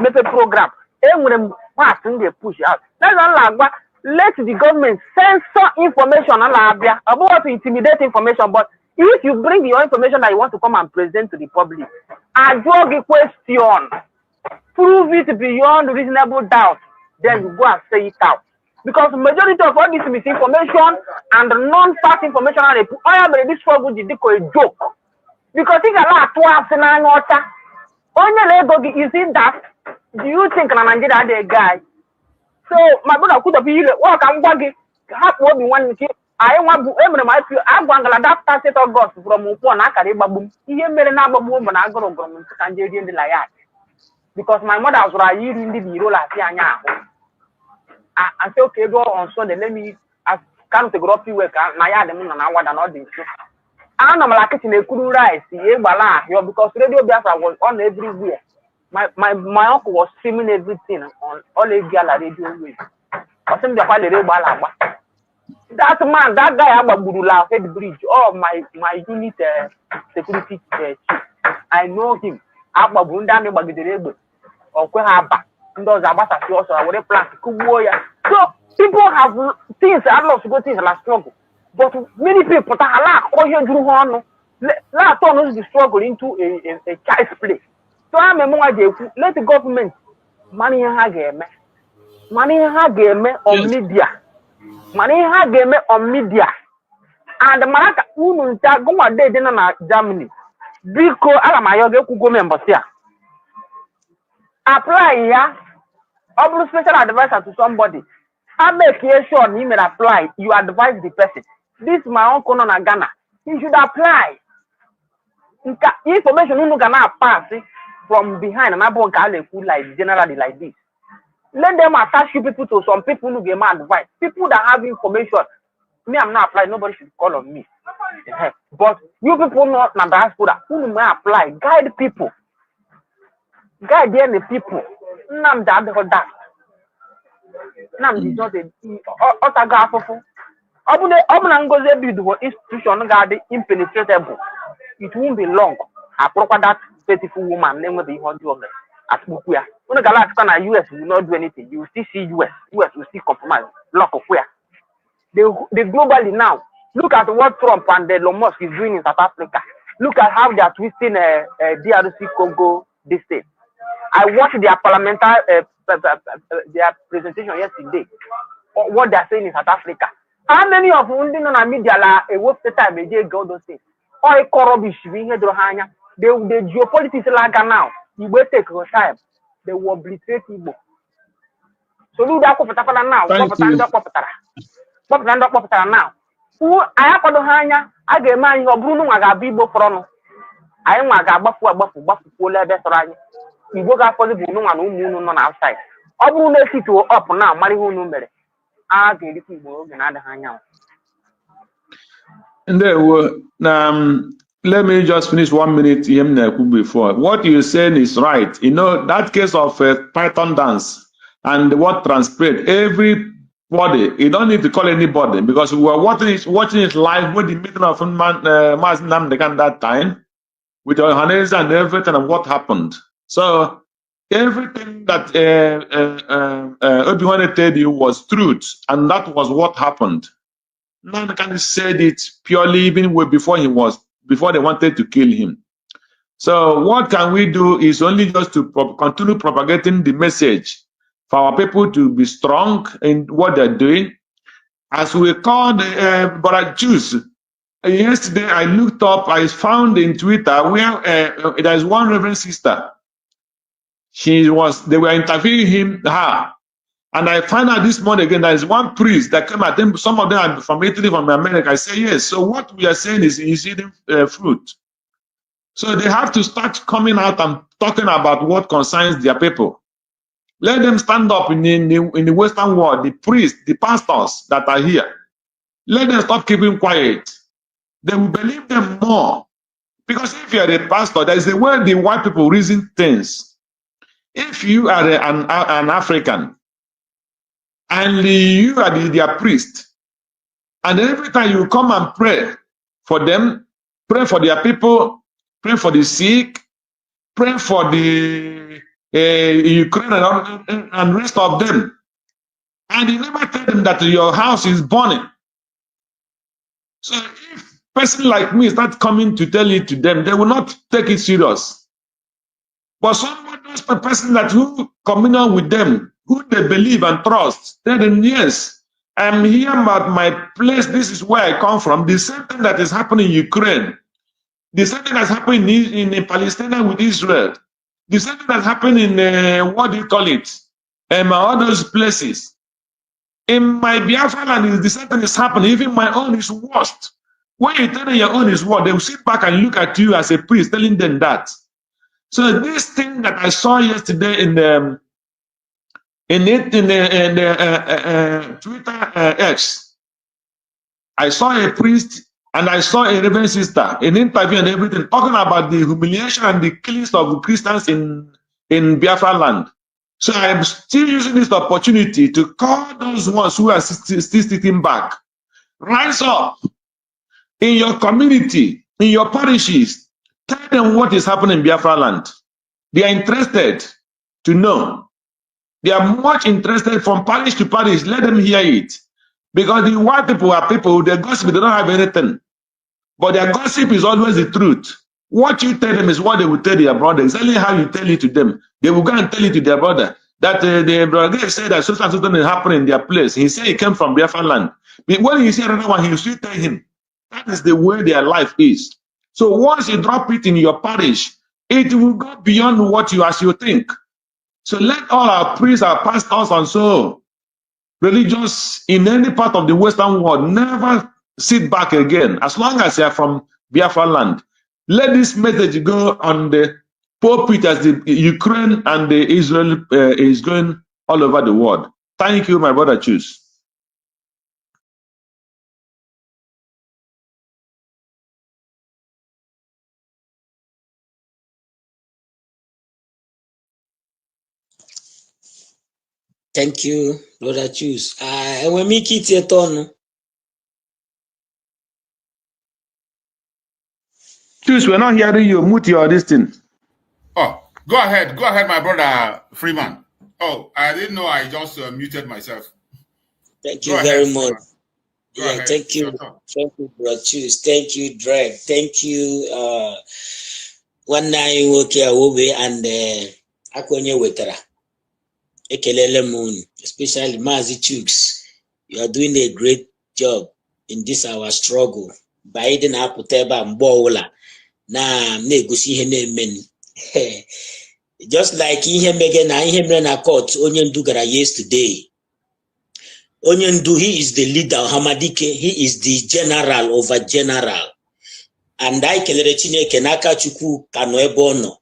make a program. When pass they push out. That's not let the government censor information about to intimidate information. But if you bring your information that you want to come and present to the public, a drug question, prove it beyond reasonable doubt, then you go and say it out. Because the majority of all this misinformation and non-fact information I am already struggle with a joke. Because it's a lot to water. Only is it that? Do you think Nigeria is a guy? So my brother could have been work and working. Half what we want to I want to my I'm going to adapt that August from one Akariba. He made another woman I go to Canadian Layat. Because my mother was right in the bureau last year. I say, okay, go on Sunday. Let me come to grow work. Naya the moon and I want another thing. I don't know like it in a cool rice. Because Radio Biafra was on everywhere. My uncle was streaming everything on all the radio waves. I think the that man, that guy have a Budula head bridge. Oh, my unit security chief. I know him. Abba Bunda Bagidere or Kuhaba. Those are what I also I would plan to. So people have things I love to go things like struggle. But many people that are here do one. Let turn the struggle into a child's play. So I'm a more let the government money game on media. Money game on media. And the Malaka Ununta go a day dinner Germany. Biko Alamayoga go members here. Apply here. Oblu special advisor to somebody. I make sure he may apply. You advise the person. This is my uncle on Ghana. He should apply. Information you cannot pass from behind and above like generally like this. Let them attach you people to some people who give advice. People that have information. Me, I'm not applying. Nobody should call on me. But you people not na diaspora who may apply. Guide people. Guide the people. Nam that. Nam is not a autograph. Obunangoze beautiful institution guard impenetrable. It won't be long. I proper that beautiful woman name will be 100. at Mukuya. When the Galactica and US will not do anything, you will still see US will still compromise, block of where. They globally now, look at what Trump and Elon Musk is doing in South Africa. Look at how they are twisting DRC Congo this thing. I watched their parliamentary their presentation yesterday. What they are saying in South Africa. How many of them on media la a work time they go those things? All corruption being here the geopolitics like now. You will take your time. They will obliterate Igbo. So do that now. Thank you. Now. Who I have to hanya, I get my Bruno Magabibo Frono. I am Magabafu, Polar Besserani. You go out for the Bruno and Moon on outside. I will let it up now, Marihu number. I get it another hanya. And then, let me just finish 1 minute before. What you're saying is right. You know, that case of Python dance and what transpired, everybody, you don't need to call anybody because we were watching it live with the meeting of Mas Namdekan that time with Johannes and everything and what happened. So everything that Obi-Wan told you was truth, and that was what happened. None can said it purely even before they wanted to kill him. So what can we do is only just to continue propagating the message for our people to be strong in what they're doing. As we called Brother Jews, yesterday I looked up, I found in Twitter where there's one Reverend sister. They were interviewing her. And I find out this morning again, there is one priest that came at them. Some of them are from Italy, from America. I say, yes. So what we are saying is eating fruit. So they have to start coming out and talking about what concerns their people. Let them stand up in the Western world, the priests, the pastors that are here. Let them stop keeping quiet. They will believe them more. Because if you are a pastor, there is a way the white people reason things. If you are an African, and you are their priest, and every time you come and pray for them, pray for their people, pray for the sick, pray for the Ukraine and rest of them, and you never tell them that your house is burning. So if a person like me start coming to tell it to them, they will not take it serious. But somebody, a person that who communion with them, who they believe and trust, tell them, yes, I'm here at my place, this is where I come from. The same thing that is happening in Ukraine, the same thing that's happening in Palestine with Israel, the same thing that's happening in, what do you call it, all those places. In my Biafra land, the same thing is happening. Even my own is worst. When you tell them your own is worst, they will sit back and look at you as a priest, telling them that. So this thing that I saw yesterday in the Twitter X, I saw a priest and I saw a reverend sister, an interview and everything, talking about the humiliation and the killings of Christians in Biafra land. So I'm still using this opportunity to call those ones who are still sitting back. Rise up in your community, in your parishes. Tell them what is happening in Biafra land. They are interested to know. They are much interested from parish to parish. Let them hear it. Because the white people are people, their gossip, they don't have anything. But their gossip is always the truth. What you tell them is what they will tell their brother. Exactly how you tell it to them. They will go and tell it to their brother. That the brother said that something is happening in their place. He said he came from Biafra land. But when you see another one, he will still tell him. That is the way their life is. So once you drop it in your parish, it will go beyond what you think. So let all our priests, our pastors, and so religious in any part of the Western world never sit back again. As long as they are from Biafra land, let this message go on the pulpit as the Ukraine and the Israel is going all over the world. Thank you, my brother. Choose. Thank you, brother. Choose. When me keep your turn. Choose. We're not hearing you. Mute your this thing. Oh, Go ahead, my brother Freeman. Oh, I didn't know. I just muted myself. Thank you very much. Go yeah, ahead. thank you, Bro Choose. Thank you, Drake. Thank you, one night work away and Akonye Wetara. Ekelele Moon, especially Mazi Chooks. You are doing a great job in this our struggle. Biden aputeba mbola na negosi ihe na-emen. Just like ihe mege na ihe mere na court onye ndu gara yesterday. Onye ndu, he is the leader. Hamadike, he is the general over general. And I kelere Chineke n'aka Chukwu kano ebe ono,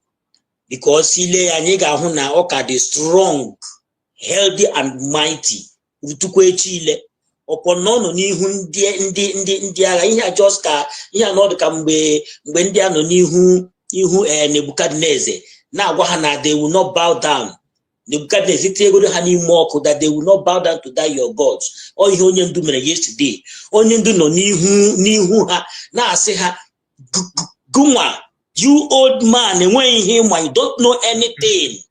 because ile anyị ga-ahụ na ọka dị strong, healthy and mighty. Utukwe Chile upon nọ n'ihu ndị agha ihe just ka ihe anọdụ ka mgbe ndị anọ n'ihu Nebukadneza na-agwa ha na they will not bow down. Nebukadneza itiegoro ha n'ime ọkụ that they will not bow down to that your gods. Ọ ihe onye ndu mere yesterday. Onye ndu nọ n'ihu ha na-asị ha, Guma, you old man, enweghị ihe ịma, you don't know anything.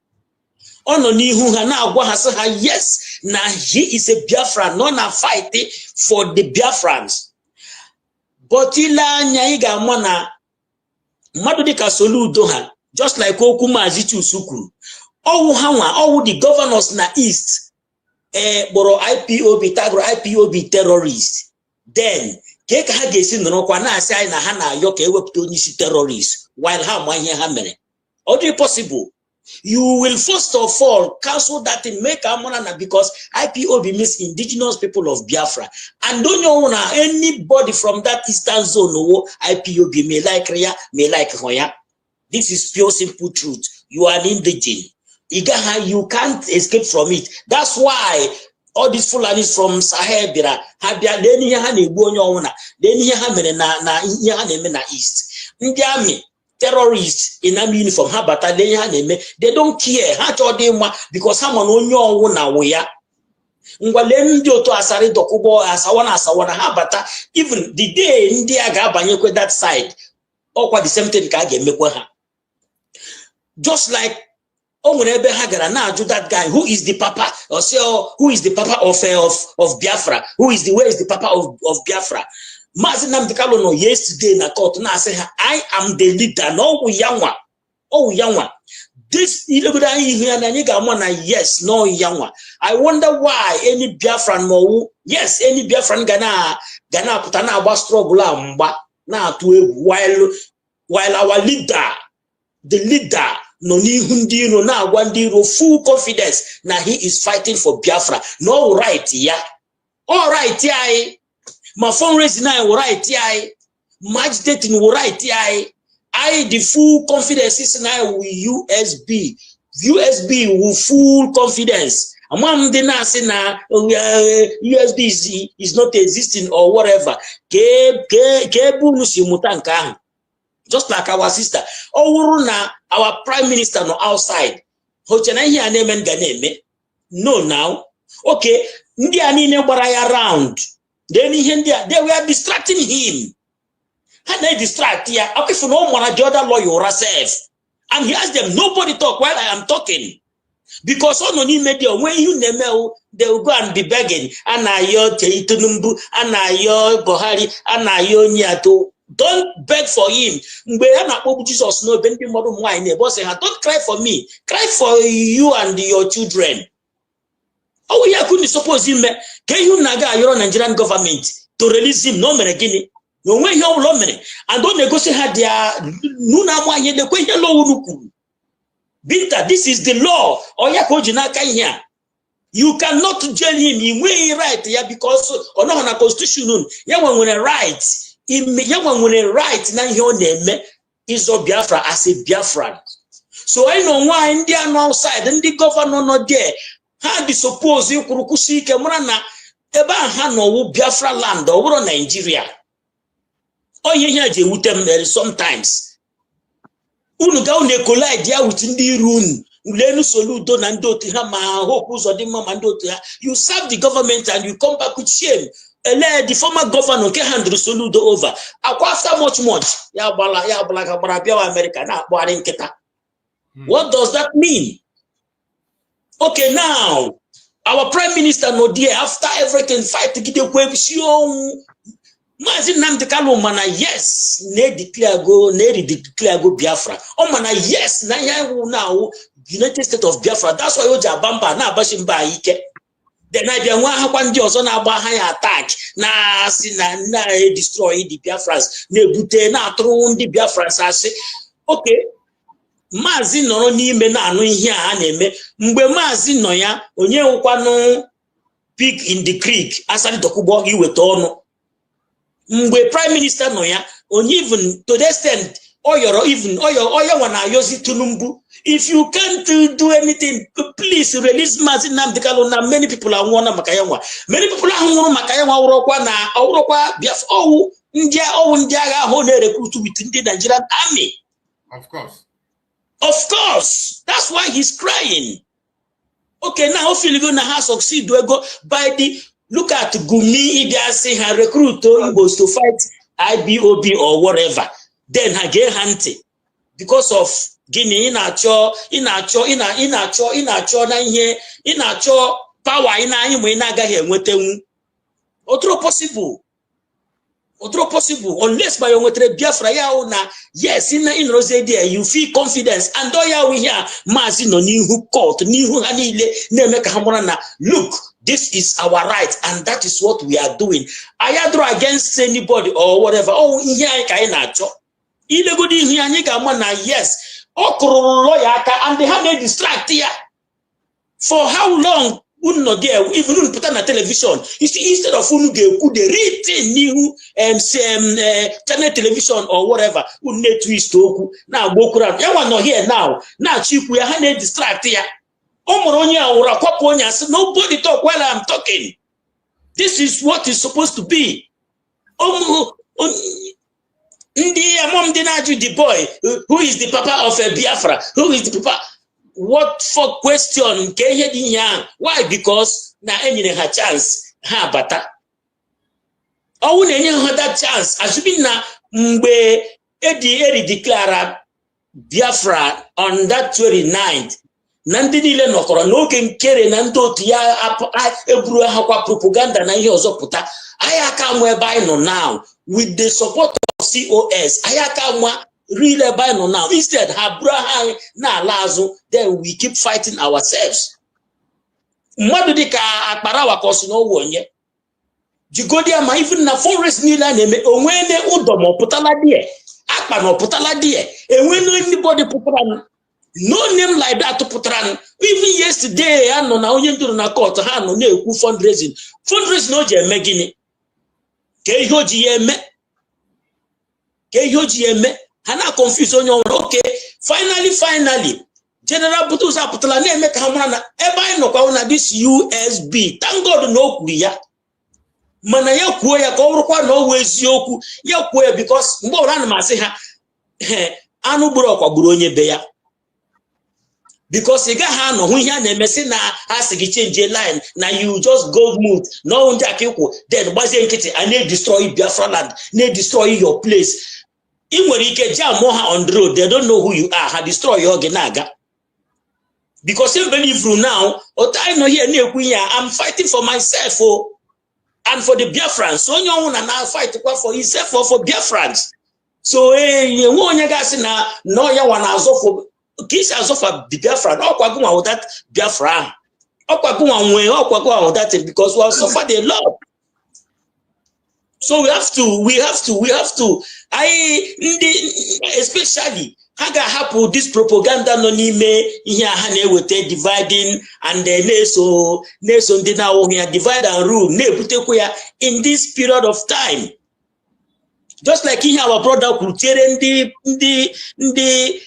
Ọ nọ n'ihu ha na-agwa ha sị ha, yes, na he is a Biafran, nọ na fight for the Biafrans. But ile anya ị ga-ama na mmadụ dịka Soludo ha, just like okwu Maazị Chusu kwuru, ọwụ ha nwa, ọwụ the governors na East kpọrọ IPOB, tagro IPOB terrorist. Then ka ha ga-esi nọrọkwa na-asị anyị na ha na-ayọ ka ewepụta onye isi terrorist while ha ma ihe ha mere. Ọ dị possible? You will first of all cancel that and make Amonana, because IPOB means indigenous people of Biafra. And don't you know anybody from that eastern zone know IPOB may like Ria, may like Hoya. This is pure simple truth. You are an indigene. You can't escape from it. That's why all these Fulanis from Sahel Bira have their na east. Ndiami terrorists in a uniform, they don't care. Because someone on your na wea. Even the day India Gabanyekwe that side, or the same thing just like Omunebe Hagara now do that guy who is the papa, or say who is the papa of Biafra, where is the papa of Biafra. Mazinam Dikalo no yesterday na court na say I am the leader. No Yanwa. Oh Yanwa. This yes, no Yanwa. I wonder why any Biafran no yes, any Biafran Ghana putana about struggle na to while our leader, the leader no ni hundi no na gwandiro full confidence na he is fighting for Biafra. No right yeah. All right yeah. My fundraising I will right yeah. Match dating will right yeah. I the full confidence is now with USB. USB with full confidence. Among the nasi na USB is not existing or whatever. Just like our sister. Oh, our prime minister no outside. No now. Okay. Around. Then they were distracting him. How they distract here? Okay, for no one Jordan lawyer yourself. And he asked them, nobody talk while I am talking. Because on the media, when you name they will go and be begging. Anayo Teitunumbu, Anayo Bohari, Anayo Nyato. Don't beg for him. Jesus no don't cry for me. Cry for you and your children. Oh, yeah, couldn't suppose him. Can you naga your Nigerian government to release him? No meregini. No way you lomene. And don't negotiate had their nuna mwa ye de kwe yellow unuku. Binta, this is the law. Oh, yeah, here. You cannot jail him. He way right, yeah, because or not on a constitution. Yeah, when a right. When a right now your name is of Biafra as a Biafran. So I know why India outside and the governor not there. How do suppose you kurukusi kemrana eba hano Biafra land or Nigeria? Oh yeah, they would them sometimes. Unuga une collide there within the room. Ulenu Soludo nando tihama hopus or the mamando. You serve the government and you come back with shame. The former governor can hand Soludo over. After much. Ya bala America na boring keta. What does that mean? Okay, now our prime minister no dear after everything fight to get the question. Mazin Nnamdi Kanu mana yes, ne declare go Biafra. Oh mana yes, na ya now United States of Biafra. That's why Oja Bamba na abashimba ike. Then I be nwa hakwa ndi ozo na agba ha attack na si na destroy the Biafrans. Na ebute na atru ndi Biafrans asị. Okay. Mazi nọrọ n'ime na anụ ihe a na-eme mgbe mazi nọ ya onye nwekwanụ pig in the creek asali dokubo iweta ọnụ. Mgbe prime minister nọ ya onye even to the extent oyo wana yozi Tinubu, if you can't do anything, please release Mazi Nnamdi Kanu. Na many people are nwona maka ya nwa. Many people are nwụrụ maka ya nwa awurokwa Biafra owu ndị agha ahụ na-recruit with ndị Nigerian army. Of course, that's why he's crying. Okay, now hopefully going to succeed. We go by the look at Gumi. They are saying her recruit Igbos to fight IBOB or whatever. Then her get hunting because of Guinea in a cho power in a here otro possible unless by your Biafra na yes in Rose there you feel confidence and we hear Mazi no nihu court nihu hanile na emeka hamona na look, this is our right and that is what we are doing. I draw against anybody or whatever. Oh ihe anyị ka anyị na-achọ ilegodi ihe anyị ga-ama na yes okuru lawyer aka and they have a distract here for how long. Not there, even put on a television. You see, instead of could they read new channel television or whatever, who need twist now go around. You are not here now. Now, chief, we are having distract here. Nobody talk while I'm talking. This is what is supposed to be. The boy, who is the papa of Biafra? Who is the papa? What for question? Why? Because na enye ha chance ha bata. Owu na enye ha that chance. Asubin na mgbe edi declare Biafra on that 29th. Na ndị niile nọkọrọ n'oge nkere na ndị otu ya eburu ha kwa propaganda na ihe ọzọ pụta. Anyị aka mụ ebe anyị nọ now with the support of COS. Anyị aka mụ really by no now. Instead, Abraham na lazo, then we keep fighting ourselves. Madudika akparawa kosi no wonye. Jigodia ma even na forest nila neme onwene udomo putala die. Akpa no putala die. Enweno anybody putran. No name like that to putran. Even yesterday, ano na onye nduru na court ha no na ekwu fundraising. Fundraising no je megini. Ke hoji yeme. Hana confuse on your okay. Finally, General Butusa Putala name Kamana, Eba no Kauna this USB. Thank God no kuya. Manaya kuya Korokwa no ways yoku, Yakuya because Moran Maseha Anu Buroko Buronye Beya. Because Igahano, who ya Messina has to change a line. Now you just go move. No one Jakiku, then Bazian Kitty, and they destroy Biafra land, they destroy your place. On the road, they don't know who you are. Destroy your genaga. Because you believe through now, I know here near I'm fighting for myself and for the Biafrans. So you want to now fight for himself or for Biafrans. So you want to guys now, no, you want to for kiss as of a Biafran. Oh, Kwaguma with that Biafran. Oh, Kwaguma with that because we have suffered a lot. So we have to. Especially Haga hapu this propaganda no nime ihe ha with dividing and so ndị na we divide and rule na ebutekwa ya in this period of time. Just like ihe our brother kwutere ndị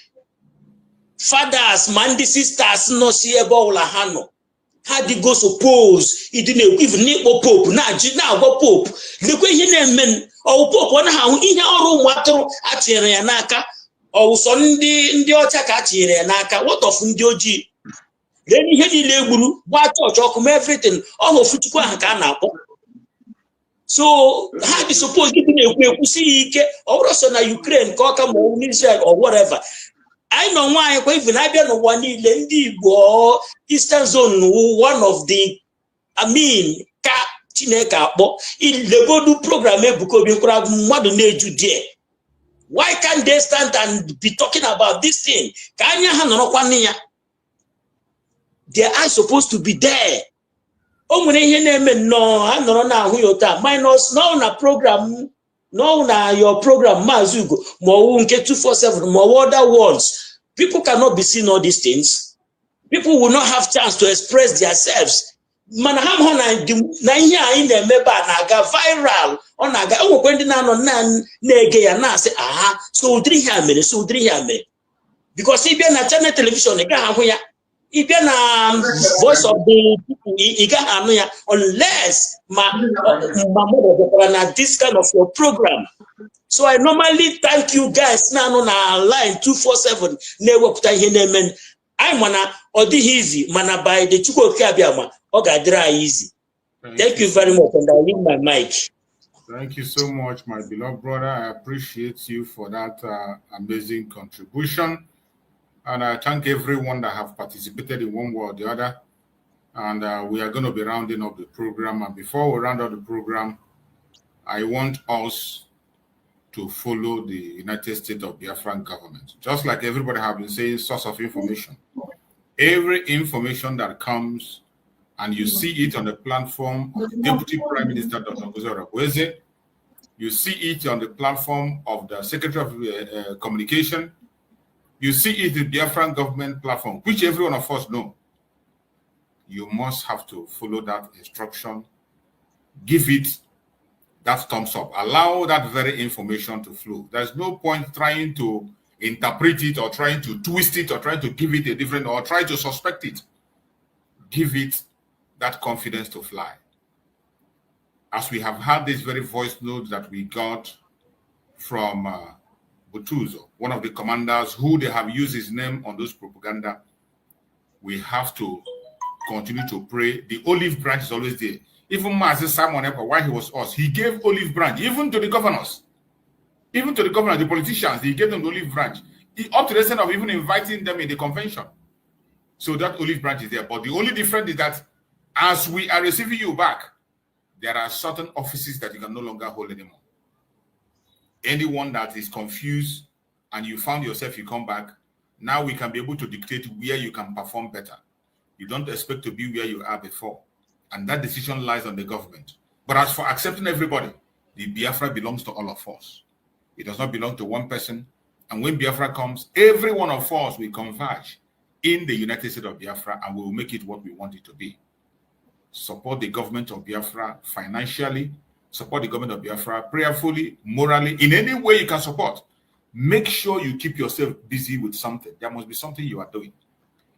fathers man the sisters no si ebe ọwụla ha nọ. How did go suppose it didn't even need pope now go pope the way he named or pope one how in our water at Yanaka or Sunday Yanaka. What of Ndioji? Then he had a what church everything all of it. So how do you suppose you see or also na Ukraine, Kokam or Israel or whatever? I know why even I don't know one Igbo Eastern Zone one of the ka Chineke akpọ ilegodu program ebuko bi nkura mmadu na-eju there. Why can't they stand and be talking about this thing? Ka anya ha norokwa ya. They are supposed to be there. O nwere ihe na-eme no ha noro na ahu yota minus no na program no na your program Mazugo mo nke 247 mo other ones. People cannot be seeing all these things. People will not have chance to express themselves. Man ham ho na ihe anyị na-eme ba na-aga viral ọ na-aga enwekwe ndị na-anọ na-ege ya na-asị aha so udiri ihe a mere because ịbịa na channel television ị gaghị ahụ ya ịbịa na voice of the people ị gaghị anụ ya unless ma na this kind of your program. So I normally thank you guys na anụ na line 247 na-ewepụta ihe na-eme anyị mana ọ dịghị easy mana by the Chukwu Okeabiama ọ ga-adịrị anyị easy. Thank you very much and I leave my mic. Thank you so much, my beloved brother. I appreciate you for that amazing contribution. And I thank everyone that have participated in one way or the other. And we are going to be rounding up the program. And before we round up the program, I want us to follow the United States of Biafran government. Just like everybody have been saying, source of information. Every information that comes and you see it on the platform of the Deputy Prime Minister, Dr. Gozora Kweze, you see it on the platform of the Secretary of Communication, you see it in the Biafran government platform, which every one of us know. You must have to follow that instruction, give it that thumbs up, allow that very information to flow. There's no point trying to interpret it or trying to twist it or trying to give it a different or try to suspect it. Give it that confidence to fly. As we have had this very voice note that we got from Butuzo, one of the commanders who they have used his name on those propaganda, we have to continue to pray. The olive branch is always there. Even Master Simon Epa, while he was us, he gave olive branch, even to the governors, even to the governors, the politicians, he gave them the olive branch, up to the extent of even inviting them in the convention. So that olive branch is there. But the only difference is that as we are receiving you back, there are certain offices that you can no longer hold anymore. Anyone that is confused and you found yourself, you come back, now we can be able to dictate where you can perform better. You don't expect to be where you are before. And that decision lies on the government. But as for accepting everybody, the Biafra belongs to all of us. It does not belong to one person. And when Biafra comes, every one of us will converge in the United States of Biafra and we will make it what we want it to be. Support the government of Biafra financially, support the government of Biafra prayerfully, morally, in any way you can support. Make sure you keep yourself busy with something. There must be something you are doing.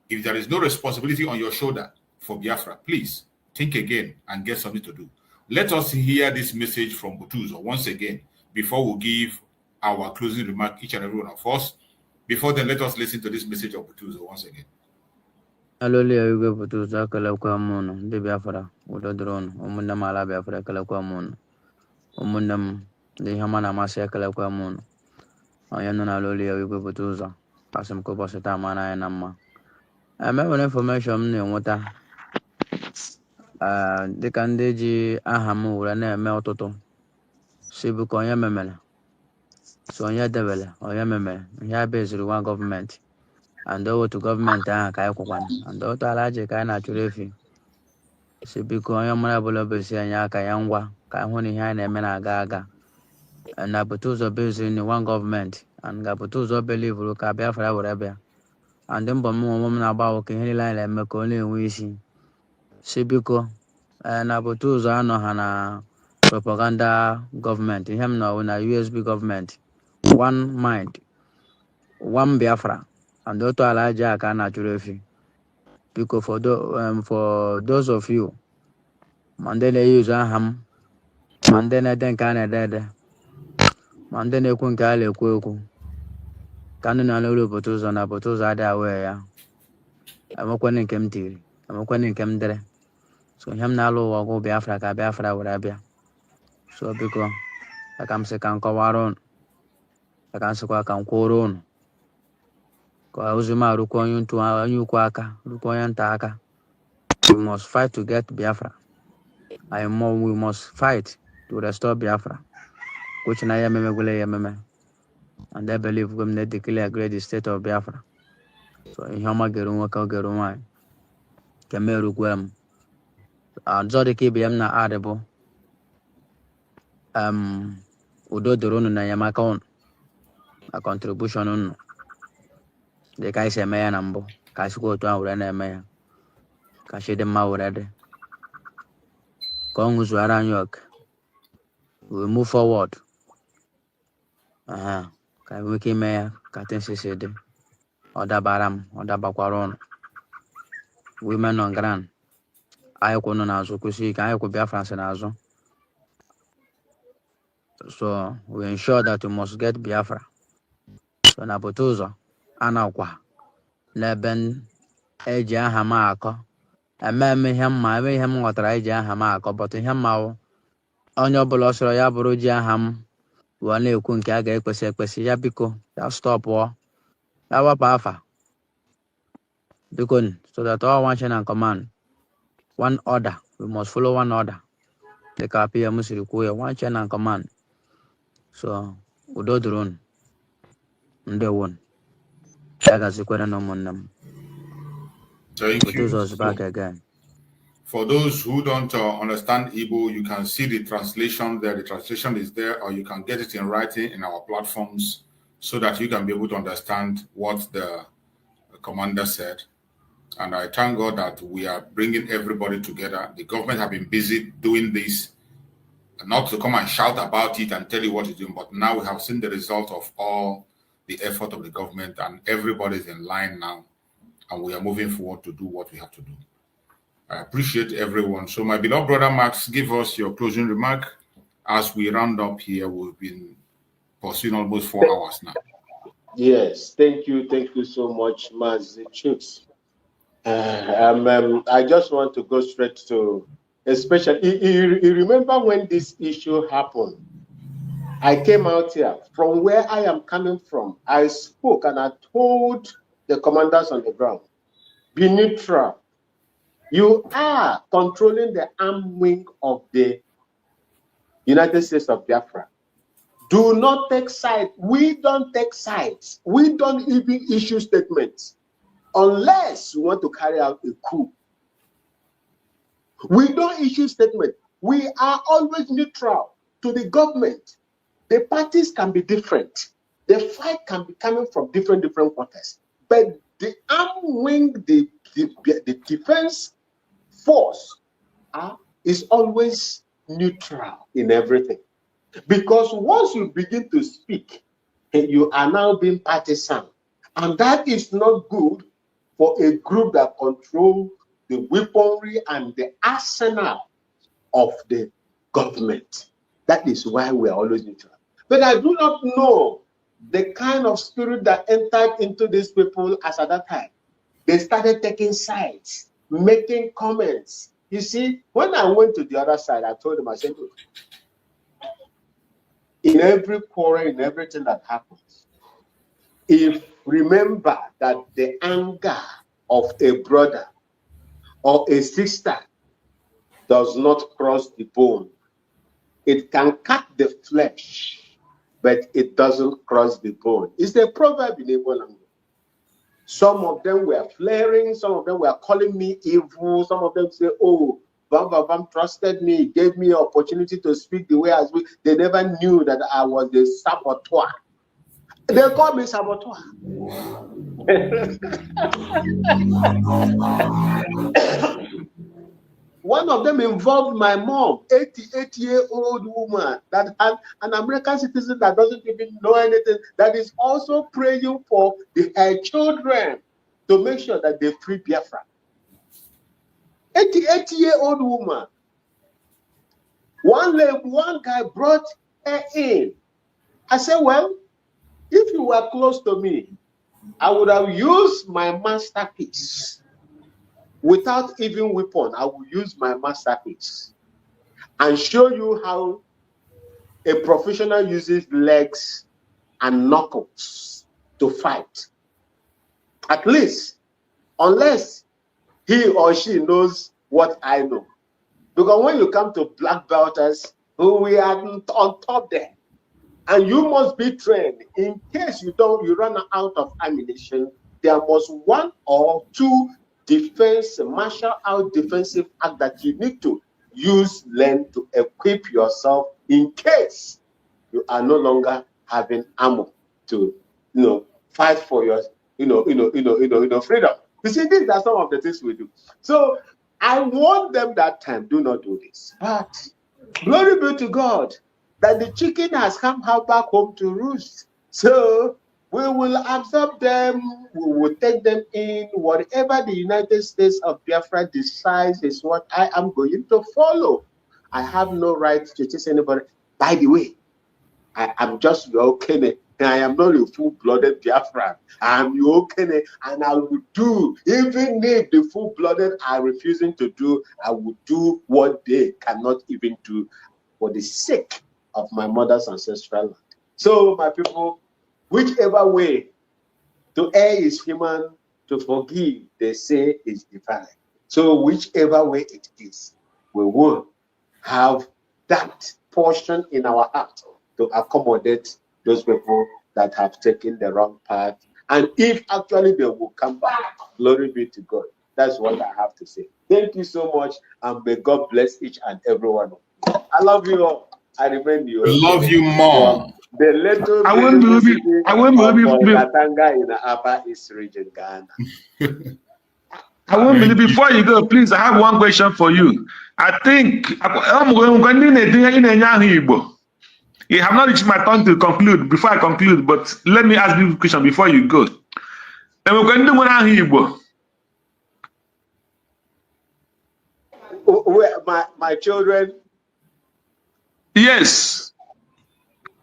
If there is no responsibility on your shoulder for Biafra, please think again and get something to do. Let us hear this message from Butuzo once again before we give our closing remark, each and every one of us. Before then, let us listen to this message of Butuzo once again. Hallelujah, you go Butuzo, Kalakuamono, the Biafra, with the drone, Umundamala Biafra, Kalakuamono, Umundam, the Hamana Masia Kalakuamono. I am not Hallelujah, you go Butuzo, Passam Kobasata Mana and Amma. I remember information in water. The Kandeji Ahamu, and a meltoto. Sibukoya Memela. Sonya Devil, or Yameme, Yabes, one government. And over to government, Kayakuan, and over to Alaja Kana Churefi. Sibukoya Manabulabes and Yakayangwa, Kahuni Han and Menagaga. And Nabutuzo based in one government, and Gabutuzo believe Biafra whatever. And then Bomu woman about Kinhila and Makoni Wisi. Sibiko and Abutuzo Anohana propaganda government, him now in a USB government. One mind, one Biafra, and Dr. Alaja Kana Churefi. Because for those of you, Mandela use Aham, Mandela then Canada, Mandela Kunkale Kuku. Kanuna Lulu Butuzo and Abutuza Dawaya. I'm a quening Kemti, I'm a quening Kemdre. So him now will go Biafra, Biafra, whatever. So because I come second Kawaron, I can say I can Koron. Uzuma Rukoyun to Yukwaka, Rukoyan Taka. We must fight to get Biafra. We must fight to restore Biafra. Which na yameme gule yameme. And I believe we may declare great the state of Biafra. So in Hama Gerumaka Gerumai. Kemeru Gwem. Zodiki Biamna Adebo. Udo Durunu na Yamaka a contribution on the Kaisa Maya Nambo. Kasiko to our Maya. Kashide Maurade. Kongus Waran York. We move forward. Can we keep Maya, Katin Sisede, Oda Baram, Oda Bakwaron, women on ground. I couldn't Nazo, Kusi, I could be a France and Azo. So we ensure that we must get Biafra. So Napotuzo, Anakwa, Leben, Eja Hamako, and Mammy him, my way him what Raja Hamako, but to him now, on your Bolosro Yaburuja Ham, one you couldn't get Yapiko, that stop war, our Bafa. Because so that all one chain and command, one order, we must follow one order. The Kapia Musikuya, one chain and command. So, we do the run. The one. Thank Put you. us back So, again. for those who don't understand Igbo, you can see the translation there. The translation is there, or you can get it in writing in our platforms so that you can be able to understand what the commander said. And I thank God that we are bringing everybody together. The government have been busy doing this, not to come and shout about it and tell you what it's doing, but now we have seen the result of all the effort of the government, and everybody is in line now, and we are moving forward to do what we have to do. I appreciate everyone. So my beloved brother Max, give us your closing remark as we round up here. We've been pursuing almost 4 hours now. Yes, thank you so much, Mazi Chooks. I just want to go straight to, especially, you remember when this issue happened? I came out here from where I am coming from. I spoke and I told the commanders on the ground, be neutral. You are controlling the arm wing of the United States of Biafra. Do not take sides. We don't take sides. We don't even issue statements unless we want to carry out a coup. We don't issue statements. We are always neutral to the government. The parties can be different. The fight can be coming from different quarters. But the arm wing, the defense force is always neutral in everything. Because once you begin to speak, you are now being partisan. And that is not good for a group that controls the weaponry and the arsenal of the government. That is why we are always neutral. But I do not know the kind of spirit that entered into these people as at that time. They started taking sides, making comments. You see, when I went to the other side, I told them, I said, look, in every quarrel, in everything that happens, if remember that the anger of a brother or a sister does not cross the bone, it can cut the flesh, but it doesn't cross the bone. It's a proverb in Igbo language. Some of them were flaring, some of them were calling me evil, some of them say, oh, Bam trusted me, gave me an opportunity to speak the way I speak. They never knew that I was the saboteur. They call me saboteur. One of them involved my mom, 88-year-old woman that had an American citizen that doesn't even know anything, that is also praying for her children to make sure that they free Biafra. 88-year-old woman. One guy brought her in. I said, well, if you were close to me, I would have used my masterpiece. Without even weapon, I will use my masterpiece and show you how a professional uses legs and knuckles to fight. At least, unless he or she knows what I know. Because when you come to black belters, we are on top there. And you must be trained. In case you run out of ammunition, there must one or two martial out defensive act that you need to learn to equip yourself in case you are no longer having ammo to, fight for your, freedom. You see, these are some of the things we do. So I warned them that time, do not do this. But glory be to God that the chicken has come back home to roost. So we will absorb them, we will take them in. Whatever the United States of Biafra decides is what I am going to follow. I have no right to chase anybody. By the way, I am just your Kene. I am not a full-blooded Biafran. I am your Kene, and I will do, even if the full-blooded are refusing to do, I will do what they cannot even do for the sake of my mother's ancestral land. So, my people, whichever way, to err is human, to forgive, they say, is divine. So, whichever way it is, we will have that portion in our heart to accommodate those people that have taken the wrong path. And if actually they will come back, glory be to God. That's what I have to say. Thank you so much, and may God bless each and every one of you. I love you all. I remain you. I love you more. The little I won't believe Katanga in the Upper East region, Ghana. I won't believe. Before you go, please, I have one question for you. I think you have not reached my turn to conclude. Before I conclude, but let me ask you a question before you go. My children. Yes.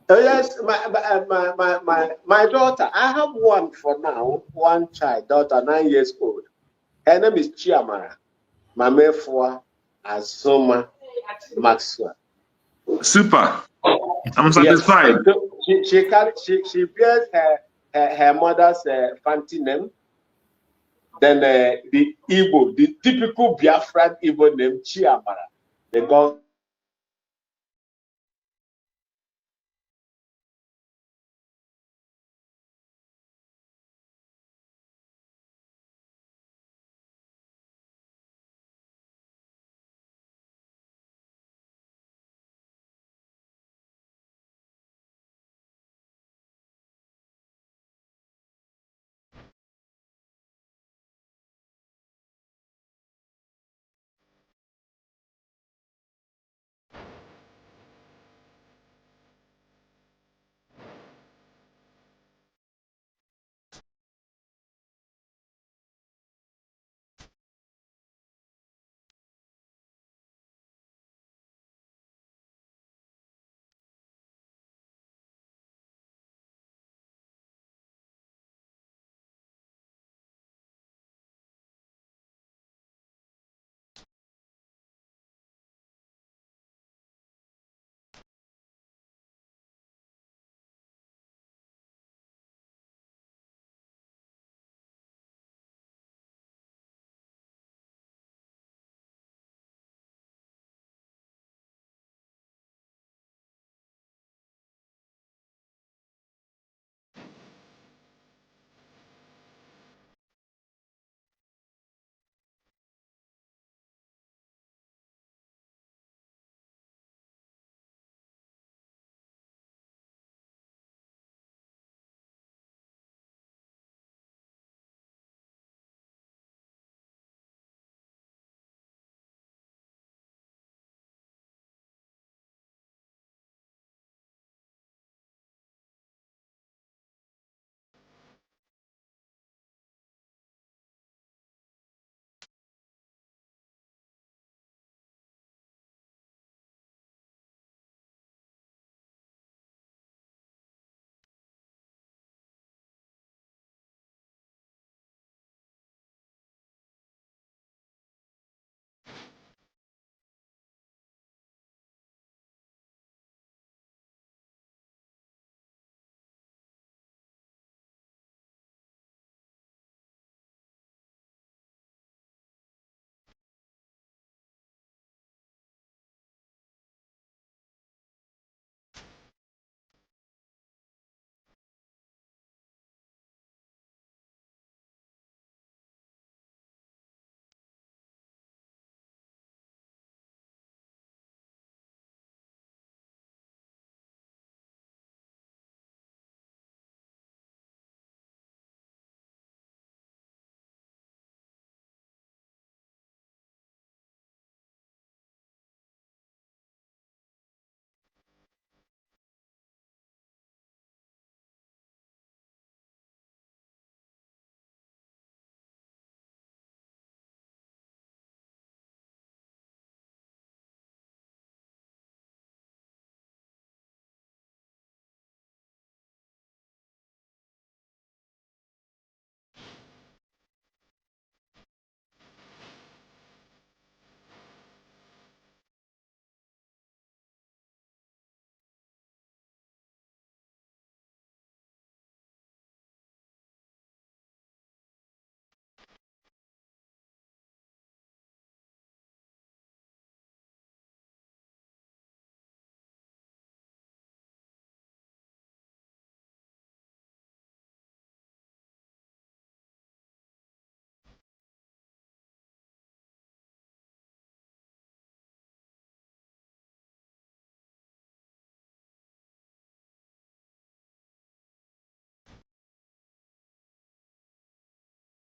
Yes, my daughter. I have one for now. One child, daughter, 9 years old. Her name is Chiamara. Mamefua Azoma Maxwell. Super. I'm satisfied. Yes. She bears her mother's fancy name. Then the typical Biafran Igbo name, Chiamara. The God